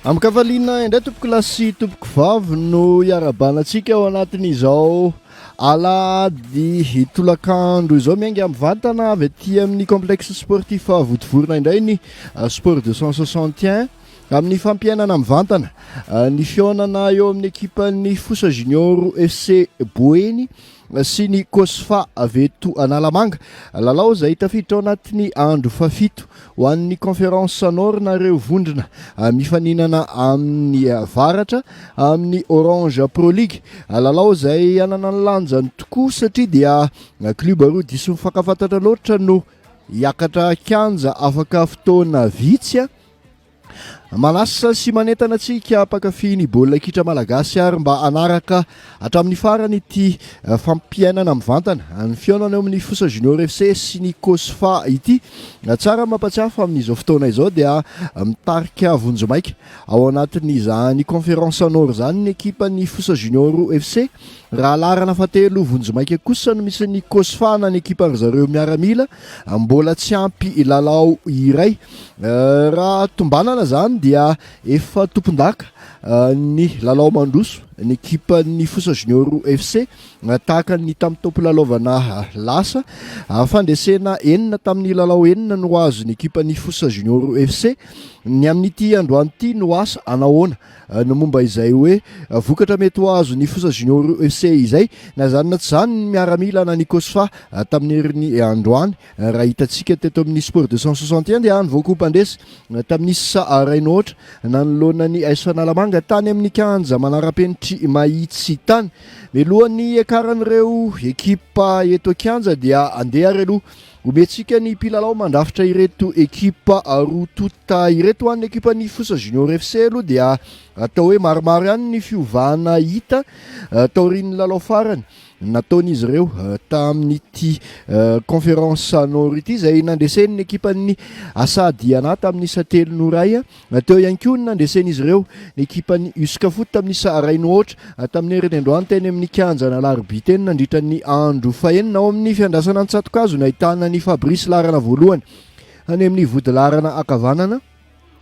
Amikavalina indray tompoko lasy tompoko vavy no iarabanantsika ao anatin'izao alady hitolakandro izao miainga amin'ny vatana avy aty amin'ny complexe sportif votivorona indray ny sport 261 amin'ny fampiainana amin'ny vantana ny fionana eo amin'ny ekipan'ny FOSA Junior FC Boeny sy ny COSFA avy eto Analamanga lalao izay tafiditra ao anatin'ny andro fafito ho an'ny conférence nareo vondrona mifaninana amin'ny varatra amin'ny Orange Pro League lalao izay anana ny lanjany tokoa satria dia kluba roa diso mifankafantatra loatra no hiakatra kianja afaka fotoana vitsy manasa sy manentana antsika mpakafiny baolina kitra malagasy ary mba anaraka hatramin'ny farany ity fampiainana amin'ny vantana ny fionana eo amin'ny FOSA Junior FC sy ny COSFA ity tsara mampatsiafa amin'izao fotoana izao dia mitarika vonjomaika ao anatin'izany conférence nord zany ny ekipan'ny FOSA Junior FC raha larana fatelo vonjomaika kosa no misy ny COSFA na ny ekipa zareo miaramila mbola tsy ampy lalao iray raha tombanana zany dia efa tompondaka ny lalao mandroso ny ekipa ny FOSA Junior FC tahaka ny tamin'ny tompo lalaovana lasa fandresena enina tamin'ny lalao enina no azo ny ekipa ny FOSA Junior FC ny amin'ity androany ity no asa anahoana no momba izay hoe vokatra mety ho azo ny FOSA Junior FC izay na zany na tsy zany ny miaramila na ny COSFA tamin'ny herin'ny androany raha hitantsika teto amin'ny sport 261 dia nyvoako mpandresy tamin'ny SARY nanoloana ny AS Analamanga tany amin'ny kanja manara-penitry MIHETSIKA melohan'ny ekaran'ireo ekipa eto kianja dia andeha relo ometsika ny mpilalao mandrafitra ireto ekipa rotota ireto ho an'ny ekipa ny FOSA Junior FC aloha dia atao hoe maromaro ihany ny fiovana hita taorian'ny lalao farany nataon'izy ireo tamin'ity conférence nord ity izay nandresen'ny ekipan'ny Asadiana tamin'ny satelo noray teo ihany koa nandresen'izy ireo ny ekipan'ny Uskafot tamin'ny SARY tamin'ny herin'ny androany teny amin'ny kianjana larbiteny nandritra ny andro fahenina ao amin'ny fiandrasana ny tsatokazo no ahitana ny Fabrice larana voalohany any amin'ny vody larana akavanana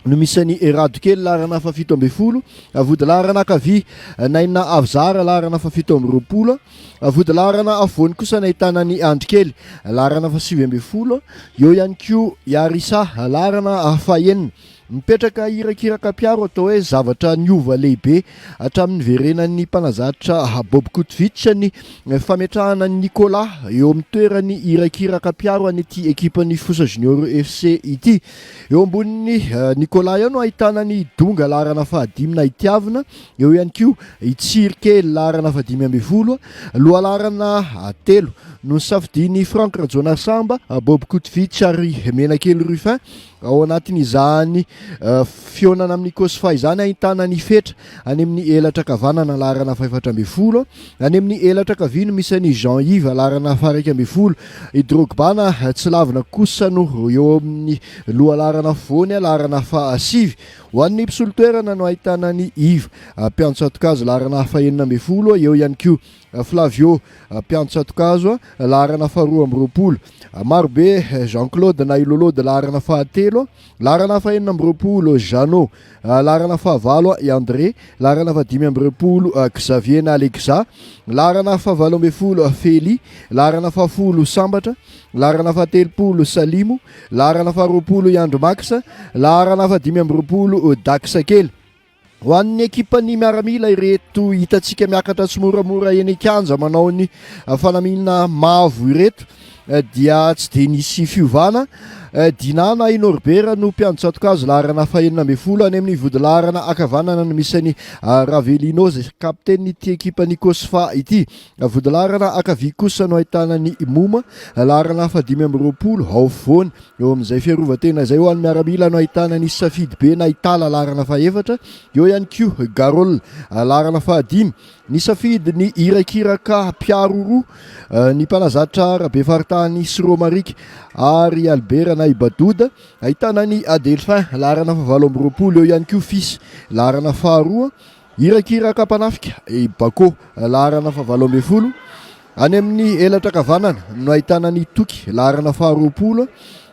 no misy ny Eradokely larana fafito amby folo vody larana akavy naina avzara larana fafito amby roapolo vody larana avoany kosa nahitana ny Andrikely larana fasivy amby folo eo ihany koa Yarisa larana fahenina mipetraka irakiraka piaro atao hoe zavatra niova lehibe hatramin'ny verenan'ny mpanazatra Bob Kotovich ny fametrahana Nicolas eo amin'ny toerany irakiraka piaro an'ity ekipan'ny FOSA Junior FC ity eo ambonin'ny Nicolas io no ahitana ny donga larana fahadimy na itiavana eo ihany koa itsirikely larana fahadimy amby folo loha larana telo no safidiny Frank Rajona Samba Bob Kotovich ary Menakely Rufin ao anatin'izany fionana amin'ny COSFA izany ahitana ny fetra any amin'ny elatra kavanana larana faefatra amby folo any amin'ny elatra kavino misy ny Jean-Yves larana faraika amby folo i Drogba na tsy lavina kosa no eo amin'ny loha larana voany larana fahasivy ho an'ny mpisolo toerana no ahitana ny Yves mpiantsatokazo larana fahenina amby folo eo ihany koa Flavio mpiantsatokazo larana faharoa amby roapolo marobe Jean-Claude na Ilolode larana fahatelo larana fahenina amby roapolo Jeannot larana fahavalo i André larana fahadimy amby roapolo Xavier na Alexa larana fahavalo amby folo Feli larana fahafolo Sambatra larana fahatelopolo Salimo larana faharoapolo Iandro Max larana fahadimy amby roapolo Daksakely ho an'ny ekipan'ny miaramila ireto hitantsika miakatra tsy moramora eny kianja manao ny fanamina mavo ireto dia tsy de nisy fiovana Dinana Inorbera no mpiantsatokazo larana fahenina amby folo any amin'ny vody larana akavanana no misy ny Ravelino zay kapteny ity ekipan'ny COSFA ity vody larana akavy kosa no ahitana ny Moma larana fahadimy amby roapolo ao foana eo amin'izay fiarovatena izay ho an'ny miaramila no ahitana ny Safidy be na Itala larana faefatra eo ihany koa Garol larana fahadimy ny safidy ny irakiraka piaro roa ny mpanazatra rabe faritany Sromarik ary Albert na Ibadoda ahitana ny Adelphin larana fahavalo amby roapolo eo ihany koa Fils larana faharoa irakiraka mpanafika Bako larana fahavalo amby folo any amin'ny elatra kavanana no ahitana ny Toky larana faharoapolo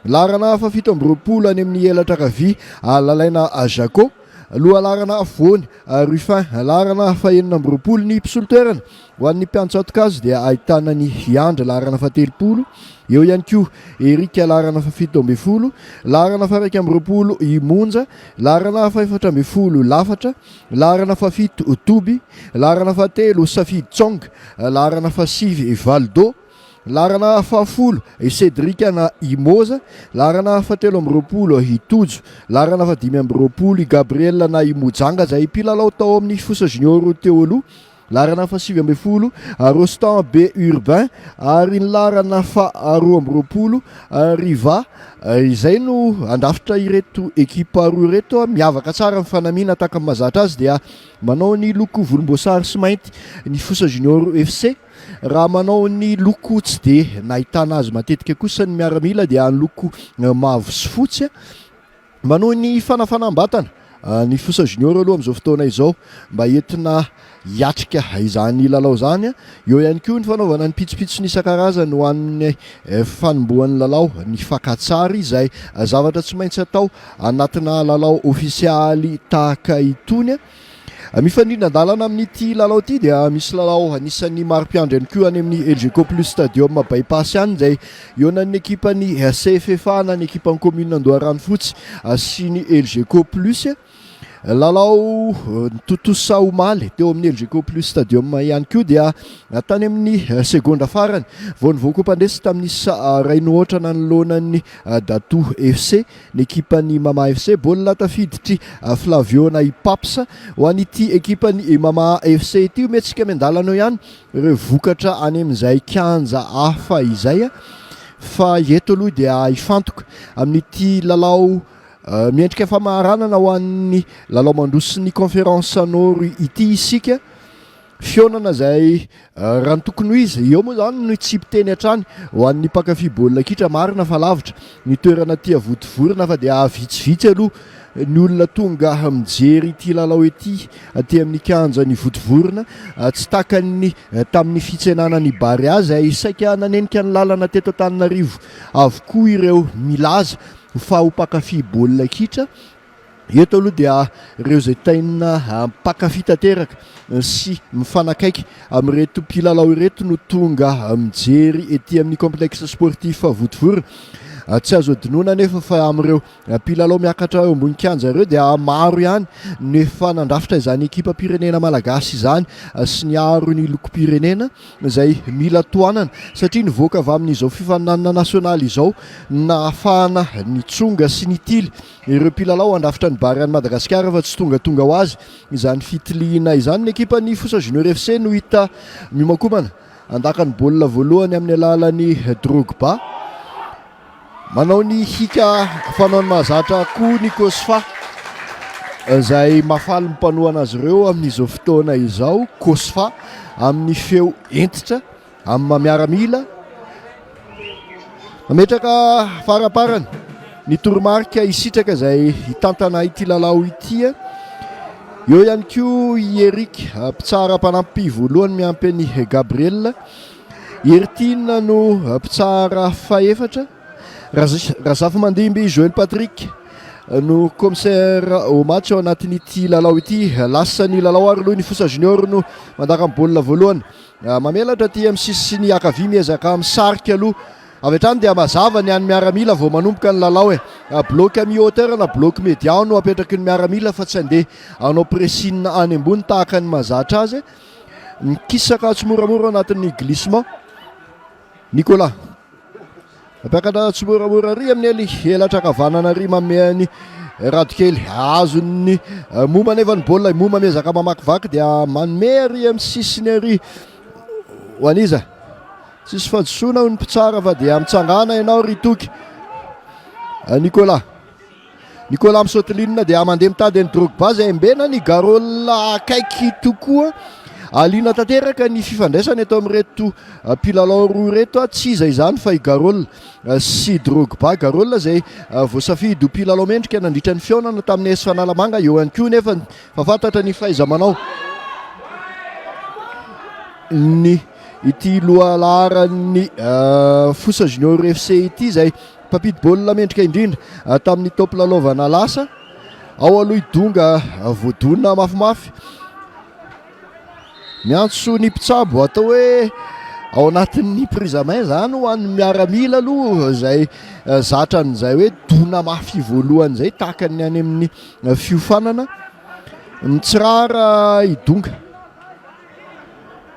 larana fafito amby roapolo any amin'ny elatra kavy lalaina Jaco aloha larana voany Ruffin larana fahenina amby roapolo ny mpisolotoerana ho an'ny mpiantsatokazy dia ahitana ny Iandra larana fatelopolo, eo ihany koa Erika larana fafito amby folo, larana faraika amby roapolo Imonja, larana faefatra amby folo Lafatra, larana fafito Toby, larana fatelo Safidy Tsonga, larana fasivy Valdo, larana fafolo Cédric na Imoza, larana fatelo amby roapolo Hitojo, larana fadimy amby roapolo Gabriel na Imojanga zay mpilalao tao amin'ny FOSA junior teo aloha, larana fasivy amby folo Rostan B Urbain, ary ny larana faharoa amby roapolo Riva. Izay no andafitra ireto ekipa roa ireto miavaka tsara mifanamina taka mazatra azy dia manao ny loko volomboasary sy mainty ny FOSA junior FC. Raha manao ny loko tsy de nahitana azy matetika kosa ny miaramila dia ny loko mavo sy fotsy manao ny fanafanam-batana ny FOSA junior aloha amin'izao fotoana izao mba entina hiatrika izany lalao zany. Eo ihany koa ny fanaovana ny pitsopitso ny isan-karazany ho an'ny fanombohan'ny lalao ny fakatsary izay zavatra tsy maintsy atao anatina lalao ofisialy tahaka itony. Mifanindran-dalana amin'ity lalao ity dia misy lalao anisan'ny maro-piandry ihany koa any amin'ny LGK Plus Stadium bypass any izay ionan'ny ekipany CFFA na ny ekipan'ny commune Andoharano Fotsy sy ny LGK Plus. Lalao Totosa Omaly teo amin'ny LGK Plus Stadium ihany koa dia tany amin'ny segonda farany vao nivoaka mpandresy tamin'ny Rainoatra nanoloanan'ny Dato FC ny ekipan'ny Mama FC baolina tafiditry Flavio na Ipapsa ho an'ity ekipan'ny Mama FC ity metsika miandalana ihany ireo vokatra any amin'izay kianja hafa izay fa eto aloha dia ifantoka amin'ity lalao miendrika famaharanana ho an'ny lalao mandroso ny conférence nord ity isika fionana zay raha ny tokony ho izy eo moa zany no tsipiteny hatrany ho an'ny mpakafy baolina kitra marina fa lavitra ny toerana tia votivorona fa dia vitsivitsy aloha ny olona tonga mijery ity lalao ity aty amin'ny kianja ny votivorona tsy takany tamin'ny fitsenanany bary azy ay saika nanenika ny lalana teto Antananarivo avokoa ireo milaza fa ho mpakafy baolina kitra eto aloha dia ireo zay taina mpakafy tanteraka sy mifanakaiky amin'ireto mpilalao ireto no tonga mijery ety amin'ny complexe sportif votivorona. Tsy azo adinoana nefa fa amin'ireo mpilalao miakatra eo ambony kianja ireo dia maro ihany nefa nandrafitra izany ekipa pirenena malagasy izany sy ny aro ny loko pirenena izay mila toanana satria nivoaka avy amin'izao fifaninanana nasionaly izao na ahafahana ny tsonga sy ny tily ireo mpilalao andrafitra ny bary any Madagascar fa tsy tonga ho azy izany fitiliana izany ny ekipa ny FOSA junior FC no hita mimakomana andakany baolina voalohany amin'ny alalan'ny Drogba. Manao ny hika fanaony mahazatra koa ny COSFA izay mafaly mipanohana azy ireo amin'izao fotoana izao. COSFA amin'ny feo entitra amin'ny miaramila mametraka faraparany ny toromarika isitraka izay hitantana ity lalao ity. Eo ihany koa Eric mpitsara mpanampy voalohany miampy ny Gabriel, Ertina no mpitsara faefatra, Razafa Mandimby Joël Patrick no commissaire au match ao anatin'ity lalao ity. Lasany lalao ary aloha ny FOSA junior no mandaka amin'ny baolina voalohany mamelatra aty amin'ny sisiny akavia miezaka amin'ny sarika aloha avy hatrany dia mazava ny any miaramila vao manomboka ny lalao bloc mi hauteur na bloc médian no apetraky ny miaramila fa tsy andeha anao pressing any ambony tahaka ny mazatra azy. Mikisaka tsy moramora anatin'ny glissement Nicolas apakatra tsy moramora ry amin'ny ely elatra kavanana ry mameany radokely azony momba nefa ny baolina momba miezaka mamakivaky dia manome ry amin'ny sisiny ary ho aniza tsisy fahadisoana ny mpitsara fa dia mitsangana ianao ry toky. Nicolas misaotilinina dia mandeha mitady ny Drogba zay mbena ny Garola akaiky tokoa. Alina tanteraka ny fifandraisana eto amin'ireto mpilalao roa ireto tsy izay izany fa i Garola sy Drogba. Garola zay voasafidy ho mpilalao mendrika nandritra ny fionana tamin'ny AS Fanalamanga. Eo ihany koa nefa fafantatra ny fahaiza-manao ny ity lohalaran'ny FOSA junior FC ity zay mpampity baolina mendrika indrindra tamin'ny top lalaovana lasa ao aloha idonga voadonina mafimafy miantso ny mpitsabo atao hoe ao anatin'ny prizamain zany ho an'ny miaramila aloha zay zatran'izay hoe dona mafy voalohany zay takany any amin'ny fiofanana mitsirara idonga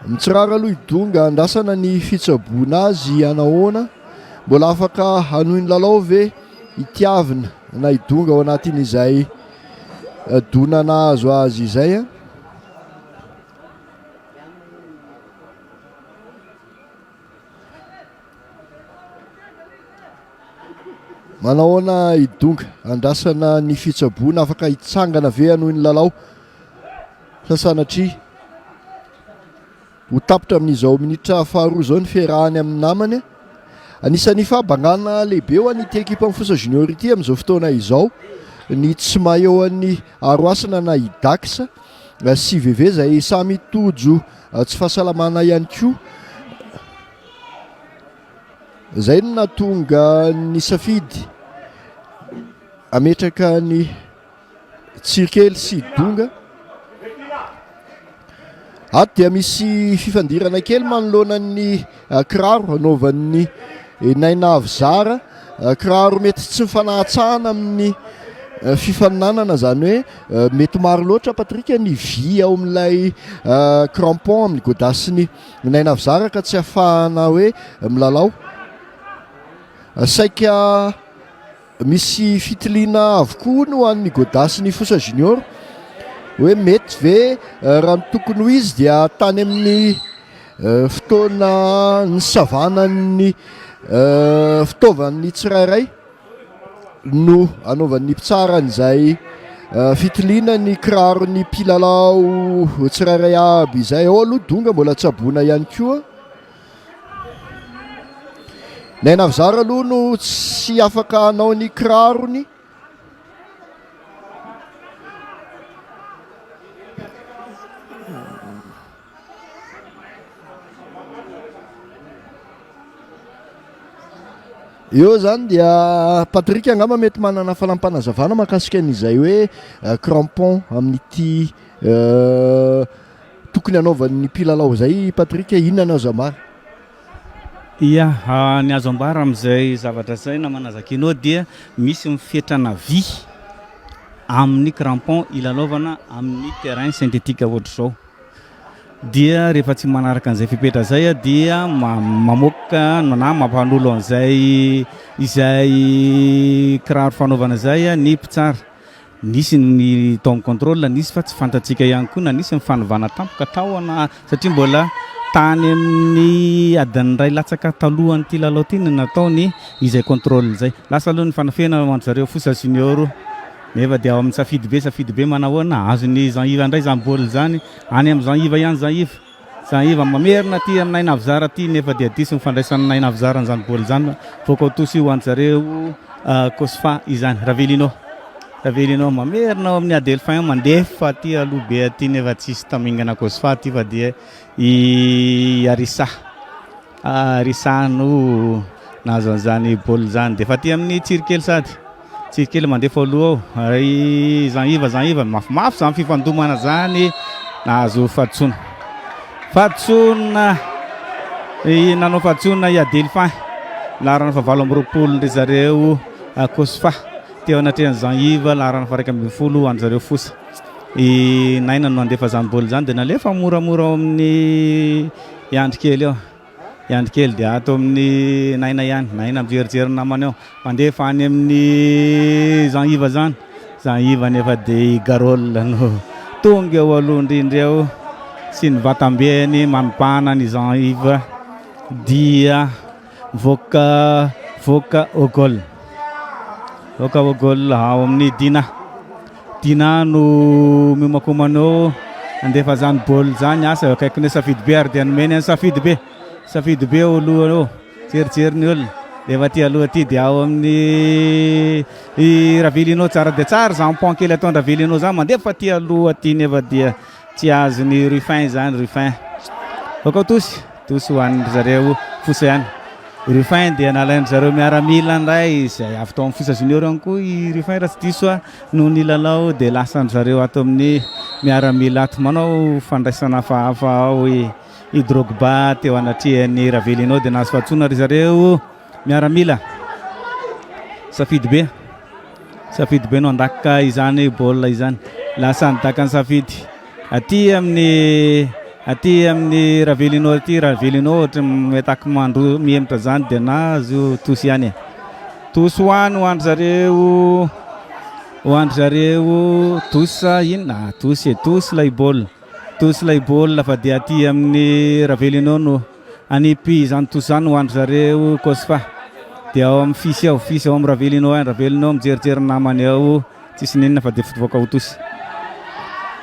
aloha idonga andrasana ny fitsaboana azy anahoana mbola afaka hanohy ny lalao ve itiavina na idonga ao anatin'izay donana azo azy izay a manahoana idonga andrasana ny fitsaboana afaka hitsangana ve hanohy ny lalao sasanatria ho tapitra amin'izao minitra faharoa zao ny fiarahany amin'ny namany anisan'ny fahabangana lehibe ho an'ity ekipa amin'ny FOSA junior ity amin'izao fotoana izao ny tsy maheo an'ny aroasana na idaksa sy veve zay samy tojo tsy fahasalamana ihany koa zay no natonga ny safidy ametraka ny tsirikely sy donga ato dia misy fifandirana kely manoloana ny kiraro anaovan'ny naina avizara kiraro mety tsy mifanahatsahana amin'ny fifaninanana zany hoe mety maro loatra patrika ny vy ao amin'ilay crampon amin'ny godasiny naina avizara ka tsy ahafahana hoe milalao saika misy fitiliana avokoa no an'ny godasiny FOSA junior hoe mety ve raha ny tokony ho izy dia tany amin'ny fotoana ny savanany fitaovan'ny tsirairay no anaovan'ny mpitsaran'izay fitiliana ny kiraro ny mpilalao tsirairay aby izay ao aloha donga mbola tsaboana ihany koa naina avizara aloha no tsy afaka hanao ny kirarony eo zany dia patrika angamba mety manana falampanazavana mahakasika an'izay hoe crampon amin'ity tokony anaovan'ny mpilalao zay patrika inona anao zamara ia ny azo ambara amin'izay zavatra zay na manazakinao dia misy mifetrana vy amin'ny crampon ilalaovana amin'ny terrain synthétique ohatra zao dia rehefa tsy manaraka an'izay fipetra zay dia mamoaka na mampanolo an'izay izay kiraro fanaovana zay ny mpitsara nisy ny tom contrôle nisy fa tsy fantatsika ihany koa na nisy mifanovana tampoka taona satria mbola tany amin'ny adiny ray latsaka talohany ty lalao ty ny nataony izay contrôle zay lasa aloha ny fanafena manjareo FOSA junior nefa dia ao amin'ny safidy be manahoana azony Jean Yves ndray zany boly zany any amin'ny Jean Yves ihany Jean Yves mamerina ty amin'ny naina avizara ty nefa dia disy mifandraisany naina avizara zany boly zany voka tosy ho anjareo COSFA izany Ravelinao mamerina ao amin'ny Adelphin mandefa ty aloha be aty nefa tsisy tamingana COSFA ty fa dia i Arisa no nazo an'izany boly zany dia fa ty amin'ny tsirikely sady tsirikely mandefa aloha ao ary Jean Yves mafimafy zany fifandomana zany nahazo fahatsona nanao fahatsona i Adelphin larana fa 7 ndry zareo COSFA teo anatrehan'ny Jean Yves larana fa 1 an'zareo FOSA i naina no mandefa zany boly zany dia nalefa moramora ao amin'ny iandrikely ao iandrikely dia ato amin'ny naina mijerijery namany ao mandefa any amin'ny Jean Yves zany Jean Yves nefa dia garole no tonga eo aloha indrindra eo sy ny vatambeny manopana ny Jean Yves dia voka au goal ao amin'ny Dina no mimakomanao andefa zany boly zany asa akaikiny safidy be ary dia nomeny any safidy be aloha ao jerijery ny olona efa ty aloha ty dia ao amin'ny Ravelinao tsara dia tsara zampon kely ataony Ravelinao zany mandefa ty aloha ty nefa dia tsy azony Ruffin zany Ruffin voka tosy ho an'ny zareo FOSA ihany Rufin dia nalainy zareo miaramila ndray izay avy tao amin'ny FOSA junior ihany koa i Rufin raha tsy diso no nilalao dia lasa zareo ato amin'ny miaramila ato manao fandraisana fahafa ao i Drogba teo anatrihan'ny Ravelino dia nahazo fahatsoana ry zareo miaramila. Safidy be no andaka izany baolina izany, lasa nidaka ny safidy aty amin'ny Ravelino aty. Ravelino ohatra metaky mandro mihemitra zany dia nahazo tosy ihany, tosy hoany ho andry zareo tosa inona tosy lay baolina fa dia aty amin'ny Ravelino no anipy izany tosy zany ho andry zareo COSFA. Dia ao amin'ny fisy ao amin'ny Ravelino mijerijery namany ao tsisy ninona fa dia fotovoaka ho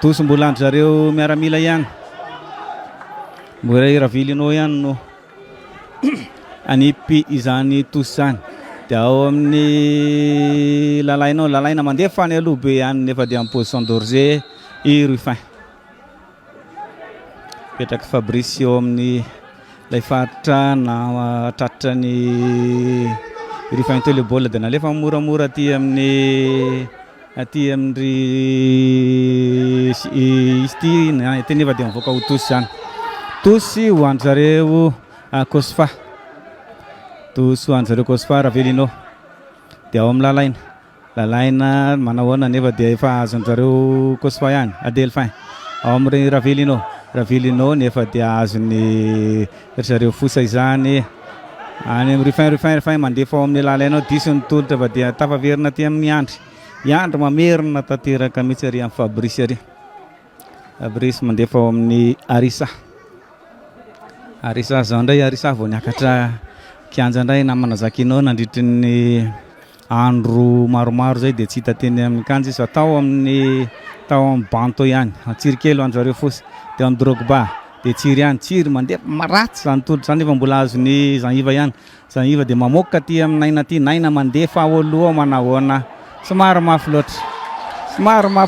tosy mbola andry zareo miaramila ihany, mbola i Ravelino ihany no anipy izany tosy zany. Dia ao amin'ny lalaina mandefa any aloha be ihany nefa dia amin'ny position d'orger i Rufin. Petraky Fabrice eo amin'ny lay faritra na tratra ny Rufin teo le baolina dia nalefa moramora aty amin'ny izy ty nefa dia mivoaka ho tosy zany, tosy ho andry zareo COSFA, tosy ho andry zareo COSFA Ravelino. Dia ao amin'ny lalaina manahoana nefa dia efa azony zareo COSFA ihany Adelphin. Ao amin'ny Ravelino nefa dia azony zareo FOSA izany any amin'ny Rufin mandefa ao amin'ny lalaina diso ny tolotra fa dia tafaverina aty amin'ny Andry mamerina tanteraka mihitsy ary amin'ny Fabrice mandefa ao amin'ny Arisa zao ndray Arisa vao niakatra kianja ndray namana zakinao nandritry ny andro maromaro zay dia tsy hita teny amin'ny kanja izy fa tao amin'ny banto ihany tsirikely andro zareo FOSA. Dia amin'ny Drogba dia tsiry mandefa maratsy zany tolotra zany nefa mbola azony Zaniva ihany. Zaniva dia mamoaka aty amin'ny naina mandefa ao aloha manahoana somary mafy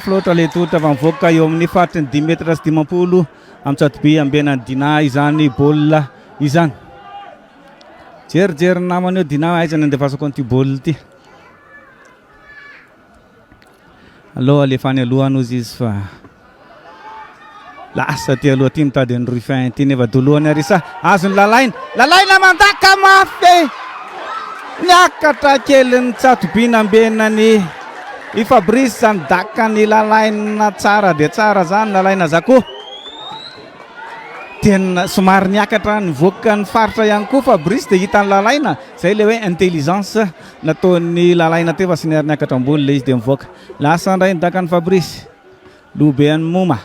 loatra le tolotra fa mivoaka eo amin'ny faritry ny 10 metra sy 50 amin'ny Tsatobe ambenany Dina izany baolina izany. Jerijery namany eo Dina aiza nandefasako an'ity baolina ity. Aloha alefany aloha nozy izy fa lasa ty aloha ty mitady ny Rufin ty nefa dolohany Arisa azony lalaina mandaka mafy niakatra kely ny Tsatobe nambenany i Fabrice zany daka ny lalaina tsara dia tsara zany lalaina zako tena somary niakatra nivoaka ny faritra ihany koa Fabrice dia hitany lalaina zay le hoe intelligence nataony lalaina te fa sy niary niakatra ambony le izy dia mivoaka lasa ndray nidaka ny Fabrice lobe any Moma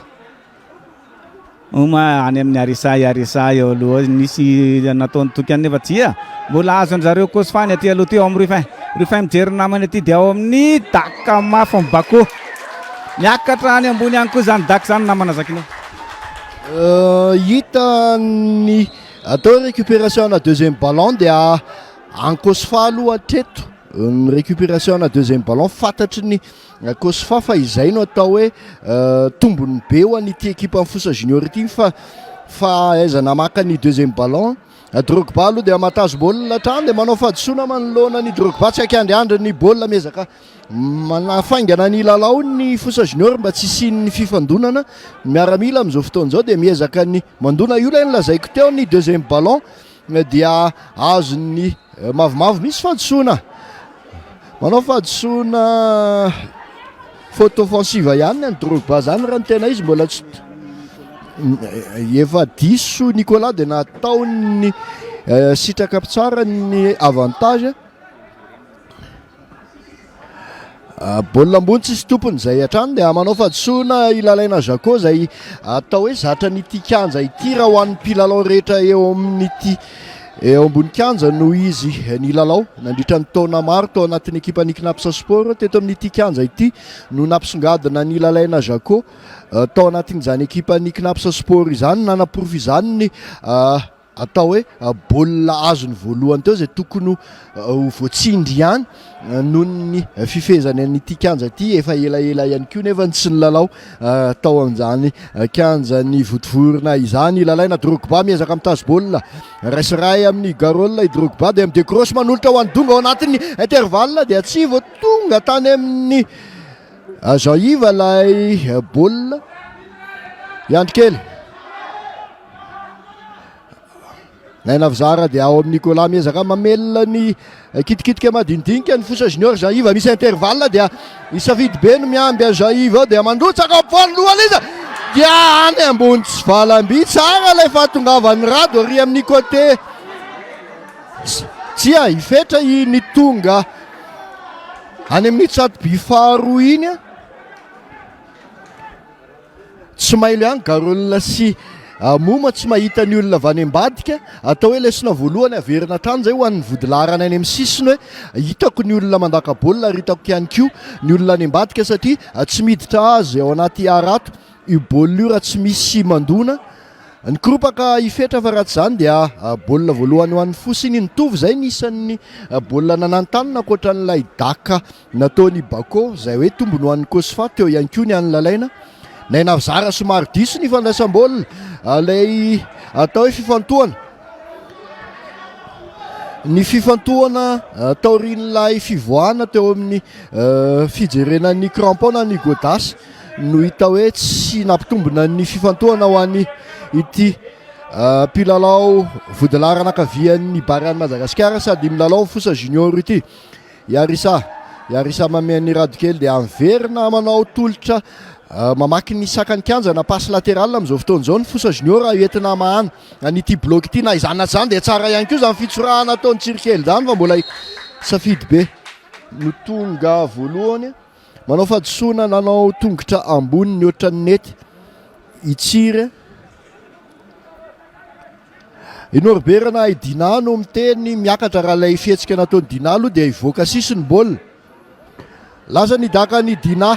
any amin'ny Arisa eo aloha nisy nataony toky any nefa tsia mbola azony zareo COSFA aty aloha ty ao amin'ny Rufin mijery namany aty dia ao amin'ny daka mafy Bako niakatra any ambony ihany koa zany daka zany namana zakinao. Hita ny atao récupération na deuxième ballon dia en COSFA aloha hatreto récupération na deuxième ballon fantatry ny COSFA fa izay no atao hoe tombony be ho an'ity équipe amin'ny FOSA junior ity fa aiza namaka ny deuxième ballon. Drogba aloha dia matazo baolina hatrany dia manao fahadisoana manoloana ny Drogba tsy hakiandriandry ny baolina miezaka manafaingana ny lalao ny FOSA junior mba tsy isiany fifandonana miaramila amin'izao fotoana izao dia miezaka ny mandona io lay nylazaiko teo ny deuxième ballon dia azony mavomavo misy fahadisoana manao fahadisoana faute offensive ihany ny Drogba zany raha ny tena izy mbola tsy efa diso Nicolas dia nataony sitraka tsara ny avantage baolina ambony tsisy tompony zay hatrany dia manao fahadisoana ilalaina Jaco zay atao hoe zatra n'ity kianja ity raha ho an'ny mpilalao rehetra eo amin'ity eo ambony kianja no izy nilalao nandritra ny taona maro tao anatin'ny ekipa Niknapsa Sport teto amin'ity kianja ity no nampisongadina ny lalaina Jaco tao anatin'izany ekipa Niknapsa Sport izany nanaporofo izany ny atao hoe baolina azony voalohany teo zay tokony ho voatsindry ihany noho ny fifezany an'ity kanja ty efa elaela ihany koa nefa tsy nilalao tao amin'izany kanja ny votovorona izany ilalaina Drogba miezaka mitazo baolina raisaray amin'ny garolina i Drogba dia midécroche manolotra ho an'ny donga ao anatin'ny intervalle dia tsy voatonga tany amin'ny Jean-Yves ilay baolina iandrikely naina vizara dia ao amin'ny Nicolas miezaka mamelona ny kitikitika madinidinika ny Fosa Junior Jean-Yves misy intervalle dia isafidy be no miamby a Jean-Yves ao dia mandrotsaka voalohany izy dia any ambony tsy valamby tsara ilay fahatongavany rado ary amin'ny côté tsia ifetra ny tonga any amin'ny tsatoby faharoa iny tsy mailo ihany garolina sy moma tsy mahita ny olona avy any ambadika atao hoe lesona voalohany averina trano zay ho an'ny vodilarana any amin'ny sisiny hoe hitako ny olona mandaka baolina ary hitako ihany koa ny olona any ambadika satria tsy miditra azy ao anaty arato io baolina io raha tsy misy mandona ny koropaka ifetra fa raha tsy zany dia baolina voalohany ho an'ny fosiny nitovy zay nisan'ny baolina nanantanina ankoatra n'ilay daka nataony Bako zay hoe tombony ho an'ny COSFA teo ihany koa ny any lalaina naina vizara somary diso ny fandraisam-baolina lay atao hoe fifantohana ny fifantohana taorin'ilay fivoahana teo amin'ny fijerenan'ny crampon na ny godasy no hita hoe tsy nampitombona ny fifantohana ho an'ny ity mpilalao vodilarana ankavian'ny Bariany Madagascar sady milalao Fosa Junior ity Yarissa mamean'ny radokely dia miverina manao tolotra mamaky ny sakany kanja na passe latérale amin'izao fotoan'izao ny Fosa Junior entina mahana an'ity bloc ity na izany na zany dia tsara ihany koa zany fitsorahana ataony tsirikely zany fa mbola safidy be no tonga voalohany manao fadisoana nanao tongotra ambony ny ohatran'ny nety itsire inorberana i Dina no miteny miakatra raha ilay fihetsika nataony Dina aloha dia ivoaka sisiny baolina laza ny daka ny Dina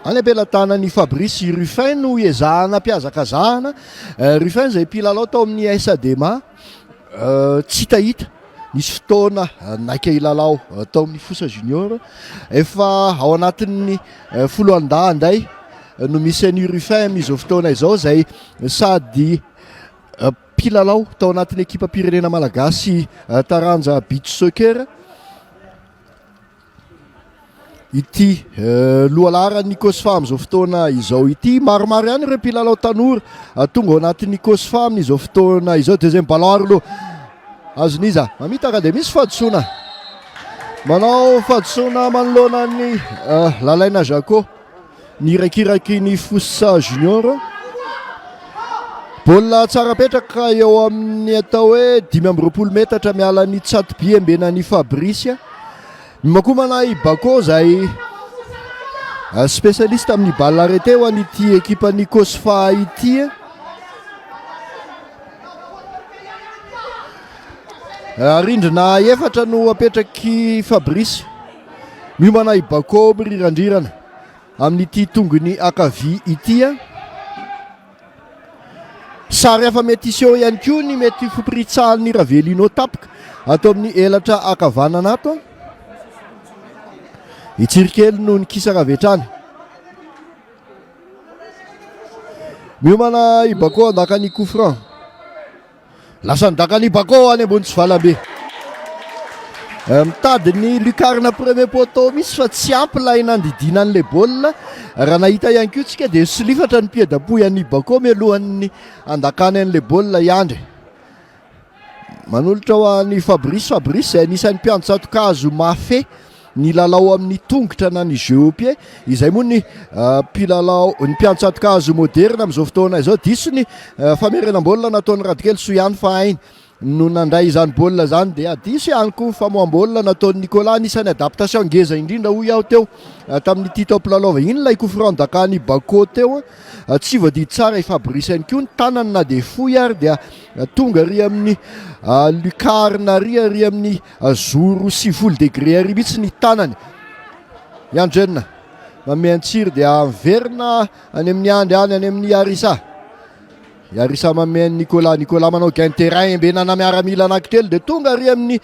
any ampelantanan'ny Fabrice Ruffin no ezahana mpiazakazahana Ruffin zay mpilalao tao amin'ny SADMA tsy hitahita nisy fotoana naika ilalao tao amin'ny Fosa Junior efa ao anatin'ny folo anday no misy any Ruffin mizao fotoana izao zay sady mpilalao tao anatin'ny ekipa pirenena malagasy taranja beach soccer ity lohalarany COSFA amin'izao fotoana izao ity maromaro ihany ireo mpilalao tanora tonga ao anatin'ny COSFA amin'izao fotoana izao deuxième ballon aloha azoniza mamitaka dia misy fadisoana manao fadisoana manoloana ny lalaina Jaco ny irakiraky ny Fosa Junior baolina tsara petraka eo amin'ny atao hoe 5 metatra miala ny tsatoby ambena ny Fabrice makomana i Bako zay spécialiste amin'ny balle arrêté ho an'ity ekipan'ny COSFA ity rindrina efatra no apetraky Fabrice miomana i Bako mirirandrirana amin'ity tongony akavia ity sary hafa mety iseho ihany koa ny mety fopritsahan'ny Ravelino tapaka atao amin'ny elatra akavanana ato itsirikely no ny kisaravetrany miomana i Bako andaka ny coup franc lasa ndaka ny Bako any ambony tsy valambe mitady ny lucarne premier poteau misy fa tsy ampy lay nandidina an'ilay baolina raha nahita ihany koa tsika dia solifatra ny pied-d'appui an'ny Bako mialohan'ny andakany an'ilay baolina iandry manolotra ho an'ny Fabrice zay anisan'ny mpiantsatokazo mafe ny lalao amin'ny tongotra na ny jeu au pied izay moa ny mpilalao ny mpiantsatokazo moderna amin'izao fotoana izao diso ny famerenam-baolina nataony radikely Soiany fa hainy no nandray izany baolina zany dia diso ihany koa famoam-baolina nataony Nicolas nisany adaptation ngeza indrindra hoy aho teo tamin'ity taopilalaova iny lay coup franc dakany Bako teo tsy voadidy tsara i Fabrice ihany koa ny tanany na dia foy ary dia tonga ary amin'ny lucarne ary amin'ny zoro sy 10 degré ary mihitsy ny tanany Yarisa mameno Nicolas manao gain terrain embenana miaramila anankitelo dia tonga ary amin'ny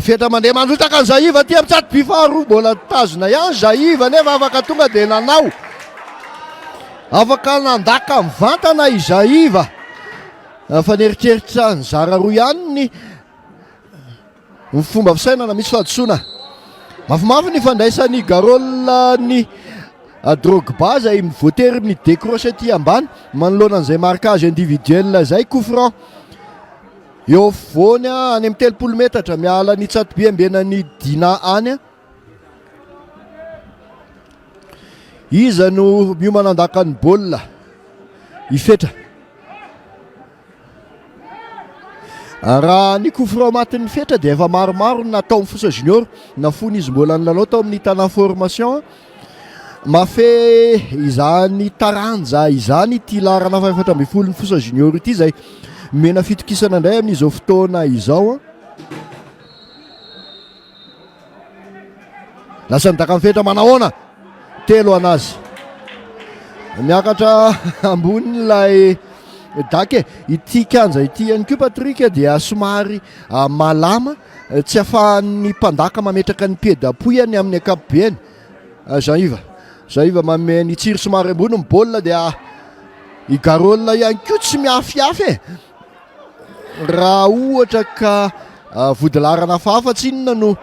feta mandeha mandrotaka ny Zaiva aty amin'ny tsato bifaharoa mbola tazona ihany Zaiva nefa afaka tonga dia nanao afaka nandaka mivantana i Zaiva faneritreritra ny zara roa ihany ny fomba fisainana misy fahadisoana mafimafy ny fandraisan'ny Garol ny Drogba zay voatery ny décroché ty ambany manoloana an'izay marquage individuel zay coup franc eo voany any amin'ny 30 metatra miala ny Tsatobe ambenany Dina any iza no miomanandaka ny baolina ifetra raha ny coup franc matin'ny fetra dia efa maromaro natao amin'ny FOSA junior na fony izy mbola nilalao tao amin'ny tana formation mafe izany taranja izany ty larana faefatra amby folo ny FOSA junior ity zay mena fitokisana indray amin'izao fotoana izao lasa nidaka mifetra manahoana telo anazy miakatra ambonin'ilay dake ity kanja ity ihany koa Patrick dia somary malama tsy ahafahan'ny mpandaka mametraka ny pedapoiany amin'ny akapobeany Zaiva mameny tsiry somary ambony ny baolina dia i Garol ihany koa tsy miafiafy raha ohatra ka vodilarana fahafatsy inona no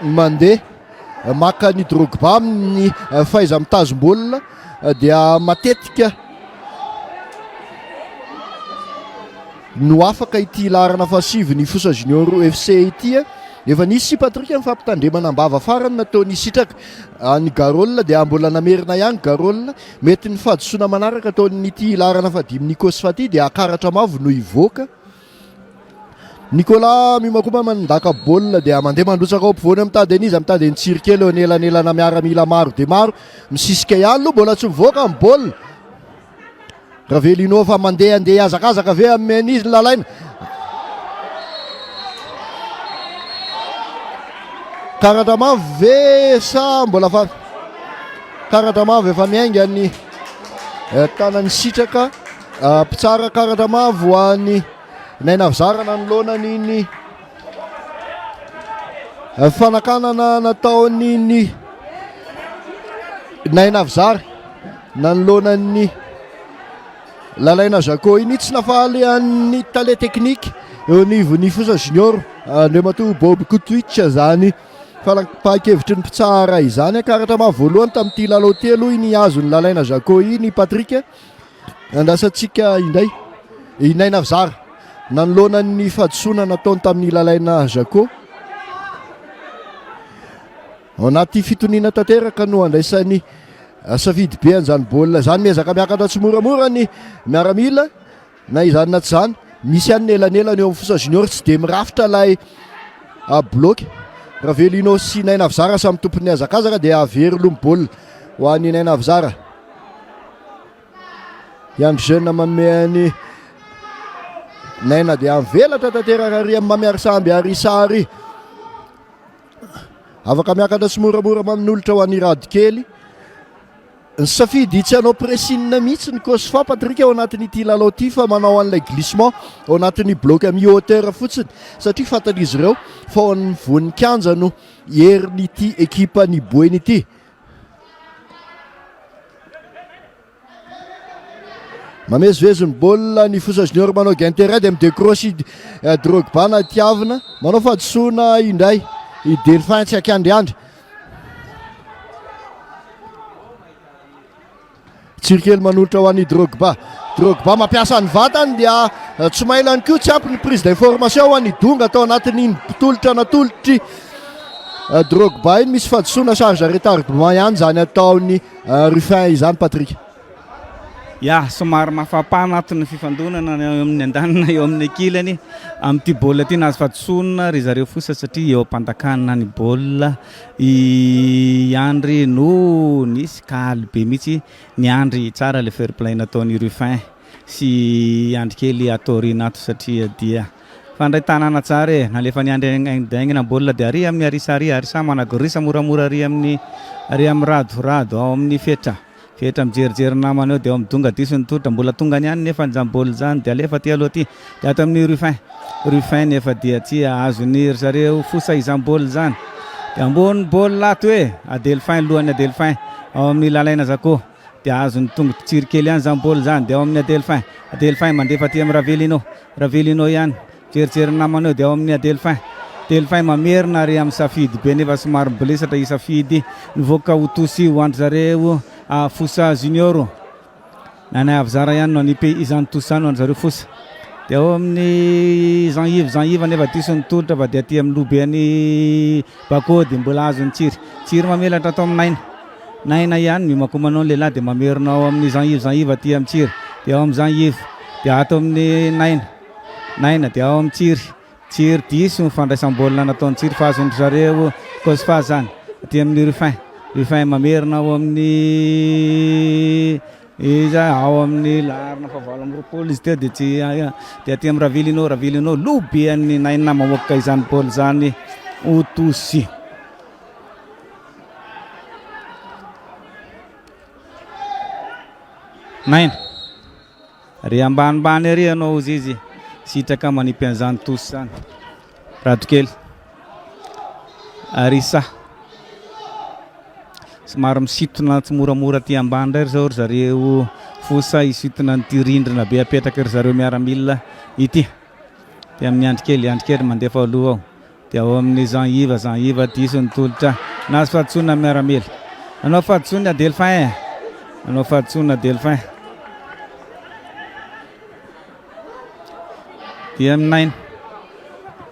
mandeha maka ny Drogba amin'ny faiza mitazom-baolina dia matetika no afaka ity larana fasivy ny FOSA junior FC ity efa nisy Patrick mifampitandremana ambava farany nataony sitraka ny Garol dia mbola namerina ihany Garol mety ny fahadisoana manaraka ataon'ity larana fadimy ny COSFA ty dia akaratra mavo no ivoaka Nicolas mimakoma mandaka baolina dia mandeha mandrotsaka ao ampovoany mitady an'izy mitady ny tsiro kely eo anelanelana miaramila maro dia maro misisika ihany aloha mbola tsy mivoaka ny baolina Ravelino fa mandeha azakazaka ave amin'ny an'izy ny lalaina karatra mavo ve sa mbola fa karatra mavo efa miainga ny tanany sitraka mpitsara karatra mavo any nainavizarana ny lonany fanakanana nataony ny nainavizara nanolonany lalaina Jaco iny tsy nafaly an'ny tale teknika eo anivony FOSA junior Andriamato Bob Kutwitch zany fala-pakevitry ny mpitsara izany karatra mavo voalohany tamin'ity lalao telo iny azo ny lalaina Jaco iny Patrick andrasantsika indray nainavizara nanolonany fahadisoana nataony tamin'ny lalaina Jaco ao anaty fitoniana tanteraka no andraisany safidy be an'izany baolina zany miezaka miakatra tsy moramora ny miaramila na izany na tsy zany misy ihany nelanelany eo amin'ny FOSA junior tsy dia mirafitra ilay bloky Ravelino sy nainavizara samy tompony azakazaka dia avery loha baolina ho an'ny nainavizara iandro jeune mameny naina dia mivelatra tanteraka ary amin'ny mamiary samby ary SARY afaka miakatra tsy moramora mamin'olotra ho an'ny radikely ny safidy tsy hanao pressinina mihitsy ny COSFA Patrick ao anatin'ity lalao ity fa manao an'ilay glissement ao anatin'ny bloc mi hauteur fotsiny satria fantan'izy ireo fa ao amin'ny vonin-kanja no herin'ity ekipa ny boeny ity mamezivezy ny baolina ny FOSA junior manao gain terrain dia midécroche Drogba na tiavina manao fahadisoana indray i Delphin tsy akandriandry tsirikely manolotra ho an'ny Drogba mampiasa ny vatany dia tsy mailany koa tsy ampy ny prise d'information ho an'ny donga atao anatin'iny tolotra natolotry Drogba iny misy fahadisoana charge retardement ihany zany ataony Ruffin izany Patrick somary mafapana anatin'ny fifandonana eo amin'ny andanina eo amin'ny akilany amin'ity baolina ty nahazo fahadisoana ry zareo fosa satria eo am-pandakanana ny baolina i Andry no nisy kaly be mihitsy ny Andry tsara le fair play nataony Ruffin sy Andry kely atorinato satria dia fandray tanana tsara nalefa ny Andry daingina baolina dia ary amin'ny SARY ary sa managorisa moramora ary amin'ny radorado ao amin'ny fetra fetra mijerijery namana eo dia midonga diso ny tongotra mbola tongany ihany nefa nyjamboly zany dia alefa ty aloha ty dia ato amin'ny Ruffin nefa dia tsy azony zareo fosa izam-boly zany dia ambony boly lato hoe Adelphin lohany Adelphin ao amin'ny lalaina Zako dia azony tongotra tsiry kely ihany zam-boly zany dia ao amin'ny Adelphin mandefa ty amin'ny Ravelino ihany jerijery namana eo dia ao amin'ny Adelphin mamerina ary amin'ny safidy be nefa somary blesatra i safidy nivoaka ho tosy ho andry zareo fosa junior nanay avy zara ihany no anipe izany tosy zany ho andry zareo fosa dia ao amin'ny Jean-Yves nefa diso ny tolotra fa dia aty amin'ny lobeany Bako dia mbola azo ny tsiry mamelatra atao amin'ny naina ihany mimakomanao ny lehilahy dia mamerina ao amin'ny Jean-Yves aty amin'ny tsiry dia ao amin'ny Jean-Yves dia ato amin'ny naina dia ao amin'ny tsiry diso fandraisam-baolina nataony tsiry fa azony zareo COSFA zany aty amin'ny Ruffin mamerina ao amin'ny ao amin'ny larina fa 7 izy teo dia tsy dia aty amin'ny Ravelino lobean'ny naina mamoaka izany baoly zany ho tosy naina ry ambanimbany ary ianao ozy izy sitraka manipy an'izany tosy zany Radokely Arisa somary misitona tsy moramora ty ambany ndray zao ry zareo fosa isitona nyty rindrina be apetraka ry zareo miaramila ity dia amin'ny andrikely mandefa aloha ao dia ao amin'ny Jean-Yves diso ny tolotra nazy fahatsona miaramila nanao fahatsona Adelphin dia amin'ny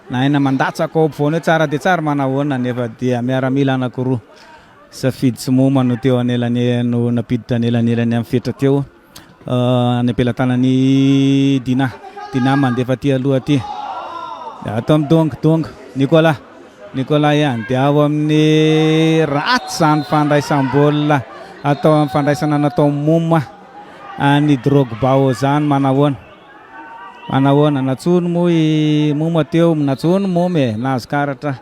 naina mandatsaka ao ampovoany hoe tsara dia tsara manahoana nefa dia miaramila anankiroa safidy sy moma no teo anelany no napiditra anelany amin'ny fetra teo any ampelantanany Dina mandefa ty aloha ty dia atao amin'ny donga Nicolas ihany dia ao amin'ny ratsy zany fandraisam-baolina atao amin'ny fandraisana natao moma ny Drogba zany manahoana natsony moa i moma teo natsony moma nahazo karatra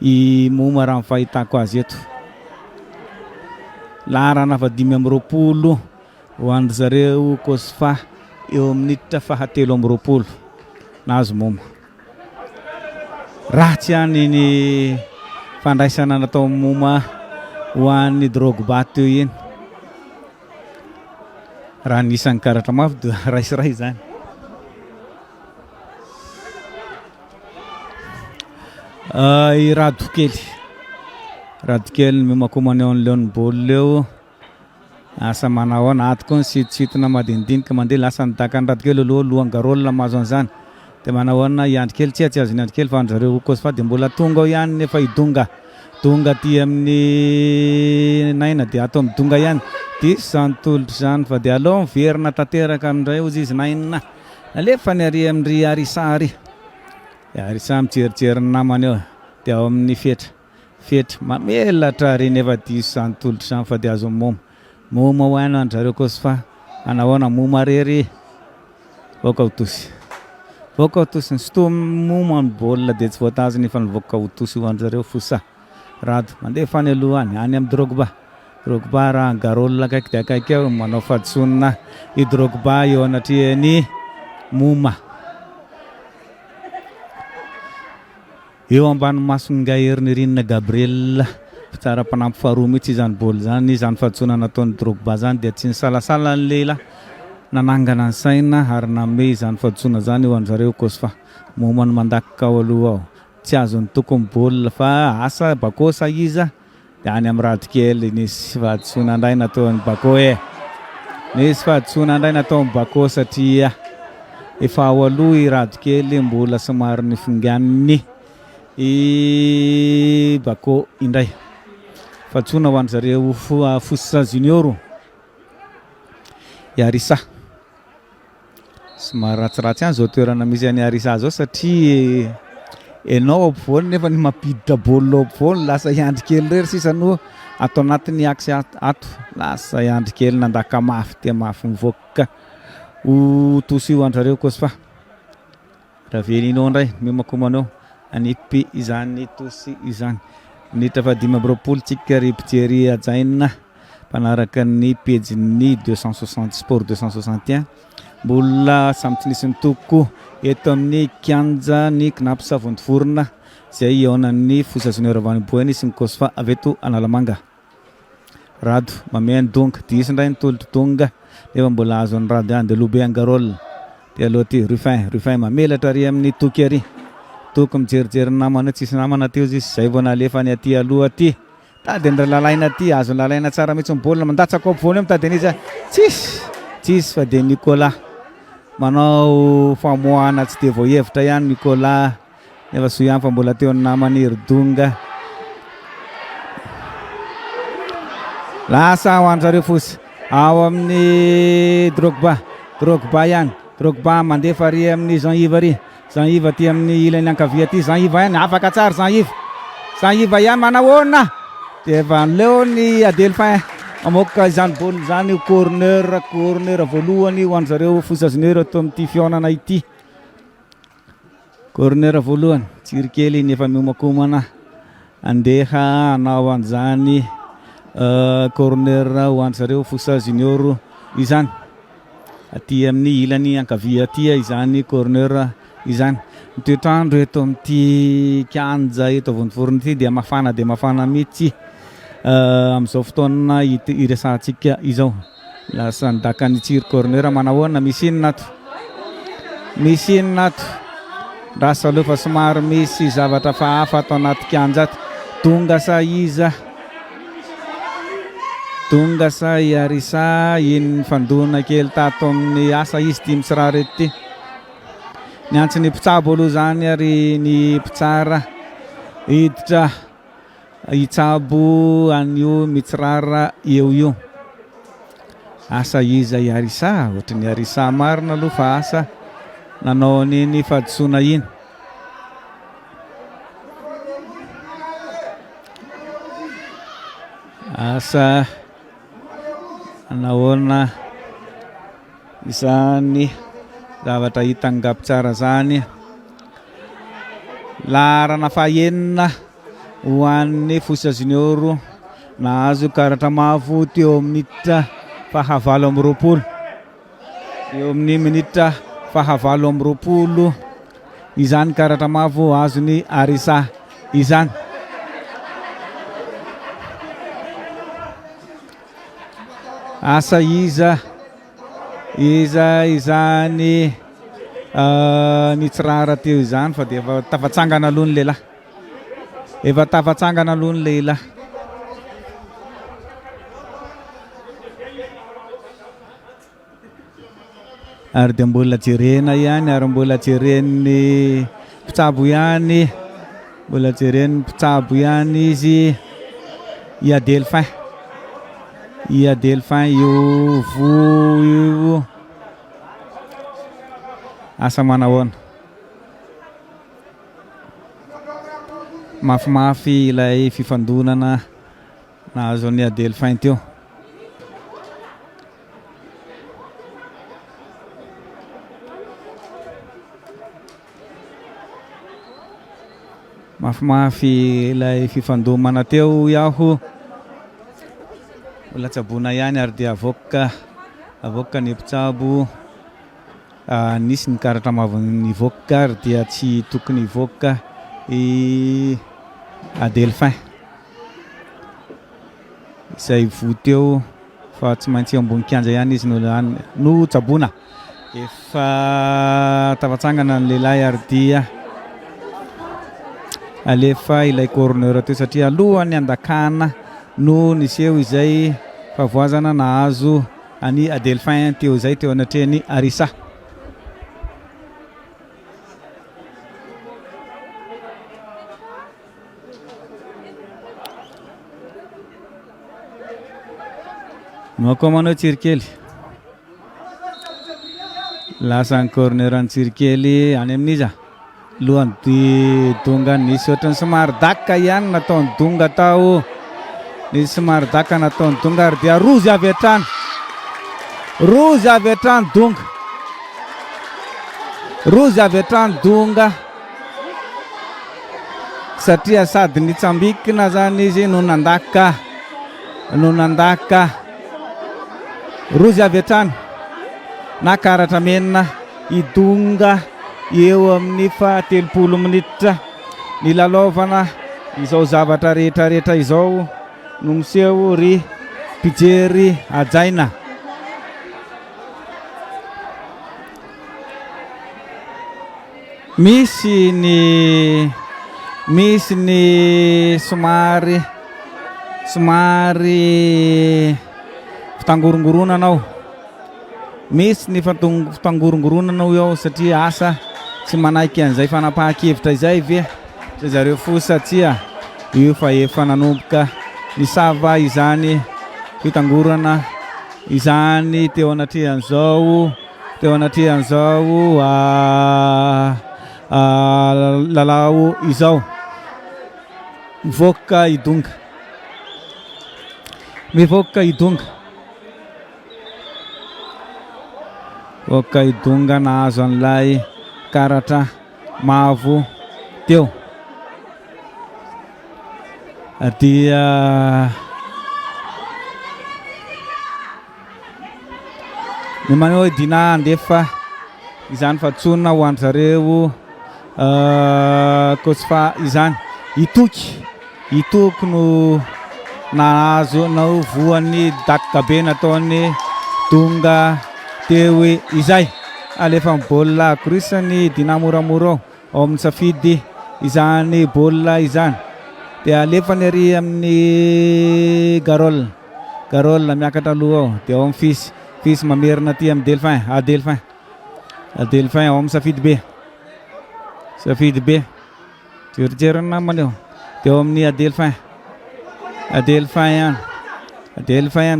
i moma raha fahitako azy eto larana fa 5 ho andry zareo COSFA eo amin'ny minitra 7 nahazo moma ratsy ihany ny fandraisana natao moma ho an'ny Drogba teo iny raha nisan'ny karatra mafy dia raisiray zany i Radokely mimakomany ao an'leon'ny baolina eo asa manahoana ato koa ny sitositona madinidinika mandeha lasa nidaka ny Radokely aloha lohany garolina mahazo an'izany dia manahoana i Andrikely tsy azony Andrikely fa andry zareo COSFA dia mbola tonga ao ihany nefa idonga ty amin'ny naina dia atao midonga ihany diso zany tolotra zany fa dia aloha miverina tanteraka amindray ozy izy naina alefa ny ary amin'ny Arisa mijerijery ny namany eo dia ao amin'ny fetra mamelatra ary nefa diso zany tolotra zany fa dia azo moma ho any andry zareo COSFA anahoana moma rery voaka ho tosy ny sotoa moma ny baolina dia tsy voatazony fa nivoaka ho tosy ho andry zareo fosa rado mandefa any aloha any amin'ny Drogba raha garolina akaiky dia akaiky eo manao fadisonina i Drogba eo anatrehany moma eo ambany masonga herin'ny rinina Gabriel mpitsara mpanampy faharoa mihitsy izany baoly zany izany fadisona nataony Drogba zany dia tsy nisalasala ny lehilahy nanangana ny saina ary nanome izany fadisona zany eo andry zareo COSFA moma no mandakika ao aloha ao tsy azony tokony baolina fa asa Bako Saiza dia any amin'ny Radokely nisy fadisona indray nataony Bako satria efa ao aloha i Radokely mbola somary nifinganiny i Bako indray fadisona ho andry zareo fosa junior i Arisa somary ratsiratsy ihany zao toerana misy any Arisa zao satria enao ampovoany nefa ny mampiditra baolina ampovoany lasa Andrikely rery sisa no atao anatin'ny axe ato lasa Andrikely nandaka mafy mivoaka ho tosy io andry zareo COSFA Ravelino indray mimakomanao anipy izany tosy izany minitra 15 tsika ry mpijery ajaina mpanaraka ny pejiny 260 sport 261 mbola samy tsy nisy nitoko eto amin'ny kianja ny knapo savondivorona zay eonan'ny FOSA junior Vaniboeny sy ny COSFA aveto Analamanga. Rado mameno donga disindray ny tolo donga nefa mbola azo ny rado ihany de lobe angarol de aloha ty Rufin mamelatra ary amin'ny toky ary toko mijerijery namana tsisy namana teo izy zay vao nalefa ny aty aloha aty tady ny lalaina aty azo lalaina tsara mihitsy baolina mandatsaka voany amin'ny tady izy tsisy fa de Nicolas manao famoahana tsy de voahevitra ihany Nicolas nefa so ihany fa mbola teo ny namany Erdonga lasa ho an'zareo fosy ao amin'ny Drogba ihany Drogba mandefa ary amin'ny Jean-Yves aty amin'ny ilany ankavia aty Jean-Yves ihany afaka tsara Jean-Yves ihany manahoana de efa leo ny Adelphin amoka izany baolina izany corner voalohany ho an'zareo FOSA junior ato amin'ity fionana ity corner voalohany tsirikely nefa miomakomana andeha anao an'izany corner ho an'zareo FOSA junior izany aty amin'ny ilany ankavia aty izany corner izany toetrandro eto amin'ity kianja eto Vonivorona ity dia mafana mihitsy amin'izao fotoana iresantsika izao lasa nidaka ny tsiry corner manahoana misy inona ato rasa aloha fa somary misy zavatra fahafa ato anaty kianja ato tonga sa iarisa iny fandona kely tato amin'ny asa izy ty mitsirara ety ny antsi ny mpitsabo aloha zany ary ny mpitsara hiditra hitsabo an'io mitsirara eo asa iza iarisa ohatra ny arisa marina aloha fa asa nanao niny fahadisoana iny asa nahoana izany zavatra hitangapy tsara zany larana fahaenina ho an'ny FOSA junior nahazo karatra mavo teo minitra fahavalo amby roapolo eo amin'ny minitra fahavalo amby roapolo izany karatra mavo azony arisa izany asa iza izany nitsirara teo izany fa de efa tafatsangana aloha ny lehilahy ary de mbola jerena ihany ary mbola jeren'ny mpitsabo ihany izy i Adelphin io asa manahoana mafimafy ilay fifandonana nahazo ny Adelphin teo mafimafy ilay fifandomana teo iaho mbola tsabona ihany ary de avoka ny mpitsabo nisy ny karatra mavo nivoaka ary dia tsy tokony hivoaka i Adelphin izay voteo fa tsy maintsy ambony kianja ihany izy no tsabona efa tafatsangana ny lehilahy ary dia alefa ilay corner teo satria alohany andakana no niseho izay favoazana nahazo any Adelphin teo izay teo anatrehany arisa mako manao tsirikely lasa ny corner ny tsirikely any amin'iza lohany donga nisy ohatrany somary daka ihany nataony donga tao nisy somary daka nataony donga ary dia rozy avy hatrany donga satria sady nitsambikina zany izy no nandaka no nandaka rozy avy hatrany na karatra menina idonga eo amin'ny 30 minitra ny lalaovana izao zavatra rehetrarehetra izao no miseho ry mpijery ajaina. Misy ny somary fitangorongoronanao, misy ny fitangorongoronanao eo satria asa tsy manaiky an'izay fanapahan-kevitra izay ve tsy zareo FOSA satria io fa efa nanomboka ny sava izany fitangorana izany teo anatrehan'izao lalao izao mivoaka idonga nahazo an'ilay karatra mavo teo dia ny maneo hoe dina andefa izany fatsona ho andry zareo COSFA izany itoky no nahazo nao voan'ny dakikabe nataony donga teo izay alefa amin'ny baolina korisany dina moramora ao amin'ny safidy izany baolina izany dia alefany ary amin'ny garol miakatra aloha ao dia ao amin'ny fisy mamerina ty amin'ny delphin ao amin'ny safidy be jerijerina namany eo dia ao amin'ny adelphin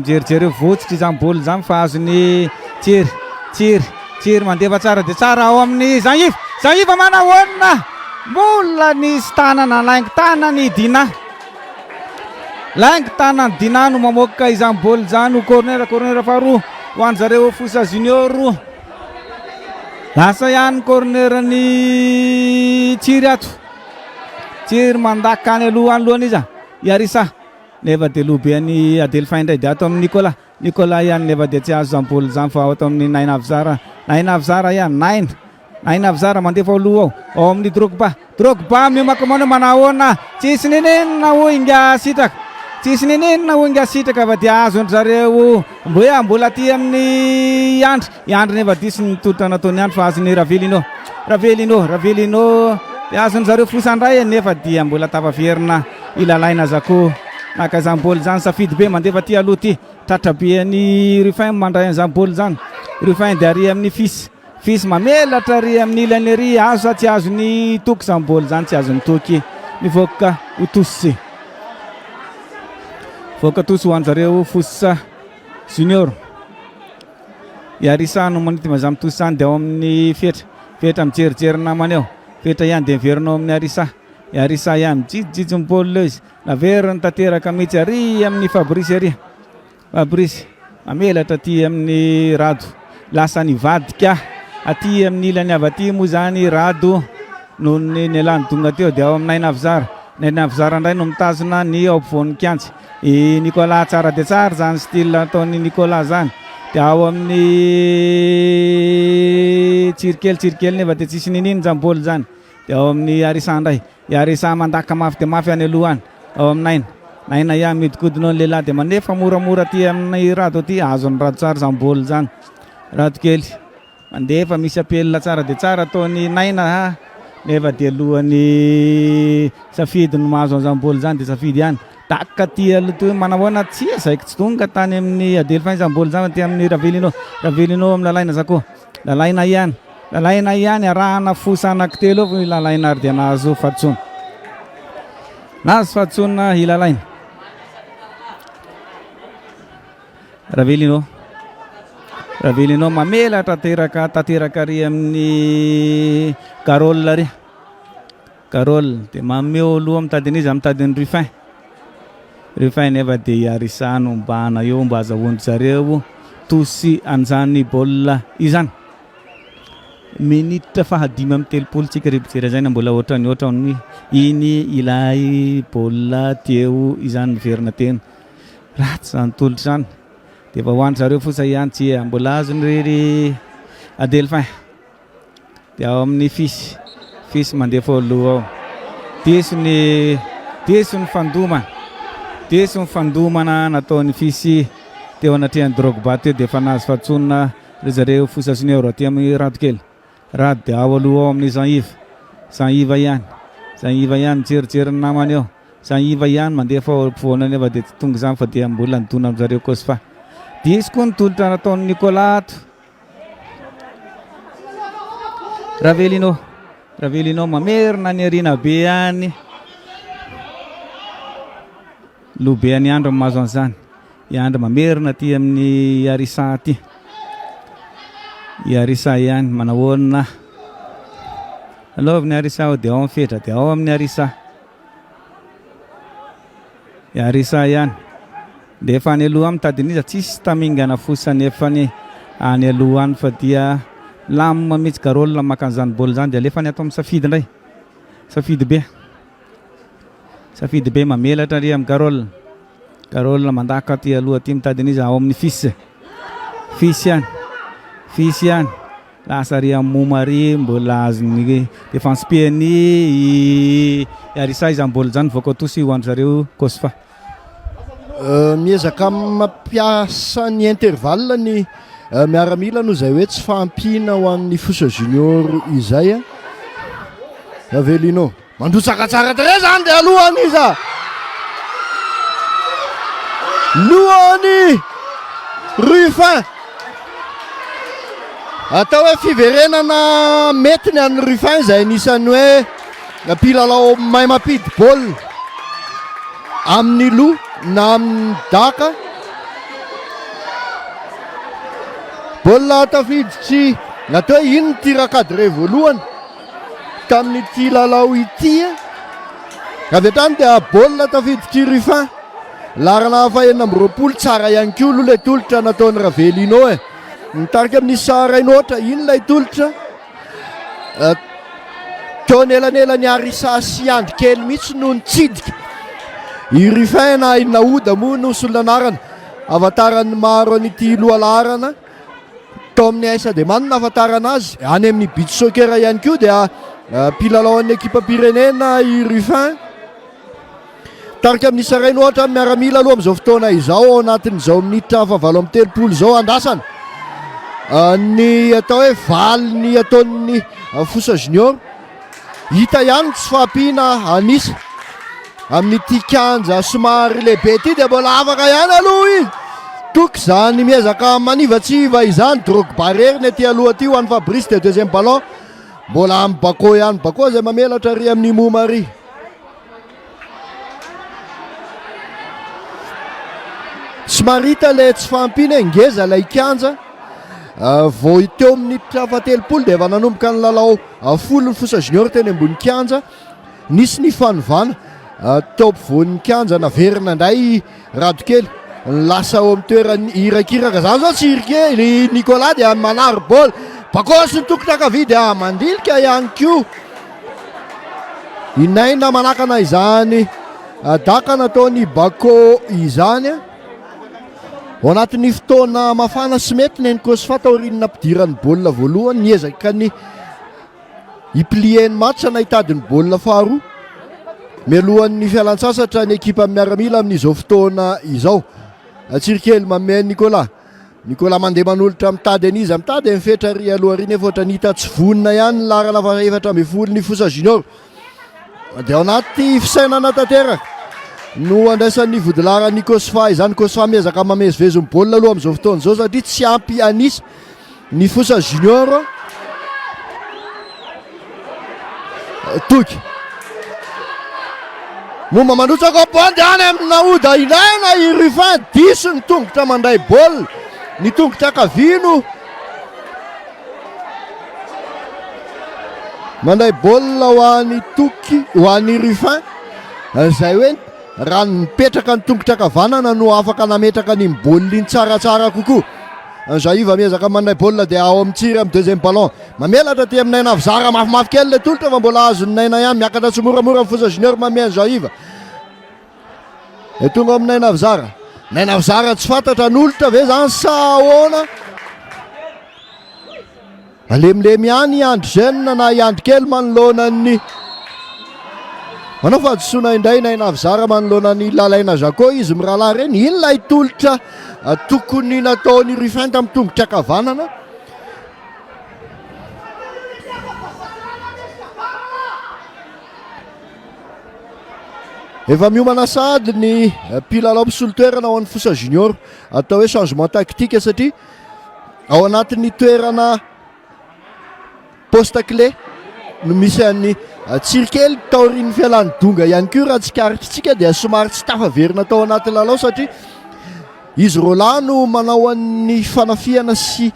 jerijery votsitra izany baolina izany fa azony tsiry mandefa tsara dia tsara ao amin'ny Zaiva manahoana mbola nisy tanana laingo tanany dina no mamoaka izany baolina izany corner faharoa ho an'ny zareo FOSA junior lasa ihany cornerany tsiry mandaka any alohany iza Yarisa nefa dia lobe any Adelphin indray dia ato amin'ny Nicolas ihany nefa dia tsy azo izany baolina izany fa ato amin'ny Naina Avzara ihany Naina Avzara mandefa aloha ao amin'ny Drogba mimakamana manahoana tsisy nenenina inga sitraka fa dia azony zareo mbola aty amin'ny Andry nefa disy ny tolotra nataony Andry fa azony Ravelino dia azony zareo FOSA indray nefa dia mbola tapaverina ilalaina zako naka izany baolina izany safidy be mandefa ty aloha ty tratrabeany Rufin mandray an'izany baolina izany Rufin dia ary amin'ny fisy mamelatra ary amin'ny ilany ary azo tsy azony toky izany baolina izany tsy azony toky mivoaka tosy ho an'ny zareo FOSA junior Yarisa no manity mazamy tosy izany dia ao amin'ny fetra mijerijery namany eo fetra ihany dia miverinao amin'ny Yarisa ihany mijijijy ny baolina izy naveriny tanteraka mihitsy ary amin'ny Fabrice mamelatra aty amin'ny Rado lasa nivadika aty amin'ny ilany avy aty moa zany Rado noho ny alany donga teo dia ao amin'ny Naina Avzara indray no mitazona ny ao ampovoan'ny kiantsy Nicolas tsara dia tsara zany style ataony Nicolas zany dia ao amin'ny tsirikely nefa dia tsisy ninino zany baolina zany dia ao amin'ny Yarisa mandaka mafy dia mafy any alohany ao amin'ny Naina ihany midikodinao ny lehilahy dia manefa moramora ty amin'ny Rado ty azony Rado tsara zany baolina zany Rado kely mandefa misy apelina tsara dia tsara ataony Naina nefa dia alohan'ny safidy no mahazo an'izany baolina zany dia safidy ihany taka ty aloha manahoana tsy azaiko tsy tonga tany amin'ny Adelphin izany baolina zany ty amin'ny Ravelino amin'ny lalaina zako lalaina ihany arahana FOSA anankitelo eo ny lalaina ary dia nahazo fatsona ilalaina Ravelino mamelatra tanteraka ary amin'ny Carole dia mameo aloha mitadiny izy mitadiny Rufin nefa dia Yarisa no mbana eo mba azahoany zareo tosy an'izany baolina izany minitra fahadimy amin'ny telopolo tsika repijery zay na mbola ohatrany iny ilay baolina teo izany miverina teny ratsy zany tolotra zany dia efa hoany zareo fosa ihany tsy mbola azony rery adely fin dia ao amin'ny fisy mandeha foloha ao teso ny fandomana nataony fisy teo anatrehany Drogba teo dia efa nahazo fahatsonina ry zareo fosa junior aty amin'ny Radokely Rado dia ao aloha ao amin'ny Jean-Yves ihany jerijery ny namany eo Jean-Yves ihany mandeha foanany efa dia tsy tonga izany fa dia mbola nidona amin'ny zareo COSFA disy koa ny tolotra nataony Nicolato Ravelino mamerina ny arina be any lobe any andro mahazo an'izany iandro mamerina aty amin'ny Arisa aty Arisa ihany manahoana alaoviny Arisa dia ao amin'ny fetra dia ao amin'ny Arisa ihany dia efa any aloha mitadiniza tsisy tamingana fosany efa ny any aloha any fa dia lamma mihitsy Karolina maka an'izany boly zany dia alefa ny atao amin'ny safidy indray safidy be mamelatra ry amin'ny Karolina mandaka aty aloha aty mitadiniza ao amin'ny fisy ihany lasa ry Momary mbola azony défense piany Arisa izany boly zany voaka tosy ho andry zareo COSFA miezaka mampiasa ny intervalle ny miaramila no izay hoe tsy fahampiana ho amin'ny Fosa junior izay Ravelino mandrotsaka tsara tere zany dia alohany iza lohany Ruffin atao hoe fiverenana mety ny an'ny Ruffin izay nisan'ny hoe mpilalao mahay mampidi boly amin'ny loha na amin'ny daka bola tafiditsy natao hoe ino tira cadre voalohany tamin'ity lalao ity avy hatrany dia bola tafiditsy Ruffin larana fahenina amby roapolo tsara ihany koa aloha ilay tolotra nataony Ravelino nitarika amin'ny SARY ohatra ino ilay tolotra teo nelanelany Arisa sy andry kely mihitsy no nitsidika i Ruffin na inaoda moa no solonanarana avatarany maro an'ity lohalarana tao amin'ny Aisa de manina afatarana azy any amin'ny beach soccer ihany koa dia mpilalao an'ny ekipa Pyrénéena i Ruffin tarika amin'ny SARY ohatra miaramila aloha amin'izao fotoana izao ao anatin'izao minitra fa 7:30 izao andasana ny atao hoe valy ny ataon'ny Fosa junior hita ihany tsy fahampiana anisa amin'ity kanja somary lehibe ity dia mbola afaka ihany aloha izy toky zany miezaka manivatsiva izany Drogba reriny aty aloha aty ho an'ny Fabrice dia deuxième ballon mbola amin'ny Bako ihany Bako izay mamelatra ry amin'ny Momary Smarita le tsy fahampiana ngeza ilay kanja vao teo minitra fatelopolo dia efa nanomboka ny lalao folo ny Fosa junior teny ambony kanja nisy ny fanovana tao ampovoan'ny kanja naverina indray Radokely lasa ao amin'ny toerany irakiraka zany zao tsirikely Nicolas dia manary boly Bako sy nitokitra kavy dia mandilika ihany koa inaina manakana izany daka nataony Bako izany ao anatin'ny fotoana mafana sy mety ny COSFA taorinina ampidirany bola voalohany niezaka ny iplieny match na hitadiny bola faharoa mialohan'ny fialan-tsasatra ny ekipa miaramila amin'izao fotoana izao tsirikely mamay Nicolas mandeha manolotra mitady aniza mitady mifetra ry aloha ry nefa ohatra nihita tsy vonina ihany ny larana fa 7 ny Fosa junior dia ao anaty fisainana tanteraka no andraisan'ny vodilaran'ny COSFA izany COSFA miezaka mamezivezony bola aloha amin'izao fotoana izao satria tsy ampy anisa ny Fosa junior toky momba mandrotsaka boly dia any amin'ny naoda ilaina i Ruffin diso ny tongotra mandray boly ny tongotra kavino mandray bola ho an'ny toky ho an'ny Ruffin izay hoe raha mipetraka ny tongotra kavanana no afaka nametraka ny boly iny tsaratsara kokoa Jean-Yves miezaka mandray bola dia ao amin'tsiry amin'ny deuxième ballon mamelatra ty amin'ny Naina Avizara mafimafy kely le tolotra fa mbola azony Naina ihany miakatra tsy moramora Fosa junior mamea Jean-Yves tonga amin'ny Naina Avizara naina zara tsy fantatra n'olitra ve zany sa ahoana alemilemy ihany iandro jeune na iandro kely manoloana manao fahadisoana indray naina zara manoloana ny lalaina Jaco izy mirahalahy reny inona itolotra tokony nataony Ruffin tamin'ny tongotra akavanana efa miomana sady ny mpilalao mpisolo-toerana ao an'ny FOSA junior atao hoe changement tactique satria ao anatin'ny toerana poste clé no misy an'ny tsirikely taorian'ny fialan'ny donga ihany koa raha tsikaritrytsika dia somary tsy tafaverina tao anatin'ny lalao satria izy Roland no manao an'ny fanafiana sy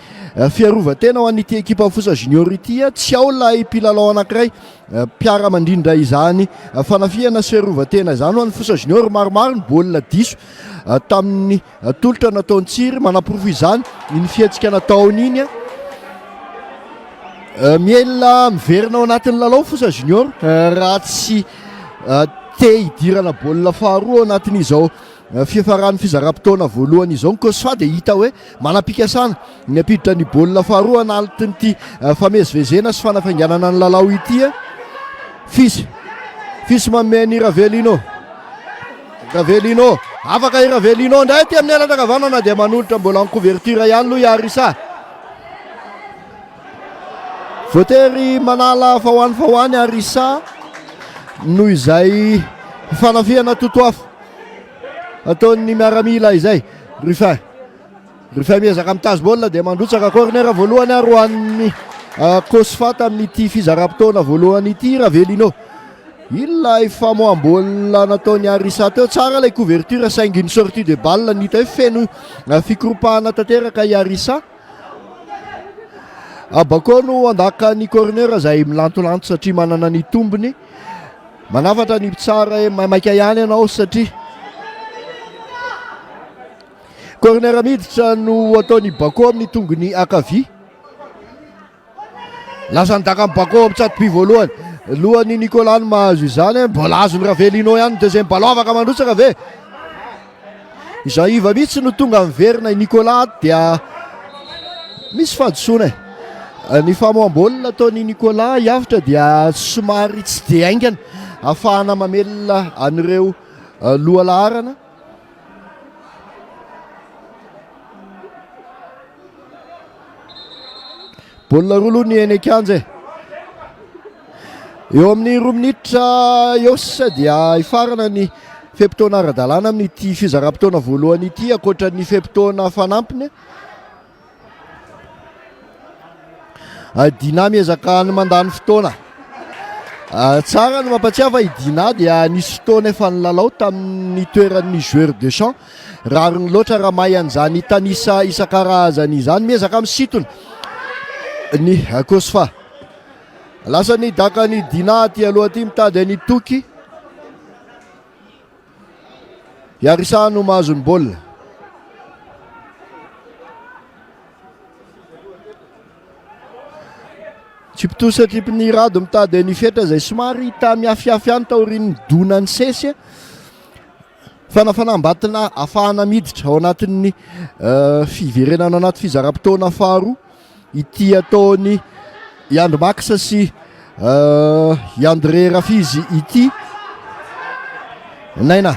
fiarovatena ho an'ity ekipa FOSA junior ity tsy ao ilay mpilalao anankiray mpiara-mandrindra izany fanafiana sy fiarovatena izany ho an'ny FOSA junior maromaro ny baolina diso tamin'ny tolotra nataony tsiry manaporofo izany iny fihetsika nataony iny miela miverina ao anatin'ny lalao FOSA junior raha tsy te hidirana baolina faharoa ao anatin'izao fiafaran'ny fizara-potoana voalohany izao ny COSFA dia hita hoe manam-pikasana ny ampiditra ny baolina faharoa analtin'ity famezivezena sy fanafainganana ny lalao ity fisy manome ny Ravelino afaka i Ravelino ndray ty amin'ny elatra akavanana dia manolotra mbola ny couverture ihany aloha Yarissa voatery manala fahoany Yarissa noho izay fanafiana totoafo ataon'ny miaramila izay Ruffin miezaka mitazy baolina dia mandrotsaka corner voalohany aroan'ny COSFA tamin'ity fizara-potoana voalohany ity Ravelino ilay famoam-baolina nataony Yarissa teo tsara ilay couverture saingy ny sortie de balle nita hoe feno fikoropahana tanteraka Yarissa Bako no andaka ny corner izay milantolanto satria manana ny tombony manafatra ny tsara maika ihany ianao satria corner miditra no ataony Bako amin'ny tongony akavia lasa nidaka amin'ny Bako amin'ny tsatoby voalohany lohany Nicolas no mahazo izany mbola azony Ravelino ihany ny deuxième ballon afaka mandrotsaka ve izay iva mihitsy no tonga miverina i Nicolas dia misy fahadisoana ny famoam-baolina ataony Nicolas hiavitra dia somary tsy dia aingana ahafahana mamelona an'ireo loha laharana baolina roa aloha ny eny ankanja eo amin'ny 2 minitra eo sisa dia ifarana ny fepitoana ara-dalàna amin'ity fizara-potoana voalohany ity akoatra ny fepitoana fanampiny Dina miezaka ny mandany fotoana tsara no mampatsiafa i Dina dia nisy fotoana efa nilalao tamin'ny toeran'ny joueur de champ rariny loatra raha mahay an'izany tanisa isan-karazany izany miezaka misitona ny COSFA lasa ny daka ny Dina aty aloha aty mitady ny toky Yarissa no mahazo ny baolina tsipito satripiny rado mitady ny fetra izay somary hita miafiafy any taorian'ny dona ny sesy fanafanambatina ahafahana miditra ao anatin'ny fiverenana anaty fizara-potoana faharoa ity ataony Yandro Max sy Yandre Rafizy ity naina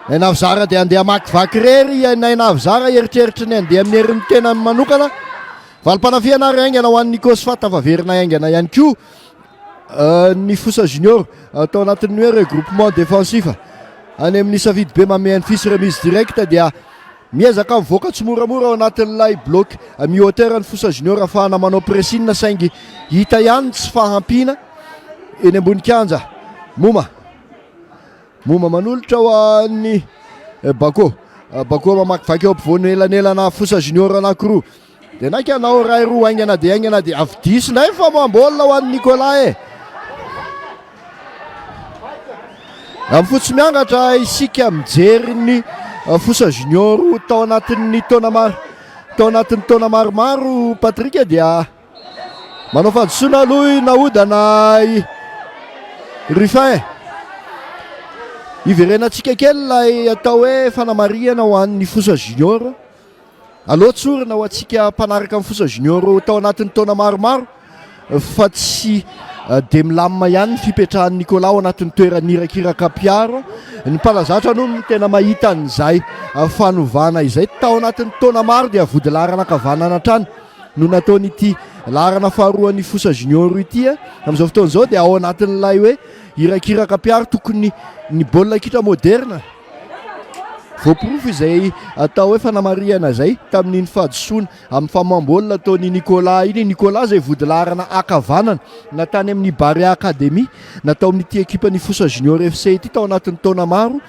avy dia andeha makivaky rery naina avy zara eritreritry ny andeha amin'ny herin'ny tena manokana valim-panafiana ary aingana ho an'ny COSFA tafaverina aingana ihany koa ny FOSA junior atao anatin'ny hoe regroupement défensif any amin'ny savidy be mamehany fisy remise direct dia miezaka mivoaka tsy moramora ao anatin'ilay bloc mi-hauteur ny FOSA junior ahafahana manao pressine saingy hita ihany tsy fahampiana eny ambony kianja moma manolotra ho an'ny Bako mamakivaky eo ampovoany elanelana FOSA junior anankiroa dia naiky anao ray roa aingana dia avy diso ndray fa mambolina ho an'ny Nicolas amin'ny fotsy miangatra isika mijery ny FOSA junior tao anatin'ny taona maromaro Patrick dia manao fahadisoana aloha nahodana Ruffin iverenantsika kely lay atao hoe fanamariana ho an'ny FOSA junior aloha tsorina ho antsika mpanaraka amin'ny FOSA junior tao anatin'ny taona maromaro fa tsy de milamina ihany ny fipetrahan'ny Nicolas ao anatin'ny toeran'irakiraka piaro ny mpanazatra no tena mahita an'izay fanovana izay tao anatin'ny taona maro dia vody larana kavanana trany no nataonyity larana faharoan'ny FOSA junior ity amin'izao fotoana izao dia ao anatin'ilay hoe irakiraka piaro tokony ny baolina kitra moderna voaporofo izay atao hoe fanamariana zay tamin'iny fahadisoana amin'ny famoam-baolina ataon'ny Nicolas iny Nicolas zay vody larana akavanana natany amin'ny Baria Academy natao amin'ity ekipan'ny FOSA junior FC ity tao anatin'ny taona maro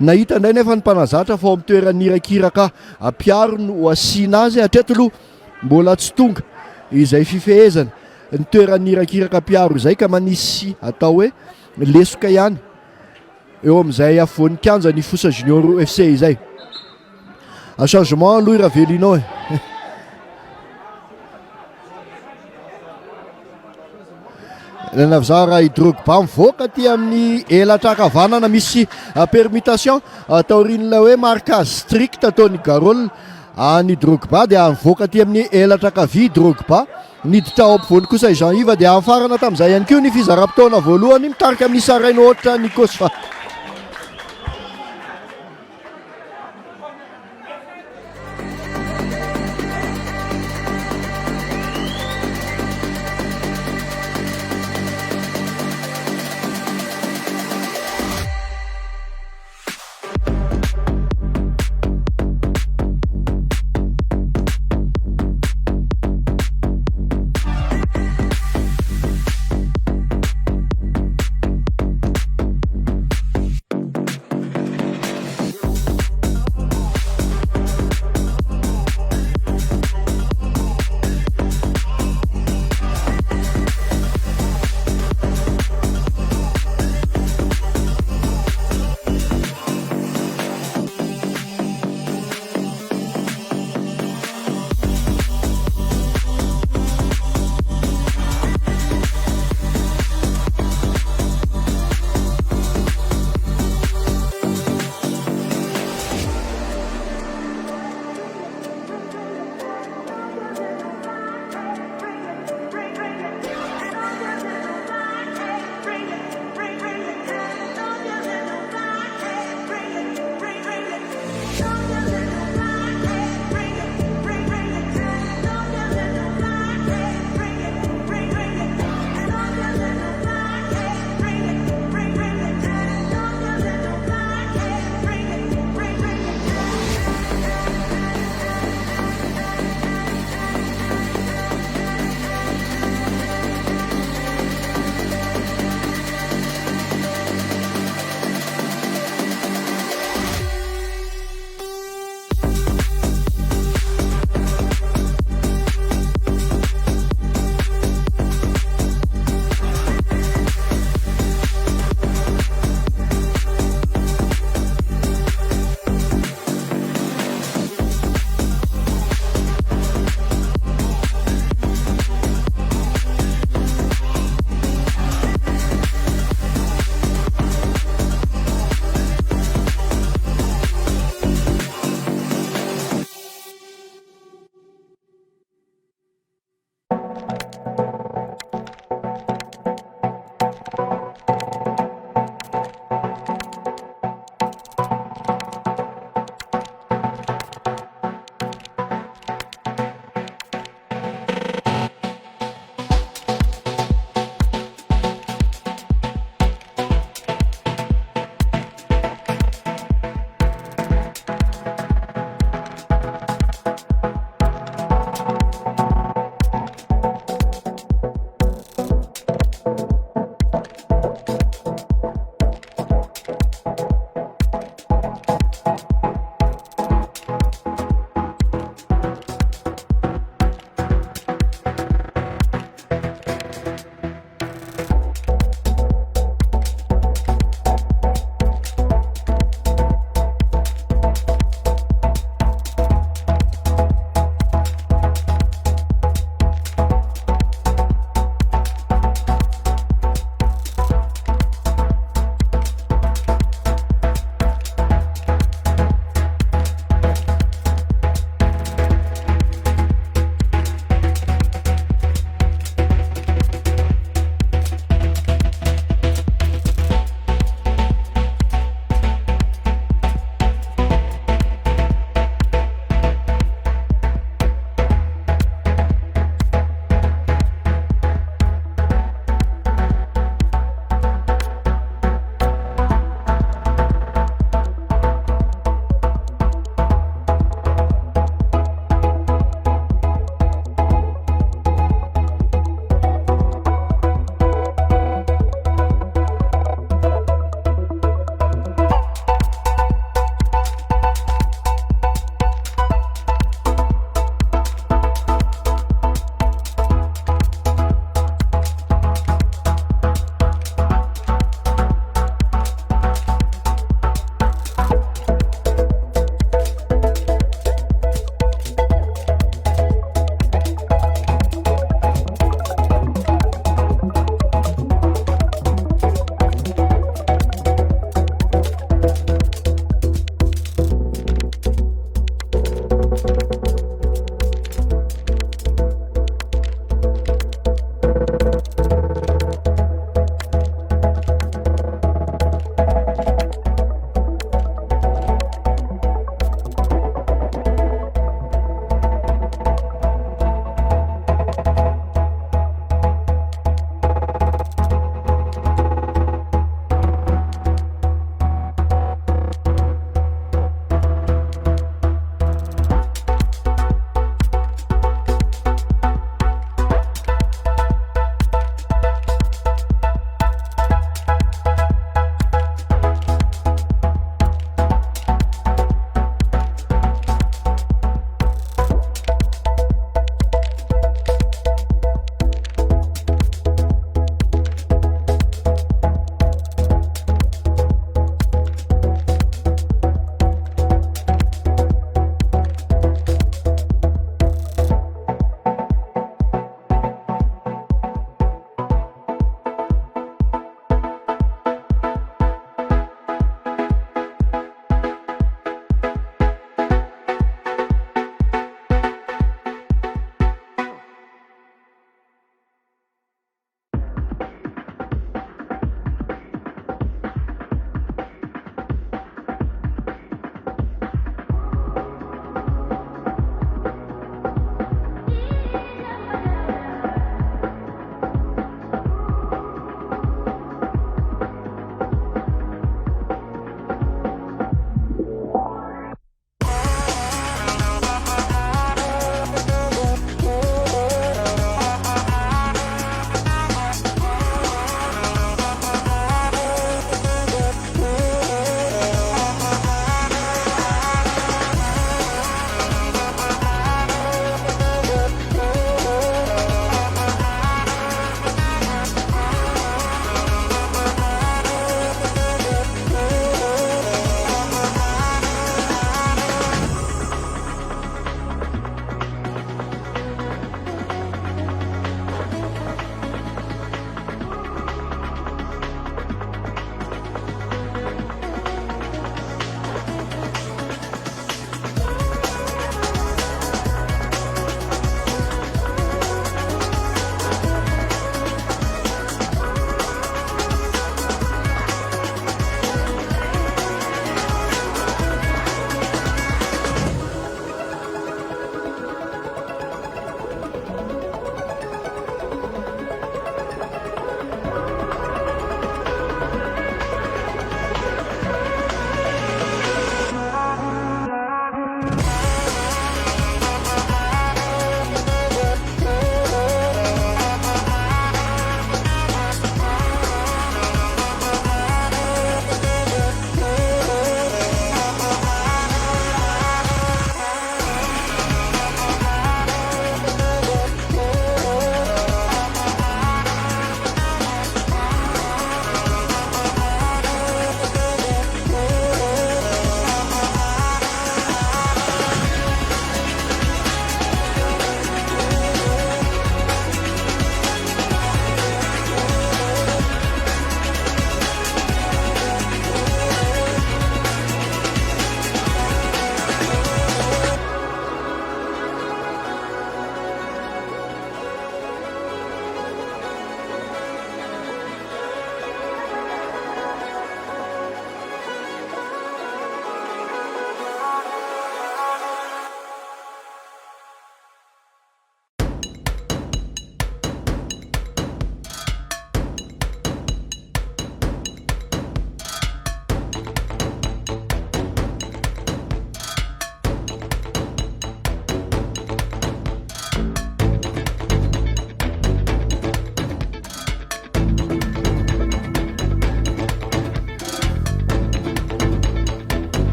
nahita indray nefa ny mpanazatra fa ao amin'ny toeran'irakiraka piaro no asiana azy hatreto aloha mbola tsy tonga izay fifehezana ny toeran'irakiraka piaro izay ka manisy atao hoe lesoka ihany eo amin'izay afovoan'ny kanja ny FOSA junior FC izay changement aloha iravelinao Navzara Drogba mivoaka aty amin'ny elatra akavanana misy permutation taorin'ilay hoe marquage strict ataon'ny Garol ny Drogba dia mivoaka aty amin'ny elatra akavia Drogba niditra ao ampovoany kosa Jean-Yves dia afarana tamin'izay ihany koa ny fizaram-potoana voalohany mitarika amin'ny sarainy ohatra ny COSFA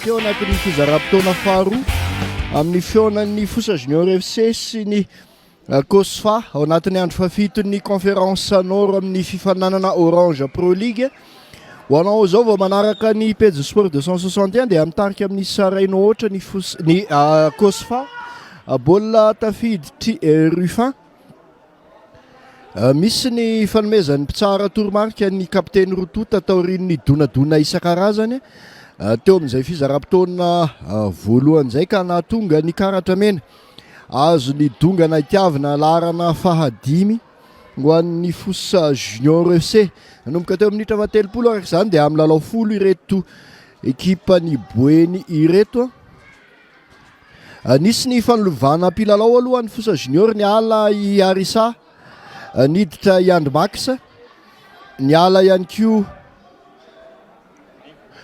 teo anatin'ny fizara-potoana faharoa amin'ny feonan'ny FOSA Junior FC sy ny COSFA ao anatin'ny andro fafiton'ny conférence nord amin'ny fifananana Orange Pro League. Ho anao zao vao manaraka ny page sport 261 dia mitarika amin'ny saraina ohatra ny COSFA baolina tafiditry Ruffin. Misy ny fanomezan'ny mpitsara toromarika ny kapiteny Rotot taorian'ny donadona isan-karazany teo amin'izay fizara-potoana voalohany izay ka nahatonga ny karatra mena azo ny dongana itiavana laharana fahadimy ho an'ny FOSA Junior FC. Nanomboka teo minitra fahatelopolo araka izany dia amin'ny lalao folo ireto ekipa ny Boeny ireto. Nisy ny fanolovana mpilalao aloha ny FOSA Junior, ny ala i Arisa niditra i Andmax, ny ala ihany koa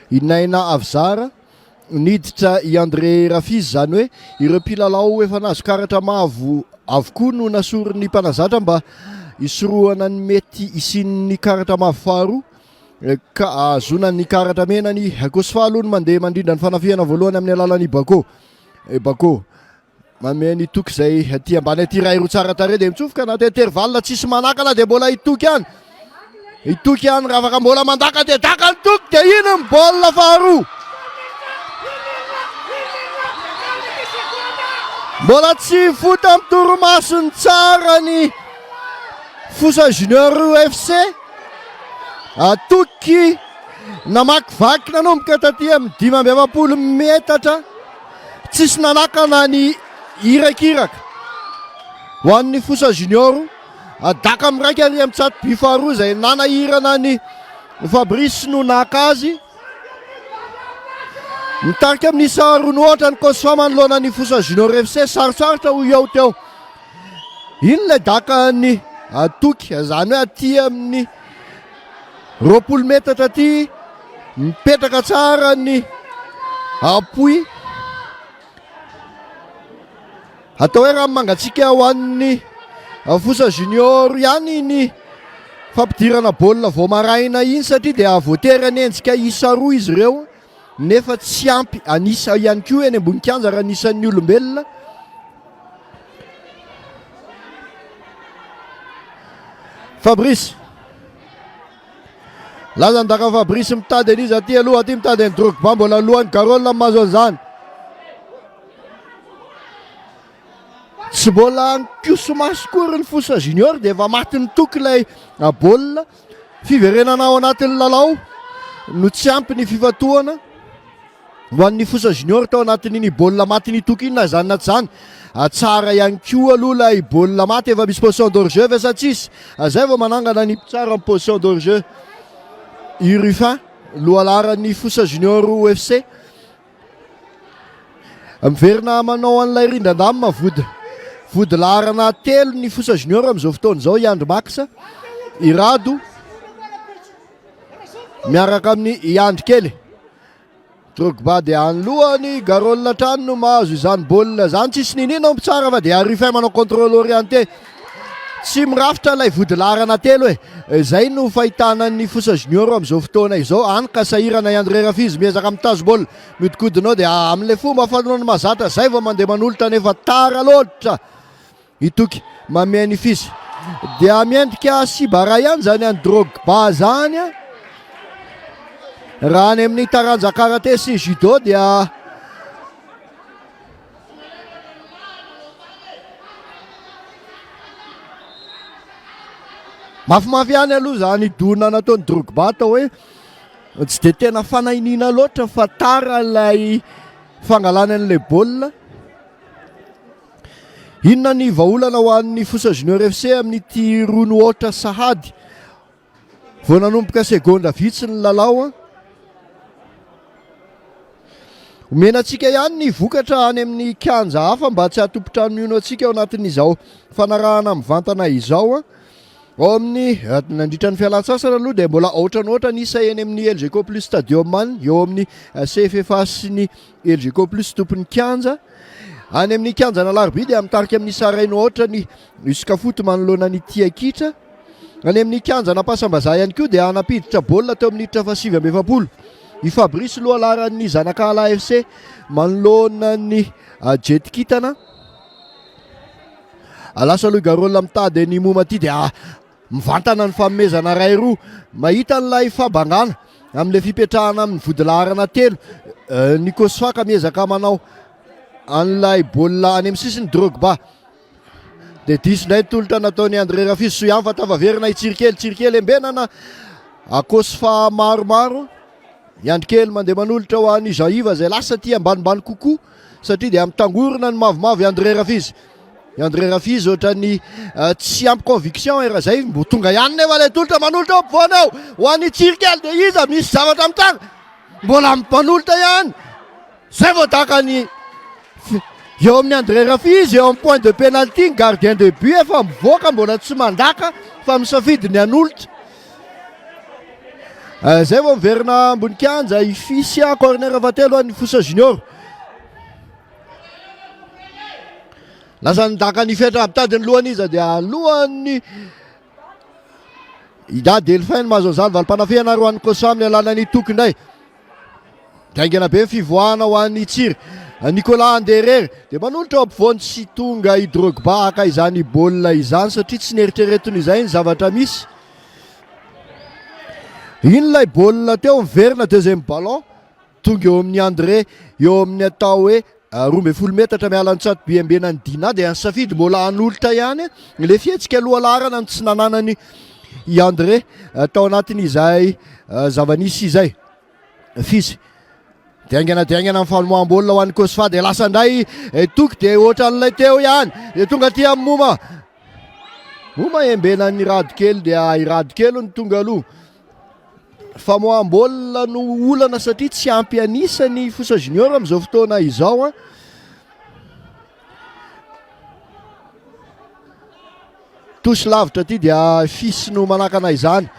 i Naina Avzara, niditra i André Rafiz, zany hoe ireo mpilalao efa nazo karatra mavo avokoa no nasorony mpanazatra mba isorohana ny mety isin'ny karatra mavo faharoa ka azonany karatra mena ny COSFA aloha no mandeha mandrindra ny fanafihana voalohany amin'ny alalan'ny Bako mameny toky zay aty ambany aty raha iro tsara tare dia mitsofoka anaty intervalle tsisy manakana dia mbola itoky ihany raha afaka mbola mandaka dia daka ny toky dia ino ny baolina faharoa. Mbola tsy fota amin'ny toromasony tsara ny FOSA Junior FC. Toky namakivaky nanomboka taty amin'ny 5 metatra, tsisy nanakana ny irakiraka ho an'ny FOSA Junior. Daka amiraika ary amin'ny tsato by faharoa izay nanahirana ny Fabrice no naka azy. Mitarika amin'ny saharoa ohatra ny COSFA manoloana ny FOSA Junior FC, sarotsarotra ho eo teo. Ino ilay daka ny toky, zany hoe aty amin'ny 20 metatra aty mipetraka tsara ny apoy. Atao hoe raha mangatsika ho an'ny FOSA Junior ihany ny fampidirana baolina vao maraina iny satria dia voatery ny endrika isa roa izy ireo nefa tsy ampy anisa ihany koa eny ambony kianja raha anisan'ny olombelona. Fabrice lazandaka Fabrice mitady an'izy aty aloha, aty mitady any Drogba mbola alohan'ny Garol mazo an'izany. Tsy mbola ankoso masokory ny FOSA Junior dia efa maty ny toky ilay baolina. Fiverenana ao anatin'ny lalao no tsy ampy ny fifatohana ho an'ny FOSA Junior tao anatin'iny baolina maty ny toky iny na zany na tsy zany. Tsara ihany koa aloha ilay baolina maty, efa misy position d'hors-jeu vasa tsisy, zay vao manangana ny mpitsara amin'ny position d'hors-jeu i Ruffin loha laharan'ny FOSA Junior FC. Miverina manao an'ilay rindran-damina vody laharana telo ny FOSA Junior amin'izao fotoana izao. I Andmax, i Rado miaraka amin'ny Iandry kely. Drogba dia anolohany Garol trano no mahazo izany baolina zany, tsisy ninino mpitsara fa dia Ruffin manao contrôle orienté, tsy mirafitra ilay vody laharana telo zay no fahitanan'ny FOSA Junior amin'izao fotoana izao. Any ka sahirana i André Rafiz miezaka mitazo baolina miodikodinao dia amin'ilay fomba fanaony mazatra zay vao mandeha manolotra nefa tara loatra itoky mameny fisy dia miendrika sibara ihany zany any Drogba zany. Raha any amin'ny taranja karate sy judo dia mafimafy ihany aloha zany dona nataony Drogba tao hoe tsy dia tena fanahinina loatra fa tara ilay fangalana an'ilay baolina. Inona ny vahaolana ho an'ny FOSA Junior FC amin'ity rono ohatra sahady vao nanomboka segonda vitsy ny lalao. Omenantsika ihany ny vokatra any amin'ny kianja hafa mba tsy hatopo-trano miono antsika ao anatin'izao fanarahana mivantana izao. Ao amin'ny nandritra ny fialan-tsasana aloha dia mbola ohatran'ohatra nisa eny amin'ny LGK plus stadium any, eo amin'ny CFFA sy ny LGK plus tompon'ny kianja. Any amin'ny kianja na larbi dia mitarika amin'ny saraina ohatra ny iskafoty manoloana ny tiakitra. Any amin'ny kianja na pasambaza ihany koa dia anapiditra baolina teo amin'ny minitra 7-20 I Fabrice Loalaran'ny Zanakala FC manoloana ny Jetkitana. Lasa Louis-Garol mitady ny Moma ty dia mivantana ny fanomezana ray roa. Mahita n'ilay fabangana amin'ilay fipetrahana amin'ny vodilarana telo. Ny COSFA ka miezaka manao an'ilay baolina any amin'ny sisiny Drogba. Dia diso indray tolotra nataony André Rafis so ihany fa tavaverina Tsirikely embenana COSFA maromaro. Iandrikely mandeha manolotra ho an'ny Jean-Yves izay lasa ty ambanimbany kokoa satria dia mitangorona ny mavomavo André Rafis. André Rafis ohatrany tsy ampy conviction raha zay mbo tonga ihany nefa ilay tolotra manolotra ao ampovoany ao ho an'ny Tsirikely dia iza misy zavatra amin'ny tagna mbola manolotra ihany zay vao takany eo amin'ny André Rafis eo amin'ny point de pénalty gardien de but efa mivoaka mbola tsy mandaka fa misafidy ny anolotra. Zay vao miverina ambony kianja ifisy corner avatelo an'ny FOSA Junior. Lasa nidaka ny fetra mitady ny lohany izy dia lohany Ida Delphin mahazo an'izany valim-panafihana ro an'ny COSFA amin'ny alalany toky indray. Daingana be fivoahana ho an'ny Tsiry. Nicolas Anderer dia manolotra ao ampovoany sy tonga i Drogba haka izany baolina izany satria tsy nieritreretiny izay ny zavatra misy. In'ilay baolina teo miverina deuxième ballon tonga eo amin'ny André eo amin'ny atao hoe 12 metatra miala ny tsato by ambenany Dina dia nisafidy mbola hanolotra ihany le fihetsika lohalarana ny tsy nananany i André tao anatin'izay zavanisy izay fisy. Diangana amin'ny famoaham-baolina ho an'ny COSFA dia lasa indray toky dia ohatran'ilay teo ihany dia tonga ty amin'ny Moma embenan'ny Radikely dia i Radikely ny tonga aloha. Famoaham-baolina no olana satria tsy ampy anisany FOSA Junior amin'izao fotoana izao. Tosy lavitra ty dia fisy no manakana izany.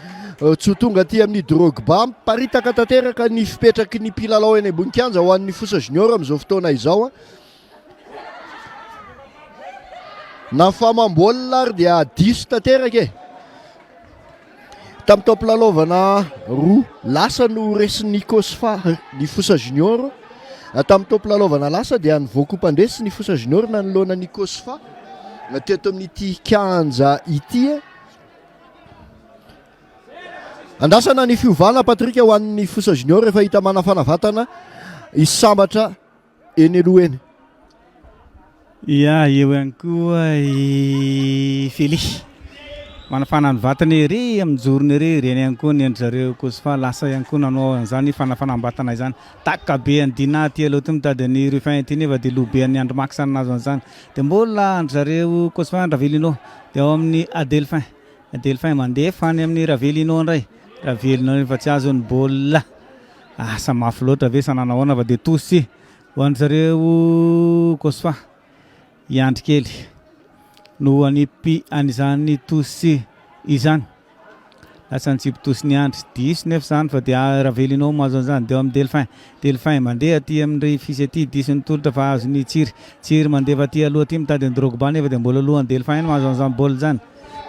Tsy tonga ty amin'ny Drogba miparitaka tanteraka ny fipetraky ny mpilalao eny ambony kianja ho an'ny FOSA Junior amin'izao fotoana izao. Na famam-baolina ary dia diso tanteraka tamin'ny top lalaovana roa lasa no resin'ny COSFA ny FOSA Junior. Tamin'ny top lalaovana lasa dia nivoaka mpandresy ny FOSA Junior nanoloana ny COSFA teto amin'ity kianja ity. Andasana ny fiovana Patrika ho an'ny FOSA Junior efa hita manafanavantana isambatra eny aloha eny. Ia eo ihany koa i Fili manafana ny vatany ery amin'ny jorony ery reny ihany koa ny endry zareo COSFA lasa ihany koa nanao an'izany fanafanam-batana izany taka be any Dina ty aloha ty mitady ny Rufin ty nefa dia lobe any Andro Max nazo an'izany dia mbola andry zareo COSFA Ravelino dia ao amin'ny Adelphin mandefa any amin'ny Ravelino indray. Ravelino efa tsy azo ny baolina asa mafy loatra ve sananahoana fa dia tosy ho andry zareo COSFA Iandrikely no anipy an'izany tosy izany lasa nitsipy ny andry diso nefa izany fa dia Ravelino mahazo an'izany dia amin'ny Delphin mandeha aty amin'ny fisy aty diso ny tolotra fa azo ny Tsiry mandefa aty aloha aty mitady ny Drogba nefa dia mbola alohan'ny Delphin mahazo an'izany baolina izany.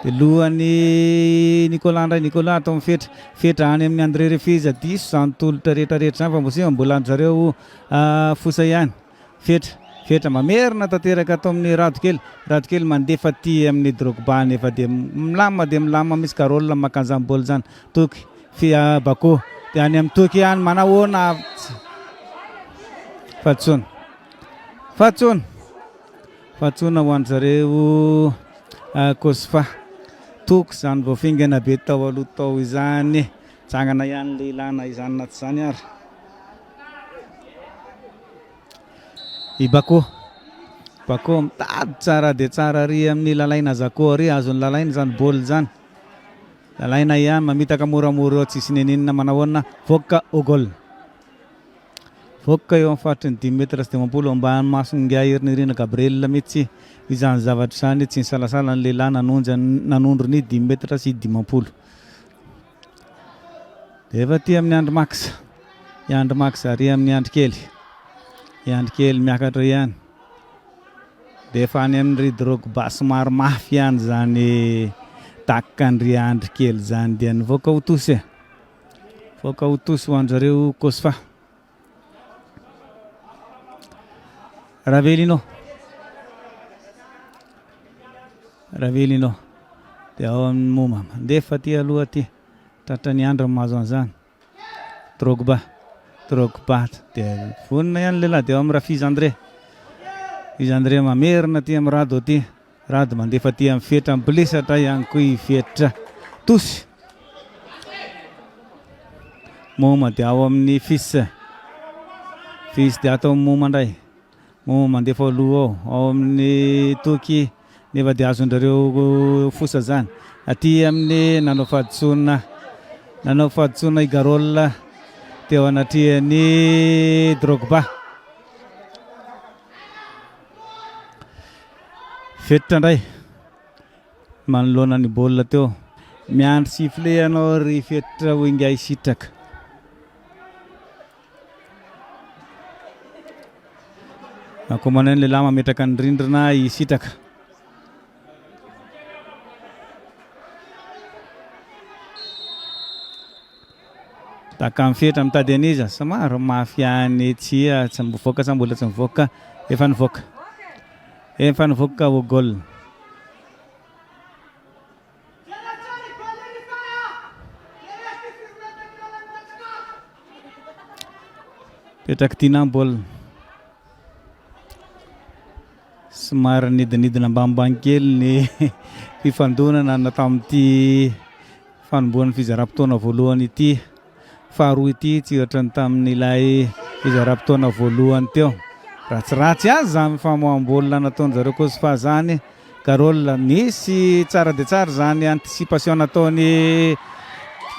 Dia lohany Nicolas indray Nicolas atao fetra any amin'ny André Rafis diso izany tolotra rehetrarehetra izany fa mosima mbola andry zareo FOSA ihany fetra mamerina tanteraka atao amin'ny Radikely mandefa aty amin'ny Drogba nefa dia milama misy Karol makan'izany baolina izany toky Bako dia any amin'ny toky ihany manahoana fatsona ho andry zareo COSFA toky izany vao fingana be tao aloha tao izany tsangana ihany leilana izany naty izany ary i Bako mitady tsara dia tsara ry amin'ny lalaina Zako ary azony lalaina izany baolina izany lalaina ihany mamitaka moramora tsisy nenenina manahoana voaka ogol voaka eo amin'ny faritry ny 10 metra sy 80 ambany masonga herinirina Gabriel mihitsy izany zavatra izany tsy nisalasala ny lehilahy nanondro ny 10 metra sy 80 dia efa ty amin'ny Andro Max ary amin'ny Iandrikely miakatra ihany dia efa any amin'ny Drogba somary mafy ihany izany takandry Andrikely izany dia nivoaka ho tosy voaka ho tosy ho anjareo COSFA. Ravelinao dia ao amin'ny Moma mandefa aty aloha aty tratrany andro mahazo an'izany. Drogba dia vonona ihany lehilahy dia ao amin'ny Rafiz André mamerina aty amin'ny Rado aty. Rado mandefa aty amin'ny fetra miblesatra ihany koa ifetra tosy. Moma dia ao amin'ny Fils dia atao Moma indray. Moma mandefa aloha ao amin'ny Toky nefa dia azondrareo FOSA zany. Aty amin'ny nanao fahaditsona Igarol teo anatrihan'ny Drogba. Fetra indray manoloana ny baolina teo. Miandry sifflet ianao ry fetra ho inga hisitraka. Akomanay ny lehilahy mametraka ny rindrina hisitraka. Taka mifetra mitady an'iza somary mafy any tsia tsy mivoaka sa mbola tsy mivoaka. Efa nivoaka ho goal. Petraka tina bola somary nidinidina ambanimbany kely ny fifandonana natao amin'ity fanombohan'ny fizaram-potoana voalohany ity. Faharoa ity tsy ohatra ny tamin'ilay fizaram-potoana voalohany teo. Ratsiratsy azy zany famoaham-baolina nataony zareo COSFA zany. Garol nisy tsara dia tsara zany anticipation nataony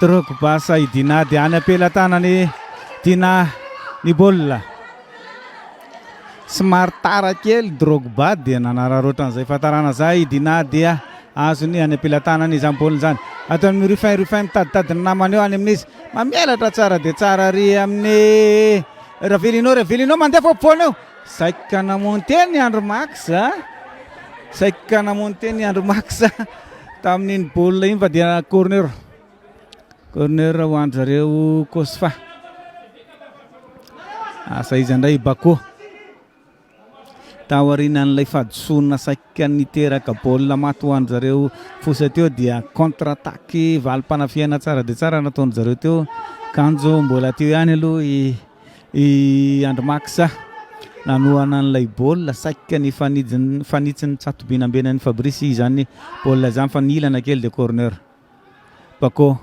Drogba idina dia any ampelantanany tina ny baolina. Somary tara kely Drogba dia nanararoatra an'izay fahatarana zay idina dia azony any ampelantanany izany baolina zany. Ataony rufin mitaditadiny namany eo any amin'izy. Mamelatra tsara dia tsara ry amin'ny Ravelinao mandefa ampovoany eo. Saika namonteny Andro Max tamin'iny baolina iny fa dia corner ho anjareo COSFA. Asa izy indray Bako taorinan'ilay fadisonina saika niteraka baolina maty ho anjareo FOSA teo dia contre-attaque valim-panafiana tsara dia tsara nataony zareo teo. Kanjo mbola teo ihany aloha i Andro Max nanoana an'ilay baolina saika ny fanitsiny tsatobinambenan'ny Fabrice izany baolina zany fa nilana kely dia corner. Bako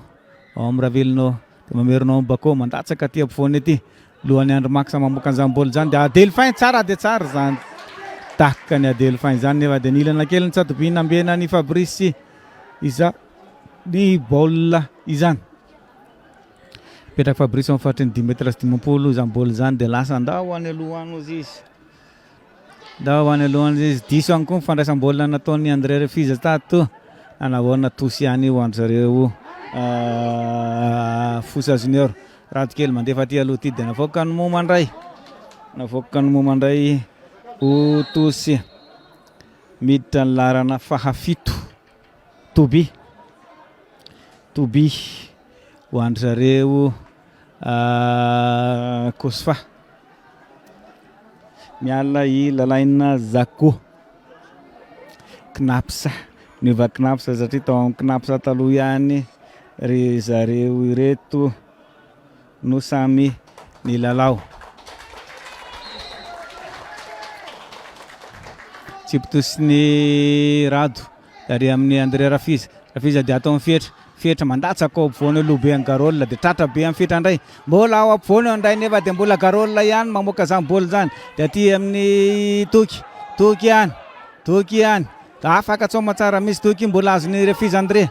ao amin'ny Ravelinao dia mamerinao amin'ny Bako mandatsaka aty ampovoany aty lohan'ny Andro Max mamoaka an'izany baolina zany dia Adelphin tsara dia tsara zany. Tahaka ny Adelphin zany nefa dia nilana kely ny tsatobinambenan'ny Fabrice ny baolina izany. Petraka Fabrice amin'ny fatriny 10 metra sy 50 izany baolina zany dia lasa ndao ho any alohany izy. Diso any koa ny fandraisam-baolina nataony André Refiza tato anahoana tosy ihany ho anjareo FOSA Junior. Rato kely mandefa aty aloha ty dia navoaka ny Moma indray ho tosy miditra ny larana fahafito. Toby ho anjareo COSFA. Miala i lalaina Zako Knapsa niova Knapsa satria tao amin'ny Knapsa taloha ihany ry zareo ireto no samy nilalao. Tsipitosy ny Rado ary amin'ny André Rafiza dia atao fetra mandatsaka ao ampovoany alobe any Garol dia tratra be amin'ny fetra indray mbola ao ampovoany eo indray nefa dia mbola Garol ihany mamoaka izany baolina zany dia aty amin'ny Toky ihany afaka tsoma tsara misy Toky mbola azony Rafiz André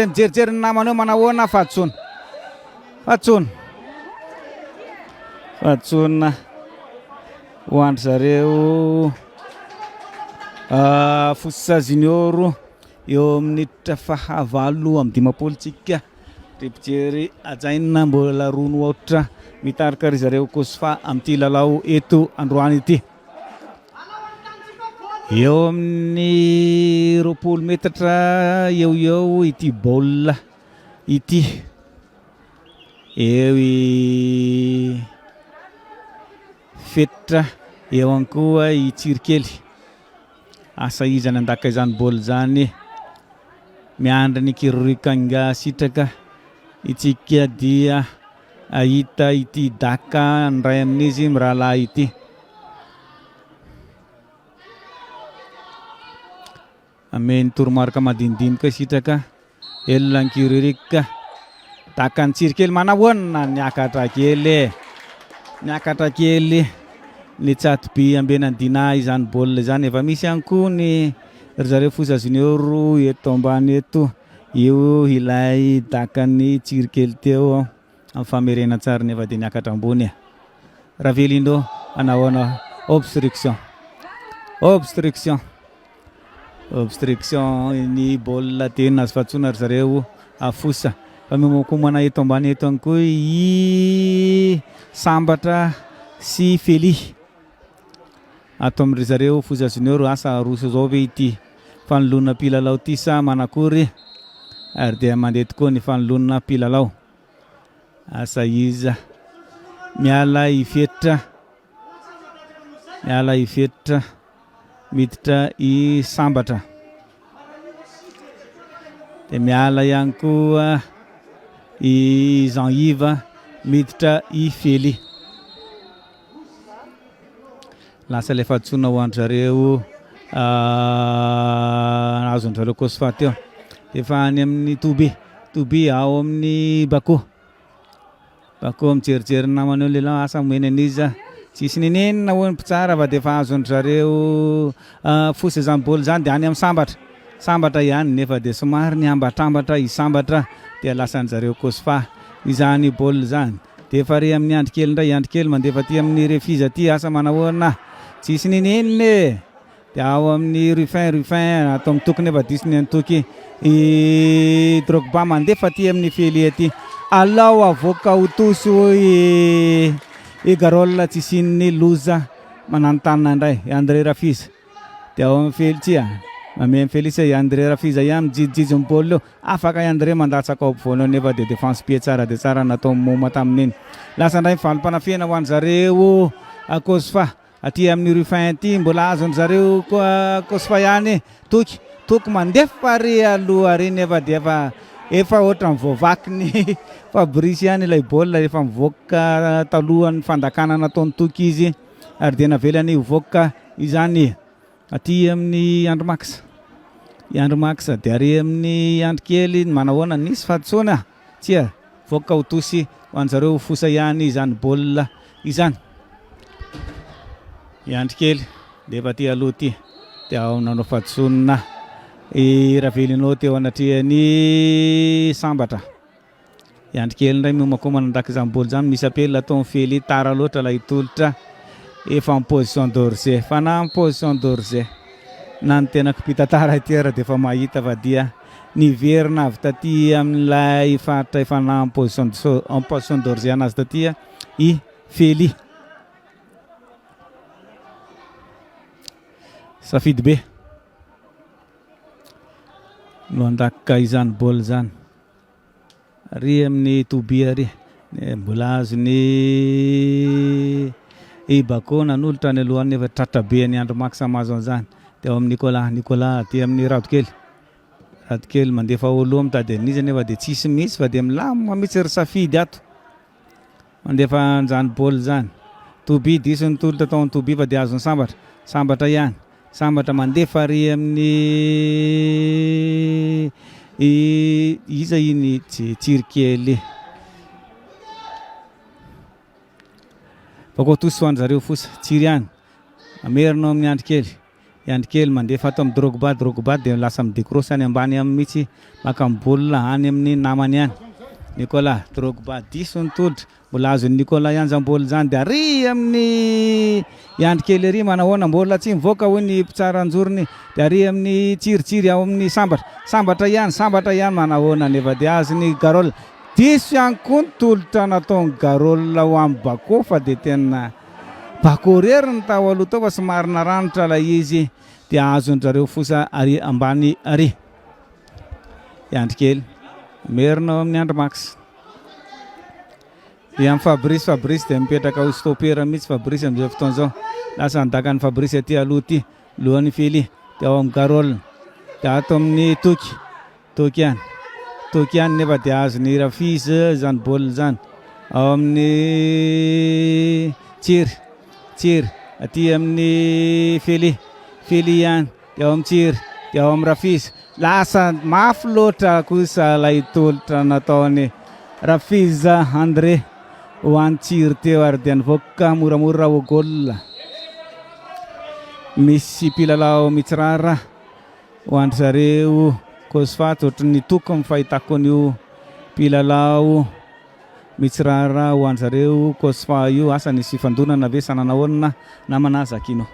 mijerijery ny namany eo manahoana fahatsona ho andry zareo FOSA Junior eo minitra fahavalo amin'ny 50 ripijery ajaina mbola rono oatra mitarika ry zareo COSFA amin'ity lalao eto androany ity. Eo amin'ny 20 metatra eo ity baolina ity eo i fetitra, eo ihany koa i tsirikely. Asa izany andaka izany baoly zany, miandry ny kirorikanga sitraka. Itsika dia ahita ity daka ndray amin'izy mirahalahy ity. Ameny toromarika madinidinika sitraka, elona ny kirorika. Daka ny tsirikely manahoana niakatra kely ny Tsato-by ambenany dina izany baolina izany. Efa misy ihany koa ny ry zareo FOSA junior eto ambany eto, io ilay dakan'ny tsirikely teo amin'ny famerena tsara nefa dia niakatra ambony. Ravelindreo anahoana obstruction ny baolina tena azo fatsoina ry zareo FOSA. Fa mimokomana eto ambany eto ihany koa i sambatra sy fely ato amin'ry zareo FOSA junior. Asa roso zao ve ity fanoloana mpilalao ity sa manakory? Ary dia mandeha tokoa ny fanoloana mpilalao. Asa iza miala ifetra miditra i sambatra, dia miala ihany koa i Jean-Yves miditra i fely. Lasa ilay fahantsoina ho andry zareo azony zareo COSFA teo. Efa any amin'ny Toby ao amin'ny Bako mijerijery namana eo lehilahy. Asa momeny an'iza tsisy nenenina hoany mpitsara fa dia efa azony zareo FOSA izany baoly izany dia any amin'ny sambatra ihany, nefa dia somary niambatrambatra isambatra dia lasany zareo COSFA izany baoly izany. Dia efa re amin'ny andrikely indray, andrikely mandefa aty amin'ny refiza aty. Asa manahoana tsisy nenenina dia ao amin'ny Ruffin atao mitoky nefa diso ny antoky. I Drogba mandefa aty amin'ny fely aty, alao avoaka ho tosy hoy i Garol tsisy inny loza mananontany indray André Rafiza. Dia ao amin'ny fely tsia mameny Félix André Rafiza ihany mijijijy ny baolina eo. Afaka i André mandatsaka ao ampovoany nefa dia défense be tsara dia tsara natao moma tamin'iny. Lasa indray valim-panafena ho an'ny zareo COSFA aty amin'ny Ruffin aty. Mbola azony zareo koa COSFA ihany toky mandefa re aloha re nefa dia efa ohatra mivoavaky ny Fabrice ihany ilay baolina efa mivoaka talohan'ny fandakana nataony toky izy, ary dia navelany hivoaka izany aty amin'ny Andromax. I Andromax dia ary amin'ny andrikely manahoana nisy fatsoana tsia voaka ho tosy ho an'ny zareo FOSA ihany izany baolina izany. I andrikely dia efa ty aloha ty dia ao nanao fatsonina i Ravelinao teo anatrehany sambatra. I andrikely indray momakomana andaka izany baoly izany, misy apelina ataony fely tara loatra la hitolotra efa en position d'orge. Fa na en position d'orge na ny tena kipita tara ity ara dia efa mahita fa dia niverina avy taty amin'ilay faritra efa na en position d'orge anazy taty i fely. Safidy be no andaka izany baoly izany ary amin'ny Toby ary mbola azony i Bako nanolotra ny alohany nefa tratra be ny Andromax amazo an'izany. Dia ao amin'ny Nicolas aty amin'ny Ratokely mandefa olo mitady an'izy nefa dia tsisy misy fa dia milamina mihitsy ry Safidy ato mandefa an'izany baoly izany. Toby diso ny tolotra ataon'ny Toby fa dia azony sambatra ihany. Sambatra mandefa ary amin'ny iza iny tsirikely. Bako tosy ho an'ny zareo FOSA tsiry ihany amerinao amin'ny andrikely mandefa ato amin'ny Drogba dia lasa midécroche any ambany amin'ny mihitsy maka baolina any amin'ny namany ihany. Nicolas Drogba diso ny tolotra, mbola azony Nicolas ihany zany baoly izany dia ary amin'ny andrikely ary manahoana mbola tsy mivoaka hoy ny mpitsara anjorony dia ary amin'ny tsiritsiry ao amin'ny sambatra ihany manahoana nefa dia azony Garol. Diso ihany koa ny tolotra nataony Garol ho amin'ny Bako fa dia tena Bako rery ny tao aloha tao fa somary naranitra la izy dia azony zareo FOSA ary ambany ary. Andrikely merinao amin'ny Andromax Ia Fabrice dia mipetraka ho stoppera mihitsy Fabrice amin'izao fotoana izao. Lasa nidakany Fabrice aty aloha ty lohany Fely dia ao amin'ny Carole dia ato amin'ny Toky ihany nefa dia azony Rafiz zany baolina zany ao amin'ny Tsiry aty amin'ny Fely ihany dia ao amin'ny Tsiry dia ao amin'ny Rafiz lasa mafy loatra kosa ilay tolotra nataony Rafiz André ho an'ny Tsiry teo ary dia nivoaka moramora ho goal. Misy mpilalao mitsirara ho andry zareo COSFA ohatry ny toko amin'ny fahitako an'io mpilalao mitsirara ho andry zareo COSFA io asa nisy fandonana ve sananahoana na manazakino.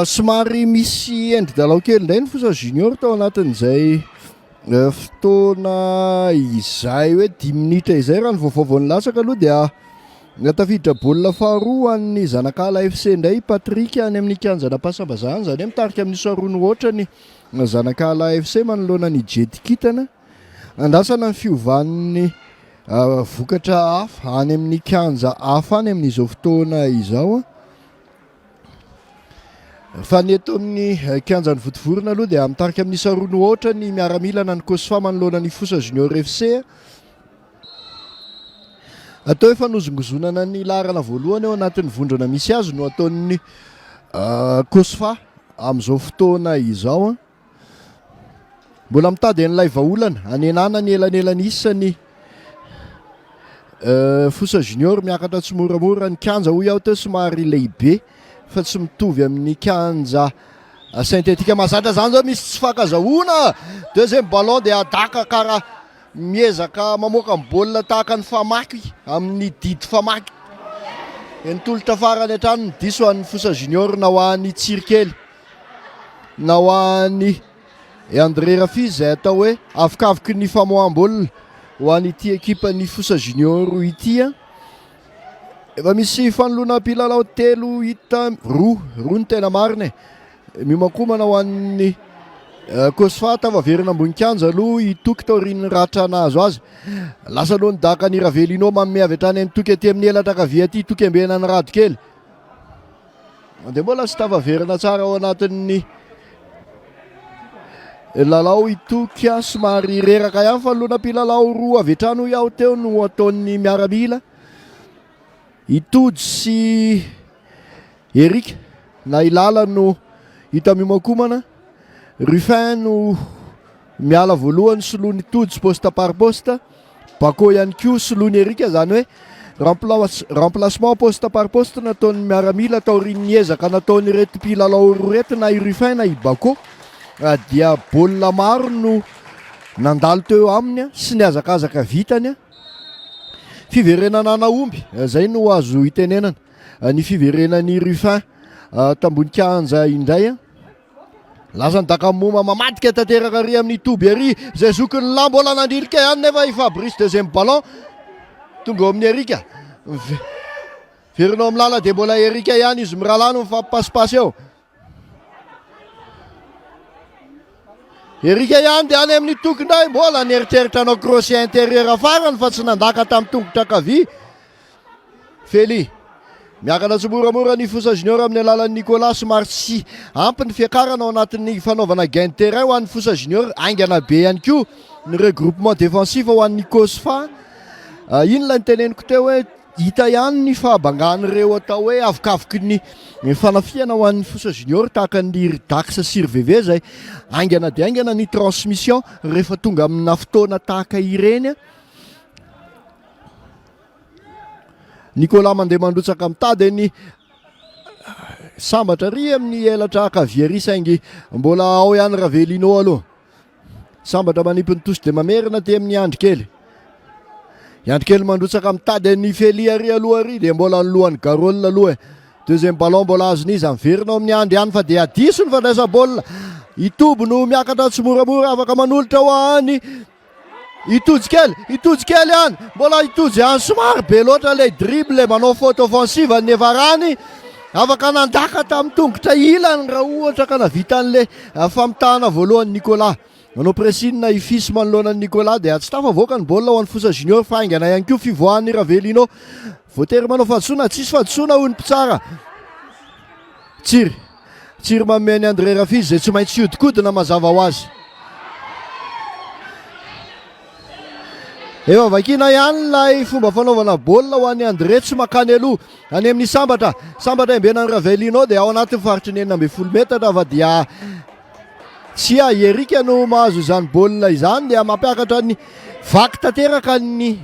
Somary misy endri-dalao kely indray ny FOSA junior tao anatin'izay fotoana izay hoe 10 minitra izay raha ny vaovaovao nilatsaka aloha dia tafiditra baolina faharoa an'ny Zanakala FC indray Patrick any amin'ny kianjana Pasambazana zany hoe mitarika amin'ny saroany ohatrany Zanakala FC manoloana ny Jetikitana andasana ny fiovan'ny vokatra hafa any amin'ny kianja hafa any amin'izao fotoana izao. Fa ny eto amin'ny kianjan'ny votovorona aloha dia mitarika amin'ny saroany ohatrany miaramilana ny COSFA manoloana ny FOSA junior FC. Atao efa nozongozonana ny larana voalohany ao anatin'ny vondrana misy azy no ataon'ny COSFA amin'izao fotoana izao. Mbola mitady an'ilay vahaolana anenana ny elanelanisany FOSA junior miakatra tsy moramora ny kianja hoy aho teo somary lehibe fa tsy mitovy amin'ny kianja syntetika mazatra zany zao misy tsy fakazahoana deuxième ballon dia adaka karaha miezaka mamoaka amin'ny baolina tahaka ny famaky amin'ny didy famaky nitolotra farany hatrany ny diso ho an'ny FOSA junior na ho an'ny Tsirikely na ho an'ny André Rafiz izay atao hoe avokavoky ny famoaham-baolina ho an'ity ekipan'ny FOSA junior ity. Efa misy fanoloana mpilalao telo hita roa ny tena marina miomakomana ho an'ny COSFA tavaverina ambony kianja aloha itoky tao rin'ny ratra nazo azy lasa aloha ny daka ny Ravelino manome avy hatrany ny toky aty amin'ny elatra kavia aty toky ambena ny rado kely dia mbola sy tavaverina tsara ao anatin'ny lalao itoky somary reraka ihany fanoloana mpilalao roa avy hatrany hoy aho teo no ataon'ny miaramila Itody sy Eric na Ilala no hita miomakomana. Ruffin no miala voalohany soloany Itody sy poste par poste. Bako ihany koa soloany Eric zany hoe remplacement poste par poste nataon'ny miaramila taorian'ny ezaka nataon'ny reto mpilalao roa reto na i Ruffin na i Bako dia baolina maro no nandalo teo aminy sy ny azakazaka vitany. Fiverenana naomby zay no azo itenenana ny fiverenan'ny Ruffin tambony kianja indray lasa ndaka moma mamadika tanteraka ary amin'ny Toby ary zay zokiny la mbola nandrilika ihany nefa i Fabrice deuxième ballon tonga ao amin'ny Erika verinao amin'ny lala dia mbola Erika ihany izy miralano mifampipasipasy eo Erika ihany dia any amin'ny toky indray mbola nieritreritra anao crochet intérieur afarany fa tsy nandaka tamin'ny tongotra kavia. Fely miakana tsy moramora ny FOSA junior amin'ny alalan'ny Nicolas somary tsy ampy ny fiakarana ao anatin'ny fanaovana gain de terrain ho an'ny FOSA junior aingana be ihany koa ny regroupement défensif ho an'ny COSFA. Inona ny teneniko teo hoe hita ihany ny fahabangan'ireo atao hoe avokavoky ny fanafiana ho an'ny FOSA junior tahaka ny Dax Sirveve zay aingana dia aingana ny transmission rehefa tonga amina fotoana tahaka ireny. Nicolas mandeha mandrotsaka mitady ny sambatra ry amin'ny elatra akavia saingy mbola ao ihany Ravelino aloha sambatra manipy ny tosy dia mamerina ty amin'ny andro kely. Andro kely mandrotsaka mitady ny Fely ary aloha ary dia mbola nylohan'ny Garol aloha deuxième ballon mbola azony izy miverina ao amin'ny andro ihany fa dia diso ny fandraisa-baolina. Itoby no miakatra tsy moramora afaka manolotra ho any Itody kely ihany mbola Itody ihany somary be loatra ilay dribble manao faute offensive ny Evarany afaka nandaka tamin'ny tongotra ilany raha ohatra ka navita an'ilay famitahana voalohany Nicolas manao pressine ifisy manoloanan'ny Nicolas dia tsy tafavoaka ny baolina ho an'ny FOSA junior fa aingana ihany koa fivoahan'ny Ravelino. Voatery manao fahadisoana, tsisy fahadisoana hoy ny mpitsara. Tsiry mameny André Rafizy izay tsy maintsy hodikodina mazava ho azy. Efa vakina ihany ilay fomba fanaovana baolina ho an'ny André, tsy makany aloha any amin'ny sambatra embenan'ny Ravelino dia ao anatin'ny faritry ny 12 metatra fa dia tsy Erika no mahazo izany baolina izany dia mampiakatra ny vaky tanteraka ny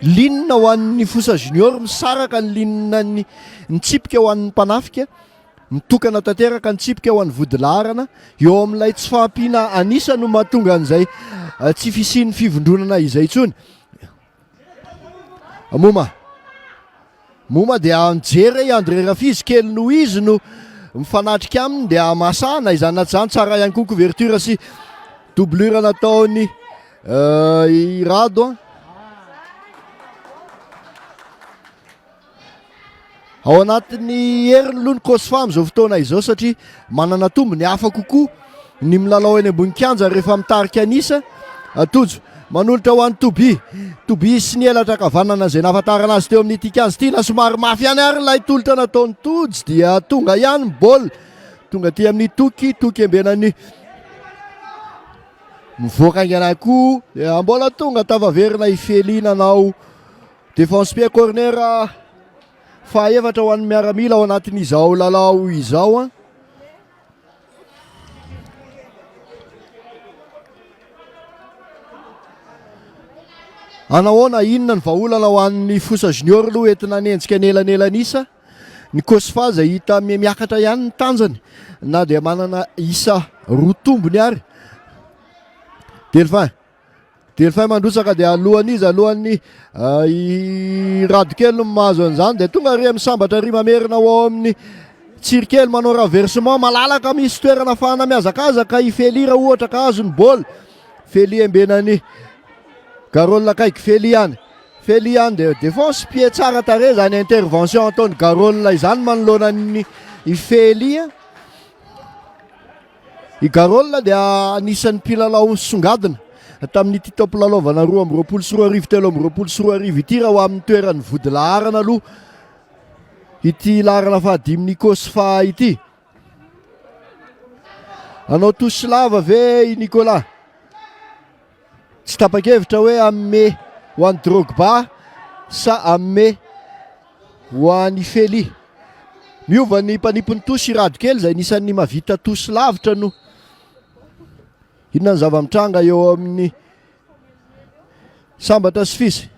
linina ho an'ny FOSA junior, misaraka ny linina ny tsipika ho an'ny mpanafika, mitokana tanteraka ny tsipika ho an'ny vodilarana eo amin'ilay tsy fahampiana anisa no mahatonga an'izay tsy fisian'ny fivondronana izay intsony. Moma dia mijery André Rafizy kely noho izy no mifanatrika aminy dia masana izany zany tsara ihany koa couverture sy doublure nataony Irado. Ao anatin'ny heriny aloha ny COSFA amin'izao fotoana izao satria manana tombony hafa kokoa ny milalao eny ambony kianja rehefa mitarika anisa. Tojo manolotra ho an'ny Toby sy ny elatra kavanana izay nahafantarana azy teo amin'ity kianja ity, na somary mafy ihany ary ilay tolotra nataony Tojo dia tonga ihany ny baolina, tonga aty amin'ny toky embenany mivoaka aingana koa mbola tonga tavaverina ifely nanao défense pied corner fahaefatra ho an'ny miaramila ao anatin'izao lalao izao. Anahoana inona ny vahaolana ho an'ny FOSA junior aloha entina nenjika nelanelanisa. Ny COSFA izay hita miakatra ihany ny tanjany na dia manana isa roa tombony ary. Delphin mandrotsaka dia alohan'ny Radokely no mahazo an'izany dia tonga ry misambatra ry mamerina ao amin'ny tsirikely manao renversement malalaka, misy toerana ahafahana miazakazaka ifelira ohatra ka azo ny baolina. Fely embenany Garol akaiky Fely ihany dia défense pied tsara tare zany intervention ataony Garol izany manoloana ny Fely. I Garol dia anisan'ny mpilalao songadina tamin'ity tampilalaovana 2023 ity raha ho amin'ny toeran'ny vodilarana aloha ity larana fahadimin'ny COSFA ity. Anao tosy lava ve i Nicolas? Tsy tapa-kevitra hoe amme ho an'ny Drogba sa amme ho an'ny Fely. Miova ny mpanipony tosy Radokely izay nisan'ny mavita tosy lavitra no inona ny zava-mitranga eo amin'ny sambatra sy fisy.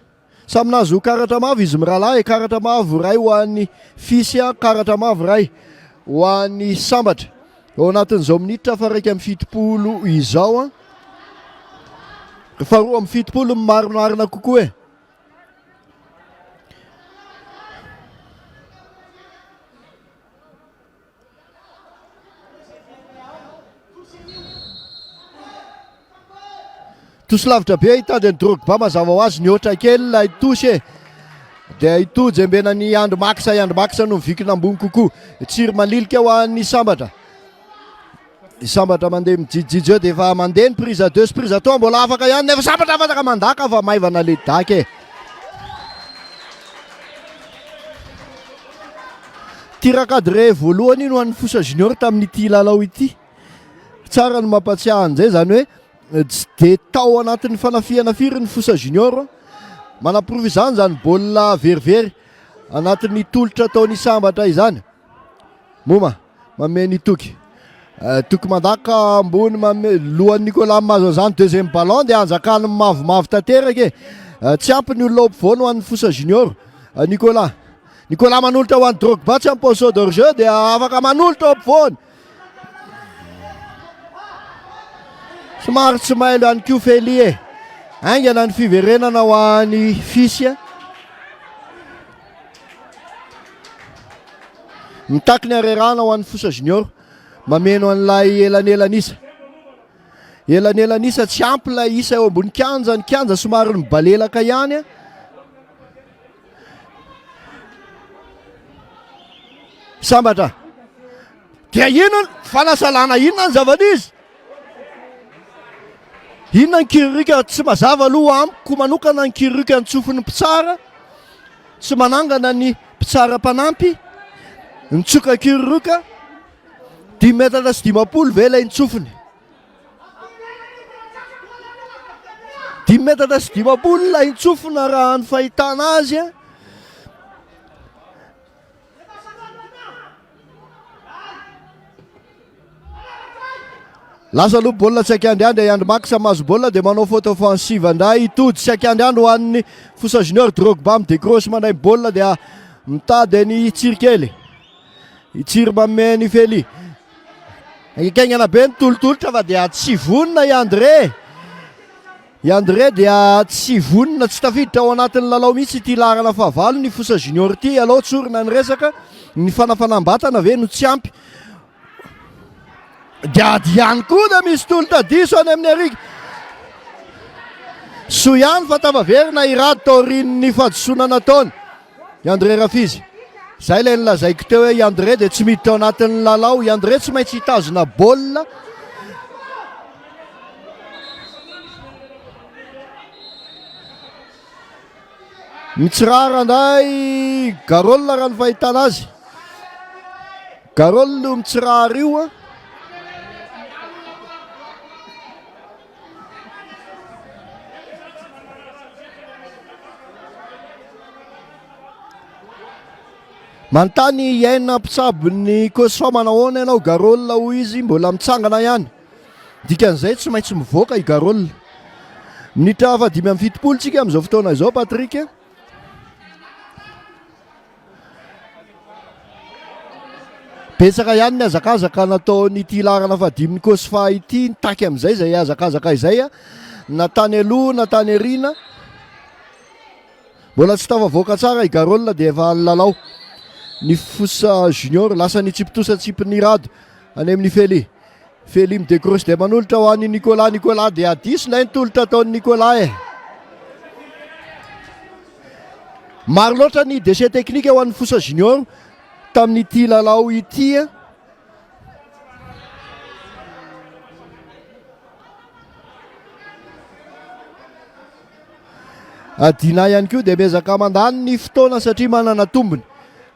Samy nahazo karatra mavo izy miralahy, karatra mavo ray ho an'ny fisy, karatra mavo ray ho an'ny sambatra. Ao anatin'izao minitra fa 7 izao. Fa 7 marinarina kokoa e. Tosy lavitra be hitady ny Drogba mazava ho azy, niotra kely ilay tosy e. Dia itojo embenany Andro Maksa no mivikina ambony kokoa. Tsiry manilika ho an'ny sambatra. I sambatra mandeha mijijijy eo dia efa mandeha ny prise à 2 sy prise à 3 mbola afaka ihany nefa sambatra afaka mandaka fa maivana le daka e. Tir cadré voalohany no an'ny FOSA junior tamin'ity lalao ity. Tsara no mampatsiahy an'izay zany hoe tsy dia tao anatin'ny fanafiana firy ny FOSA junior. Manaprova izany baolina verivery anatin'ny tolotra ataony sambatra izany. Moma mameny toky mandaka ambony lohan'ny Nicolas mahazo an'izany deuxième ballon dia anjakany mavomavo tanteraka e. Tsy ampy ny olona ampovoany ho an'ny FOSA junior. Nicolas manolotra ho an'ny Drogba tsy ampy d'hors jeu dia afaka manolotra ampovoany. Somary tsy mailo ihany koa Fely e. Aingana ny fiverenana ho an'ny fisy. Mitaky ny arerana ho an'ny FOSA junior. Mameno an'ilay elanelanisa tsy ampy ilay isa eo ambony kianja, ny kianja somary mibalelaka ihany. Sambatra dia inona fanasalana inona ny zavanizy. Inona ny kirurika tsy mazava aloha amiko manokana ny kirurika antsofony mpitsara tsy manangana ny mpitsara mpanampy nitsoka kirurika 10 metatra sy 50 ve ilay ntsofony 10 metatra sy 50 ilay ntsofona raha ny fahitana azy a. Lasa aloha baolina tsy akiandriandry Yandry Max mahazo baolina dia manao faute offensive andray itody tsy akiandriandry ho an'ny FOSA Junior. Drogba midécroche mandray baolina dia mitady ny tsirikely itsiry manome ny Fely akaingana be ny tolotolotra fa dia tsy vonona Yandré dia tsy vonona tsy tafiditra ao anatin'ny lalao mihitsy ity larana fahavalo ny FOSA Junior ity. Alao tsorina ny resaka ny fanafanam-batana ve no tsy ampy diady ihany koa da misy tolota diso any amin'ny arika so ihany fa tavaverina irady taorin'ny fahadisoana nataony Yandré Rafizy. Zay ilay nilazaiko teo hoe Yandré dia tsy miditra ao anatin'ny lalao. Yandré tsy maintsy hitazona baolina mitsirara anday Garol raha ny fahitana azy. Garol no mitsirara io a. Manontany iaina mpitsabo ny COSFA manao ahoana ianao Garol hoy izy mbola mitsangana ihany. Dikan'izay tsy maintsy mivoaka i Garol. Minitra 5-7 tsika amin'izao fotoana izao Patrick. Betsaka ihany ny azakazaka nataony ity larana 5 ny COSFA ity nitaky amin'izay zay azakazaka izay a. Natany aloha natany arina mbola tsy tafavoaka tsara i Garol dia efa lalao ny FOSA Junior. Lasa ny tsipitosatsipy ny rado any amin'ny Fely midécroche dia manolotra ho an'ny Nicolas dia diso nay nitolotra ataon'ny Nicolas maro loatra ny déchet technique ho an'ny FOSA Junior tamin'ity lalao ity adina ihany koa dia miezaka mandany ny fotoana satria manana tombony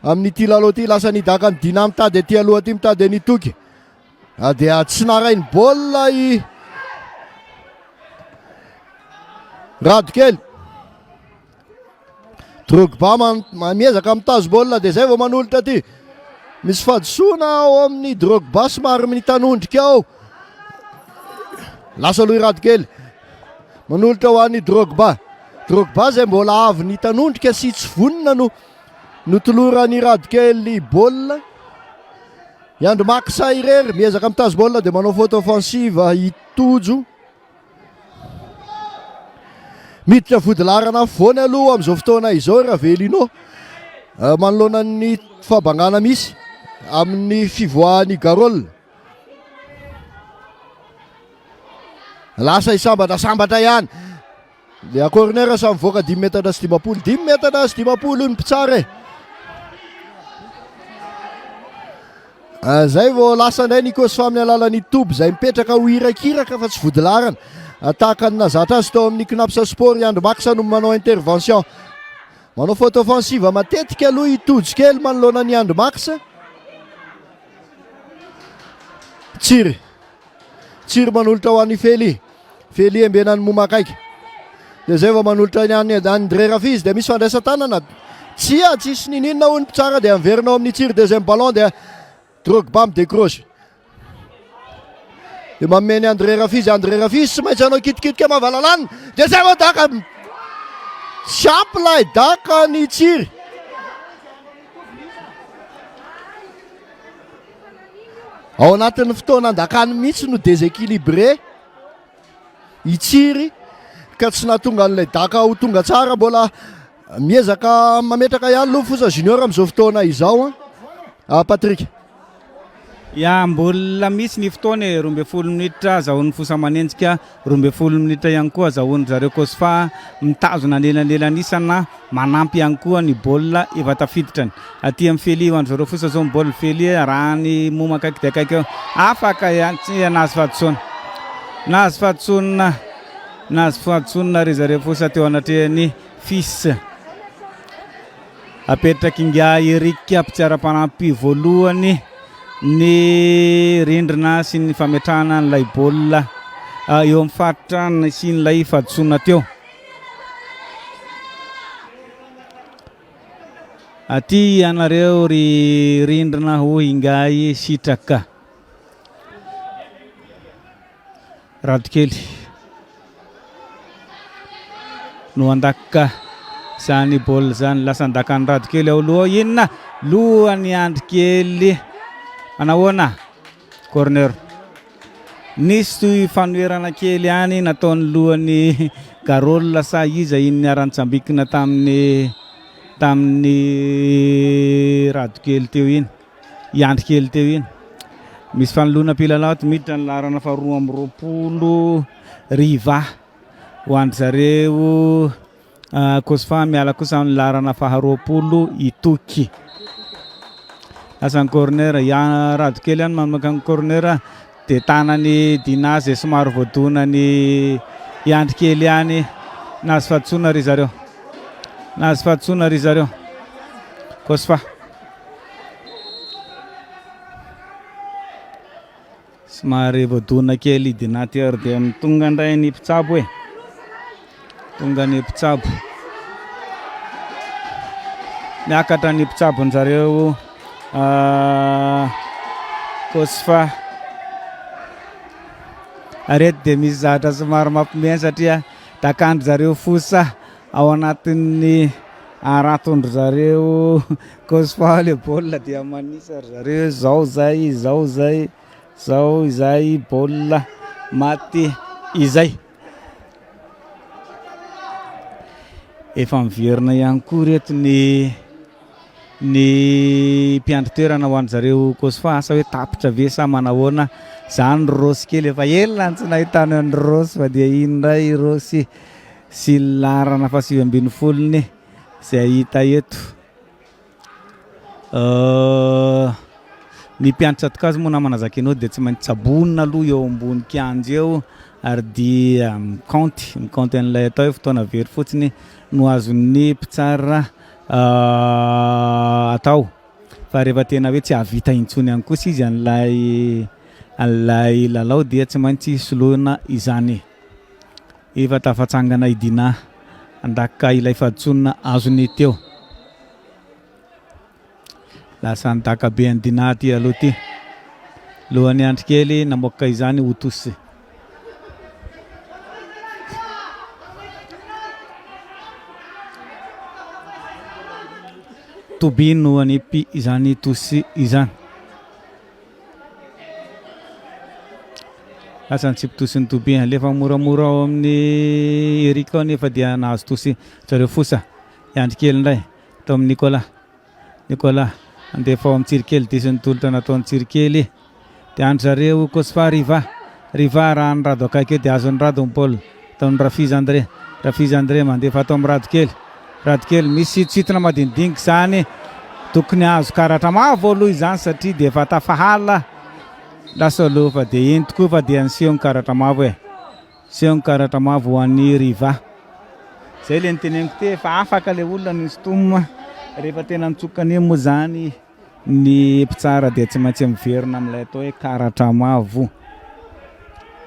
amin'ity lalao ity. Lasa nidaka ny dina mitady aty aloha aty mitady ny toky dia tsy narainy baolina i Radokely. Drogba miezaka mitazo baolina dia zay vao manolotra aty misy fadisoana ao amin'ny Drogba somary mitanondrika ao. Lasa aloha i Radokely manolotra ho an'ny Drogba zay mbola avy ny tanondrika sy tsy vonona no tolorany Radokely baolina. Yandry Max irery miezaka mitazo baolina dia manao faute offensive itojo miditra vodilarana foany aloha amin'izao fotoana izao Ravelino manoloana ny fabangana misy amin'ny fivoahan'ny Garol. Lasa isambatrasambatra ihany dia corner samy voaka 10 metatra sy 50 10 metatra sy 50 ny mpitsara zay vao lasa indray ny COSFA amin'ny alalan'ny toby zay mipetraka ho irakiraka fa tsy vodilarana ataka ny nazatra azy tao amin'ny Knapsa Sport. Yandry Max no manao intervention manao faute offensive matetika aloha itojo kely manoloana ny Yandry Max. Tsiry manolotra ho an'ny Fely embenany momakaiky dia zay vao manolotra ny any André Rafizy dia misy fandraisan-tanana tsisy ninina ho ny mpitsara dia miverinao amin'ny tsiry deuxième ballon dia Drogba midécroche dia mameny André Rafizy tsy maintsy anao kitikitika mavalalana dia zay vao daka tsy ampy lay daka ny tsiry. Ao anatin'ny fotoana andakany mihitsy no déséquilibré itsiry ka tsy nahatonga an'ilay daka ho tonga tsara. Mbola miezaka mametraka ihany aloha FOSA Junior amin'izao fotoana izao Patrick. Mbola misy ny fotoana 12 minitra zahon'ny FOSA manenjika 12 minitra ihany koa zahon'ny zareo COSFA mitazona anelanelan'isana manampy ihany koa ny baolina efa tafiditrany aty amin'ny Fely ho an'ny zareo FOSA zao baolina Fely rahany momakaiky dia akaiky eo afaka ihany tsy nahazo fahadisoana nazy fahatsonina ry zareo fosa teo anatrehany fils apetraky inga Eric mpitsara-panampy voalohany ny rindrina sy ny fametrahana n'ilay baolina eo amin'ny faritra sy n'ilay fahatsonina teo. Aty anareo ry rindrina ho ingay sitraka radokely no andaka zany baolina zany lasa andakany radokely ao loha inona lohany andrikely anahoana corner nisy fanoerana kely any nataony lohany Garol sa iza iny arantsambikina tamin'ny radokely teo iny iandrikely teo iny misy fanoloana pilalato miditra ny larana fa 12 riva ho andry zareo COSFA miala kosa amin'ny larana fa 20 itoky asan'ny corner radokely any mamakany corner de tanany dinazy somary voadonany iandrikely any nazy fahatsona ry zareo COSFA somary voadona kely dinatý ary de tonga ndray ny mpitsabo tonga ny mpitsabo miakatra ny mpitsabo zareo COSFA arety de misy zatra somary mampimena satria takandry zareo fosa ao anatin'ny aratondro zareo COSFA le baolina dia manisa ry zareo zao izay baolina maty izay efa miverina ihany koa reto ny mpiandry toerana ho an'ny zareo COSFA asa hoe tapitra ve sa manahoana zany rosy kely efa elany tsy nahitany any rosy fa dia indray rosy sy larana fa 7-20 zay hita eto ny mpiandry tsatokazy moa namana zakenao dia tsy maintsy tsabonina aloha eo ambony kianjo eo ary dia mikanty an'ilay atao hoe fotoana very fotsiny no azon'ny mpitsara atao fa rehefa tena hoe tsy havita intsony ihany kosa izy an'ilay lalao dia tsy maintsy soloina izany efa tafatsangana idina andaka ilay fahatsonina azony teo lasa nitaka be ny dina ty aloha ty lohany andrikely namoaka izany otosy tobino anipi izany tosy izany lasa nitsipitosy ny tobi alefa moramora ao amin'ny Eric ao nefa dia nahazo tosy zareo fosa iandrikely indray atao amin'ny Nicolas andefa ao amin'ny tsirikely dia sy ny tolotra nataony tsirikely dia andry zareo COSFA riva raha ny rado akaiky dia azony rado ny baolina ataony Rafiz André mandefa atao amin'ny radokely misy sitona madinidiniky zany tokony azo karatra mavo aloha izany satria dia efa tafahala lasa aloha fa dia iny tokoa fa dia niseho ny karatra mavo seho ny karatra mavo ho an'ny riva zay le niteneniko te fa afaka le olona ny stomma rehefa tena nitsokany moa zany ny mpitsara dia tsy maintsy miverina amin'ilay atao hoe karatra mavo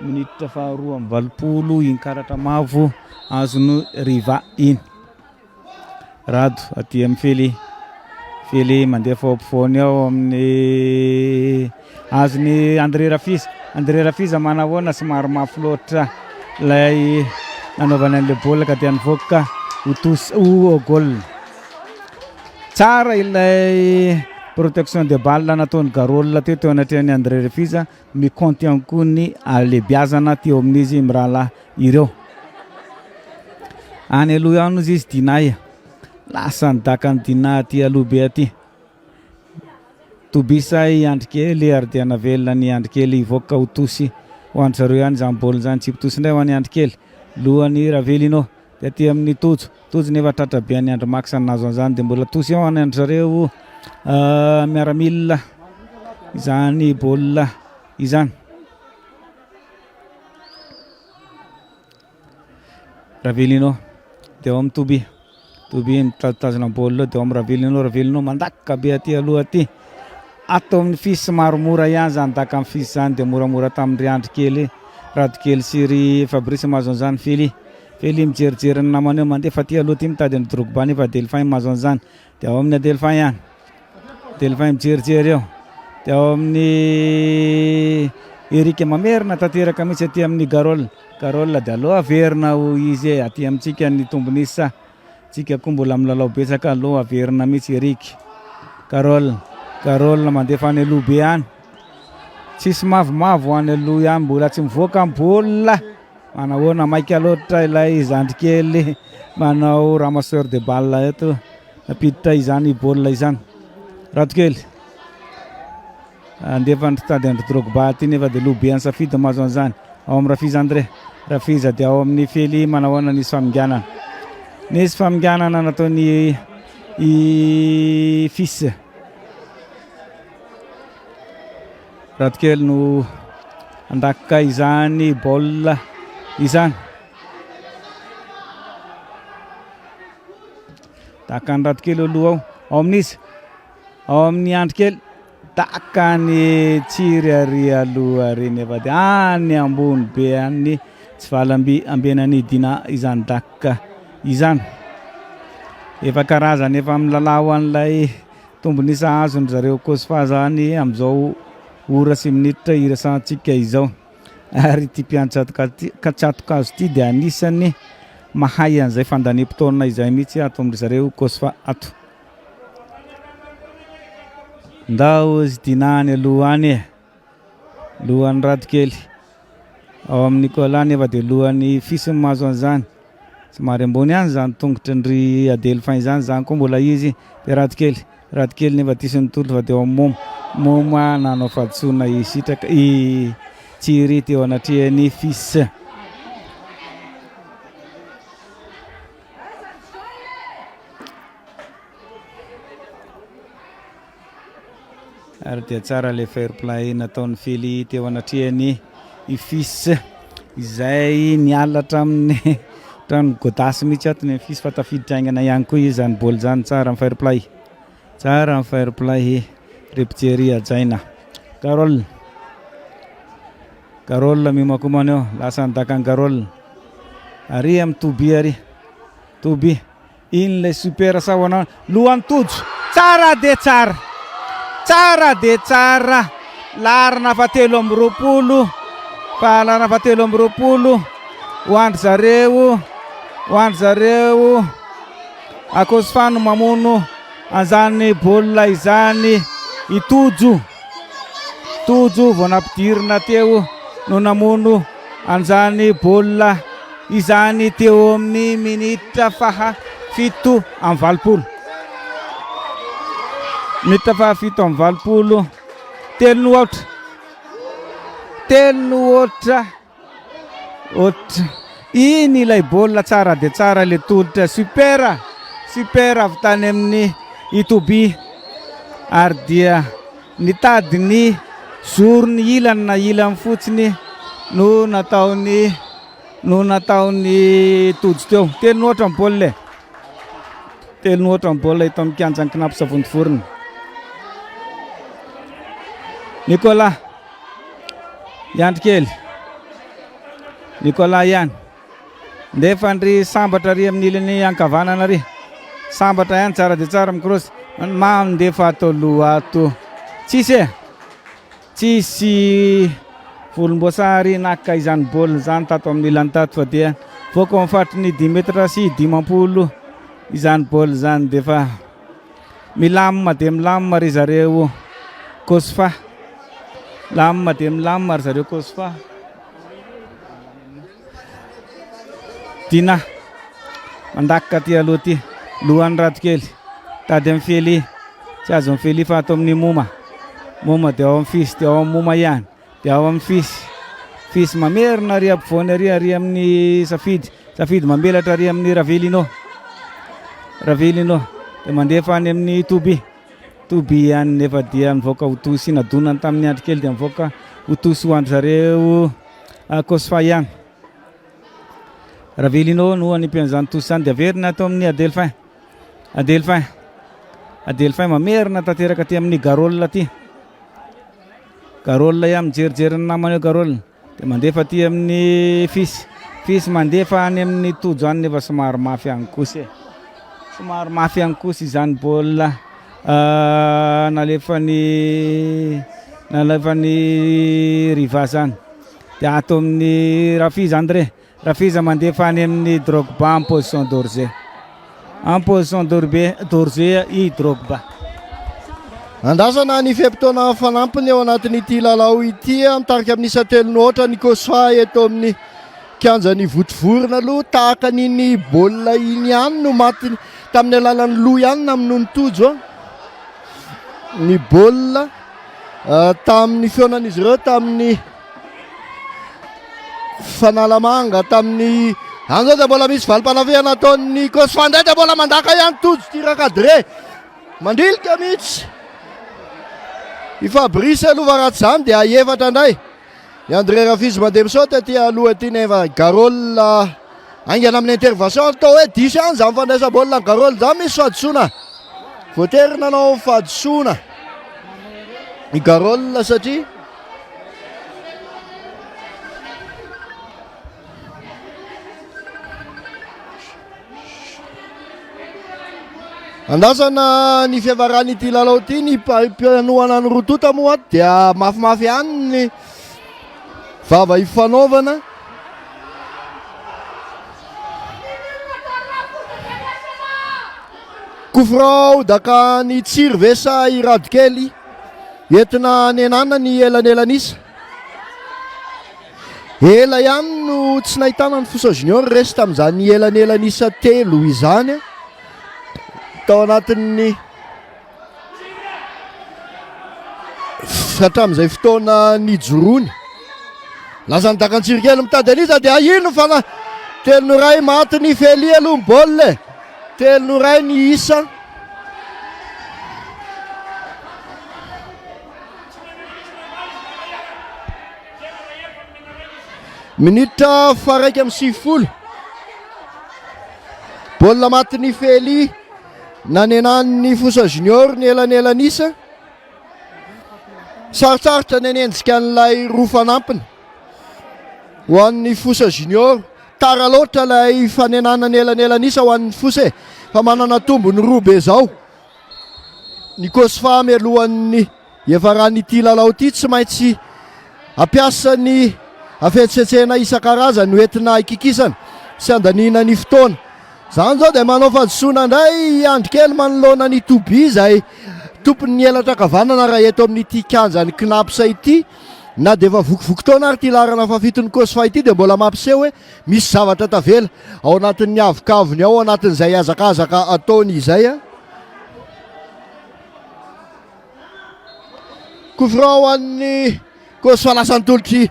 minitra fa 2-20 iny karatra mavo azony riva iny rado aty amin'ny Fely mandefa ampovoany ao amin'ny azony André Rafiz manahoana somary mafy loatra lay nanaovana an'ilay baolina ka dia nivoaka ho gol tsara ilay protection de balle nataony Garol teo anatrehany André Rafiz mikonty ihany koa ny alebiazana teo amin'izy mirala ireo any aloha ihany izy dinay lasa nidaka ny dina aty aloha be aty tobisa iandrikely ary dia navelona ny andrikely ivoaka ho tosy ho andry zareo ihany zany baolina zany tsy pitosy indray ho an'ny andrikely lohany Ravelino dia aty amin'ny tojo nefa tratra be any Andry Max nazo an'izany dia mbola tosy ao any andry zareo miaramila izany baolina izany Ravelino dia eo amin'ny Toby mitazotazona baolina dia eo amin'ny Ravelino mandaka be aty aloha aty ato amin'ny fisy somary mora ihany zany daka amin'ny fisy zany dia moramora tamin'ny andro kely Radikely Syry Fabrice mahazo an'izany Fely mijerijery ny namany eo mandefa aty aloha aty mitady ny Drogba nefa Delphin mahazo an'izany dia ao amin'ny Delphin ihany Delphin mijerijery eo dia ao amin'ny Eric mamerina tanteraka mihitsy aty amin'ny Garol dia aloha averina ho izy aty amintsika ny tombonisa tsika koa mbola milalao betsaka aloha averina mihitsy Eric Garol mandefa any aloha be any tsisy mavomavo any aloha ihany mbola tsy mivoaka amin'ny baolina manahoana maika loatra ilay zandrikely manao ramasseur de balle eto napiditra izany baolina izany Radikely andefa ny stade André Drogba aty nefa dia lobe any safidy mahazo an'izany ao amin'ny Rafiza André Rafiza dia ao amin'ny Fely manahoana nisy faminganana nataony fils Radikely no andaka izany baolina izany taka ny Radikely aloha ao amin'izy ao amin'ny Andrikely taka ny tsiry ary aloha ary nefa dia any ambony be any tsy valamby ambenany dina izany daka izany efa karazany efa milalao an'ilay tombonisa azony zareo COSFA zany amin'izao ora sy minitra irasantsika izao ary ty mpiantsatokazo ty dia anisany mahay an'izay fandanim-potoana izay mihitsy ato amin'ny zareo COSFA ato ndao izy dinany alohan'ny Radikely ao amin'ny Nicolas nefa dia lohany fils mahazo an'izany somary ambony ihany zany tongotry ndry Adelphin zany koa mbola izy dia Radikely nefa tisy tolo fa dia ao moma nanao fahadisoana isitraka tsiry teo anatrehany fils ary dia tsara le fair play nataon'ny Fely teo anatrehany fils izay nialatra amin'ny trano godasy mihitsy ato ny fils fa tafiditra aingana ihany koa izy zany baolina zany tsara amin'ny fair play reptieri ajaina Garol mimakomana eo lasa nidaka ny Garol ary amin'ny Toby iny le super sahoana lohany tojo tsara de tsara larina fatelo amby roapolo ho andry zareo COSFA no mamono an'izany baolina izany itojo vao nampidirina teo no namono an'izany baolina izany teo amin'ny minitra fahafito amby valopolo telo no otra iny ilay baolina tsara de tsara le tolotra super avy tany amin'ny Toby ary dia nitady ny zoro ny ilany na ilany fotsiny no nataony tojo teo telo no otra amin'ny baolina ito amin'ny kianjany knapo savony forony Nicolas Andrikely ihany ndefa ndry sambatra ry amin'ny ilany ankavanana ry sambatra ihany tsara de tsara micross mandefa ato aloha ato tsisy volomboasary naka izany baolina zany tato amin'ny ilany tato fa dia voaka amin'ny faritry ny 10 metra sy 50 izany baolina zany defa milamina ry zareo COSFA ry zareo COSFA dina mandaka ty aloha ty lohan'ny Radikely tady amin'ny Fely tsy azo amin'ny Fely fa ato amin'ny moma dia ao amin'ny fils dia ao amin'ny moma ihany dia ao amin'ny fils mamerina ary ampovoany ary amin'ny safidy mamelatra ary amin'ny Ravelino dia mandefa any amin'ny Toby ihany nefa dia mivoaka hotosy nadonany tamin'ny Andrikely dia mivoaka hotosy ho andry zareo COSFA ihany Ravelino no anipin'izany tosany dia averina atao amin'ny Adelphin mamerina tanteraka aty amin'ny Garolina aty. Garolina ia mijerijery ny namany eo Garolina dia mandefa aty amin'ny Fisy mandefa any amin'ny tojo any nefa somary mafy any kosa izany baolina nalefany Riva zany dia atao amin'ny Rafiza mandefa any amin'ny Drogba en position d'Orze i Drogba. Andasana ny fepitona fanampiny eo anatin'ity lalao ity mitarika amin'ny isatelony ohatra ny COSFA eto amin'ny kianjany votovorona aloha tahaka niny baolina iny ihany no matiny tamin'ny alalan'ny loha ihany namin'ny tojo ny baolina tamin'ny fionan'izy ireo tamin'ny fanalamanga tamin'ny an'izao dia mbola misy valim-panavihana ataon'ny COSFA indray dia mbola mandaka ihany tojo tirakadre mandrilika mihitsy i Fabrice aloha ratsy izany dia efatra indray i André Rafizy mandeha misaoty aty aloha aty nefa Garol aingana amin'ny intervention atao hoe diso ihany izany fandraisa baolina Garol izany misy fahadisoana voatery nanao fahadisoana i Garol satria andasana ny fiavarany ity lalao ity ny pianohana ny rotota moa ato dia mafimafy ihany ny vava ifanaovana kofrao daka ny tsiry vesa i Radikely entina nenana ny elanelanisa ela ihany no tsy nahitana ny FOSA junior resy tamin'izany elanelanisa telo izany tao anatin'ny hatramin'izay fotoana ny jorony lasa ny dakantsirikely mitady an'iza dia ino fa telo no ray maty ny Feli aloha baolina telo no ray ny isa minitra faraiky amin'ny 90 baolina maty ny Feli nanenan'ny FOSA junior ny elanelanisa sarotsarotra ny anenjika an'ilay roa fanampiny ho an'ny FOSA junior tara loatra ilay fanenana ny elanelanisa ho an'ny FOSA fa manana tombony roa be zao ny COSFA mialohan'ny efaran'ity lalao ity tsy maintsy ampiasa ny afetsetsena isan-karazany hoentina ikikisana sy andanina ny fotoana zany zao dia manao fahadisoana indray andrikely manoloana ny Toby izay tompony ny elatra kavanana raha eto amin'ity kianjany knapsa ity na dia efa vokivoki-taona ary ty larana fafitony COSFA ity dia mbola mampiseho hoe misy zavatra tavela ao anatin'ny avokavony ao anatin'izay azakazaka ataony izay kofra ho an'ny COSFA lasa nytolotry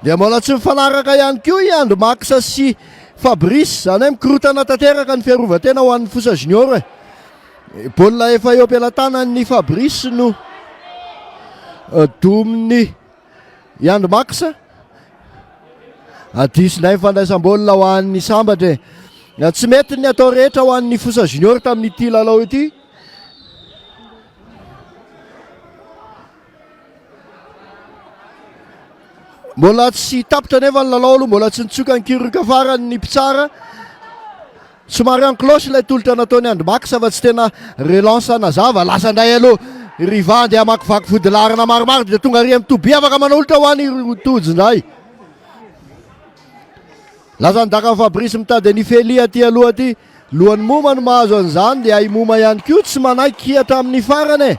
dia mbola tsy mifanaraka ihany koa i Andro Max sy Fabrice zany hoe mikorotana tanteraka ny fiarovan-tena ho an'ny FOSA junior baolina efa eo am-pelantanan'ny Fabrice no dominy i Andro Max adisindray fandraisam-baolina ho an'ny sambatra tsy mety ny atao rehetra ho an'ny FOSA junior tamin'ity lalao ity mbola tsy tapitra nefa ny lalao aloha mbola tsy nitsoka ny kiroka farany ny mpitsara somary ancloche ilay tolotra nataony Andro Max fa tsy tena relance nazava lasa indray aloha Riva dia amakivaky vodilarana maromaro dia tonga ary amin'ny Toby afaka manolitra ho any tojo indray lasa nydaka Fabrice mitady ny Feli aty aloha aty lohan'ny Moma no mahazo an'izany dia i Moma ihany koa tsy manaiky hatramin'ny farany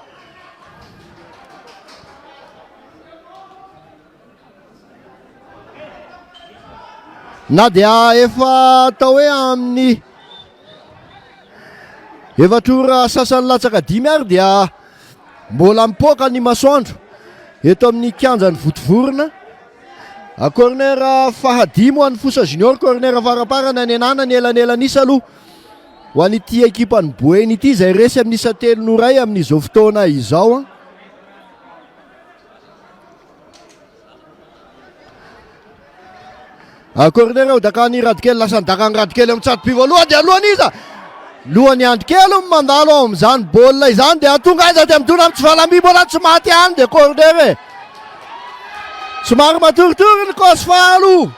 na dia efa atao hoe amin'ny efatrora sasany latsaka 5 ary dia mbola mipoaka ny masoandro eto amin'ny kianjany votovorona corner fahadimy ho an'ny FOSA junior corner faraparana ny anana ny elanelanisa aloha ho an'ity ekipany Boeny ity izay resy amin'ny isa telo noray amin'izao fotoana izao corner dakany radikely lasa dakany radikely amitsatopivoaloha dia alohany iza lohany andrikely mandalo amin'izany baolina izany dia atonga aiza dia mitona amin'ny tsy valami bola tsy maty any dia corner somary matoritory ny COSFA aloha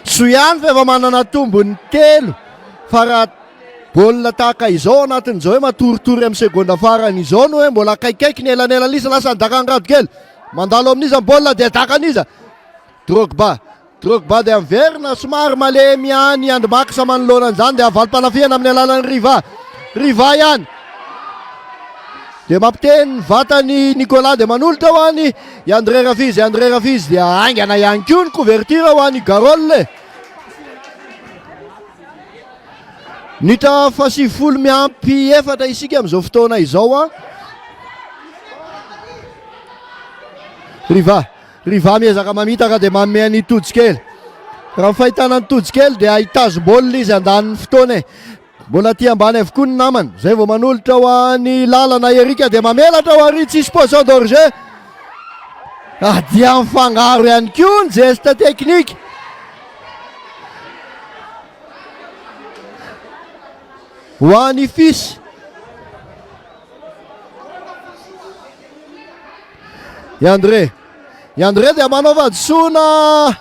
so ihany fa efa manana tombony telo fa raha baolina tahaka izao anatin'izao hoe matoritory amin'ny segonda farany izao no hoe mbola akaikaiky ny elanelana lasa dakany radikely mandalo amin'iza baolina dia dakan'iza Drogba dia miverina somary malemy ihany andrimakisa manoloana an'izany dia avalim-panafiana amin'ny alalan'ny Riva ihany dia mampiteny vatany Nicolas dia manolotra ho any André Rafizy dia aingana ihany koa ny couverture ho any Garolle nitra fasivifolo miampy efatra isika amin'izao fotoana izao Riva miezaka mamitaka dia manome ny todikely raha ny fahitana ny todikely dia hitazom-baolina izy andaniny fotoana mbola ty ambany avokoa ny namany zay vao manolotra ho any lalana Erika dia mamelatra ho ary tsisy position d'orge dia mifangaro ihany koa ny geste teknika ho any fisy André dia manao vadisoana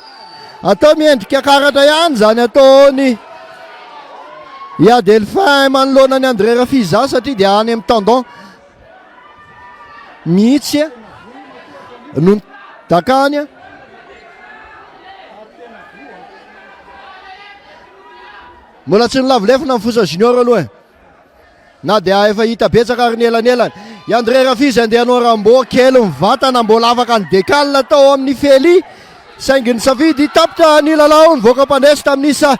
atao miendrika karatra ihany zany ataony Delphin manoloana ny André Rafizy satria dia any amin'ny tendon mihitsy no dakany mbola tsy nilavolefina amin'ny FOSA junior aloha na dia efa hita betsaka ary ny elanelany André Rafizy andeha hanao rambo kely mivatana mbola afaka ny décale tao amin'ny fely saingy ny safidy tapitra ny lalao nivoaka mpandresy tamin'isa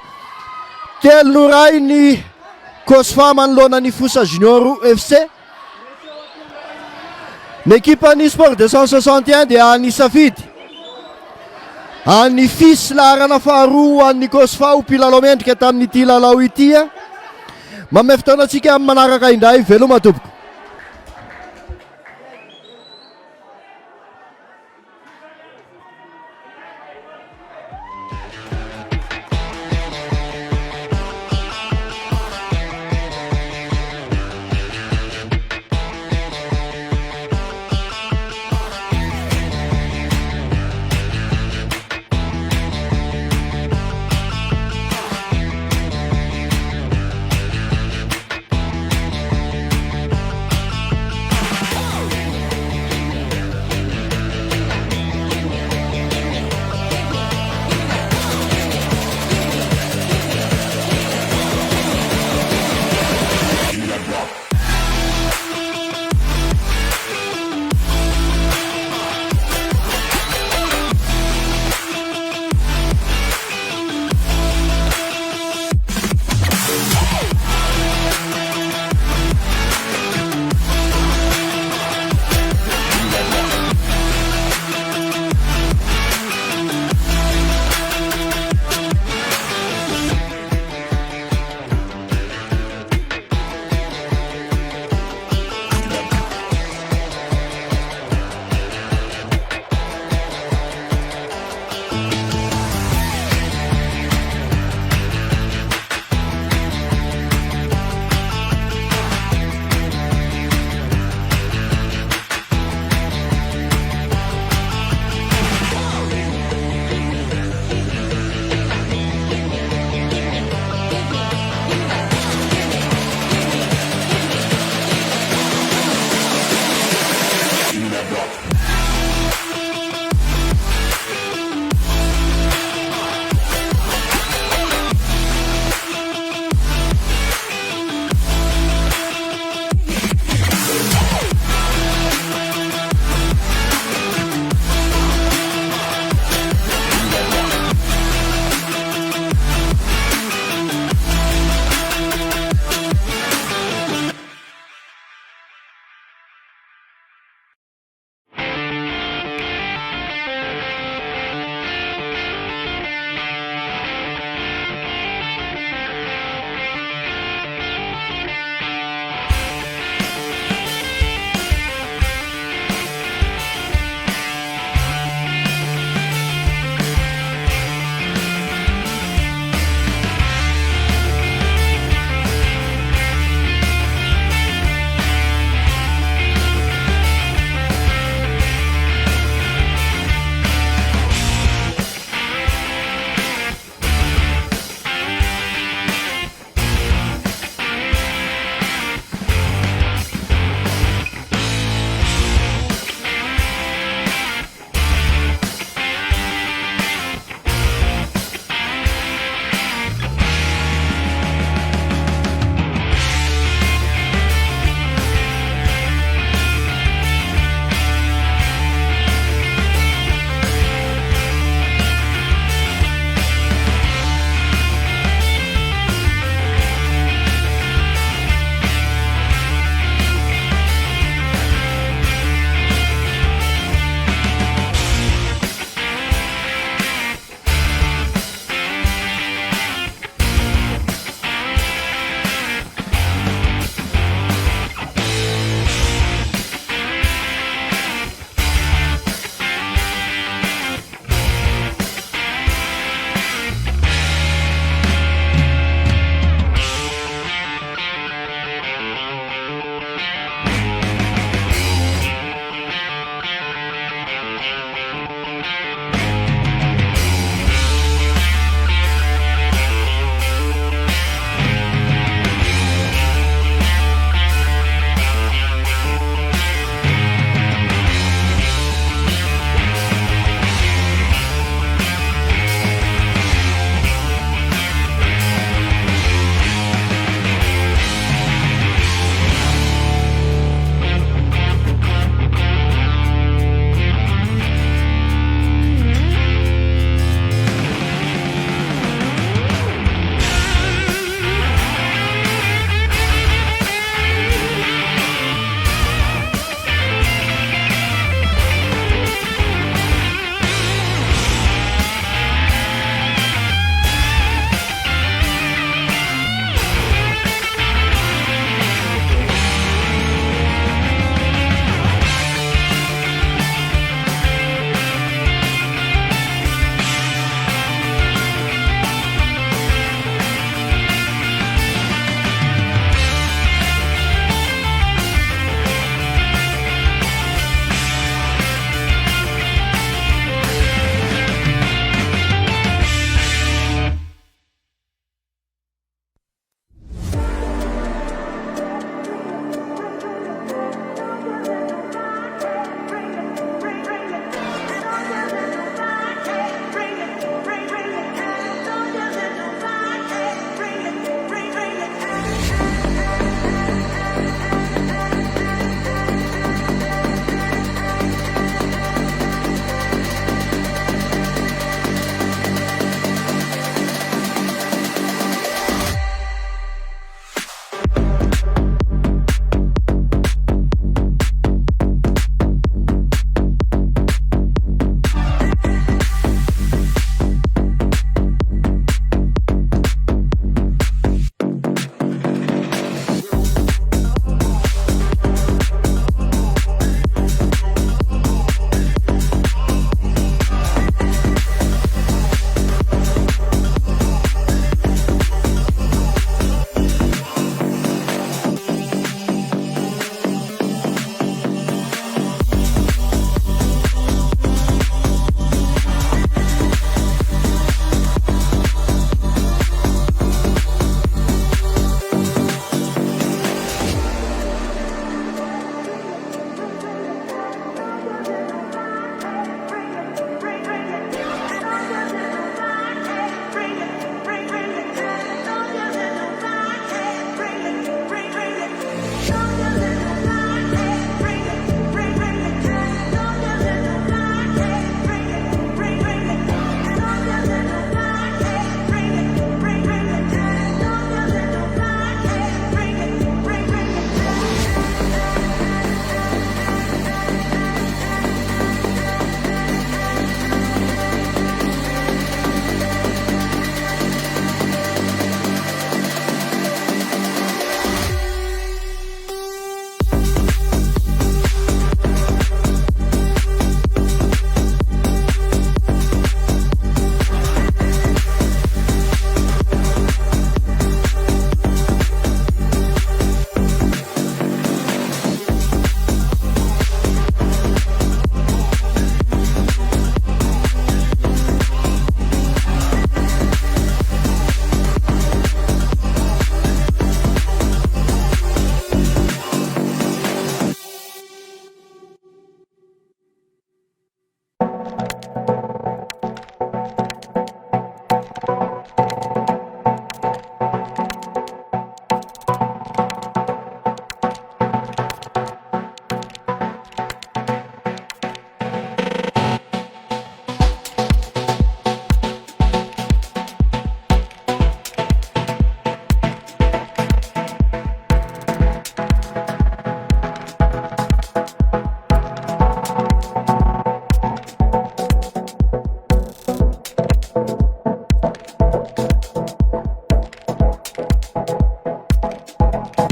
telo no ray ny COSFA manoloana ny FOSA junior FC ny ekipa ny sport 261 dia ny safidy any fisy laharana faharoa any COSFA ho mpilalao mendrika tamin'ity lalao ity manome fotoana antsika amin'ny manaraka indray veloma tompoko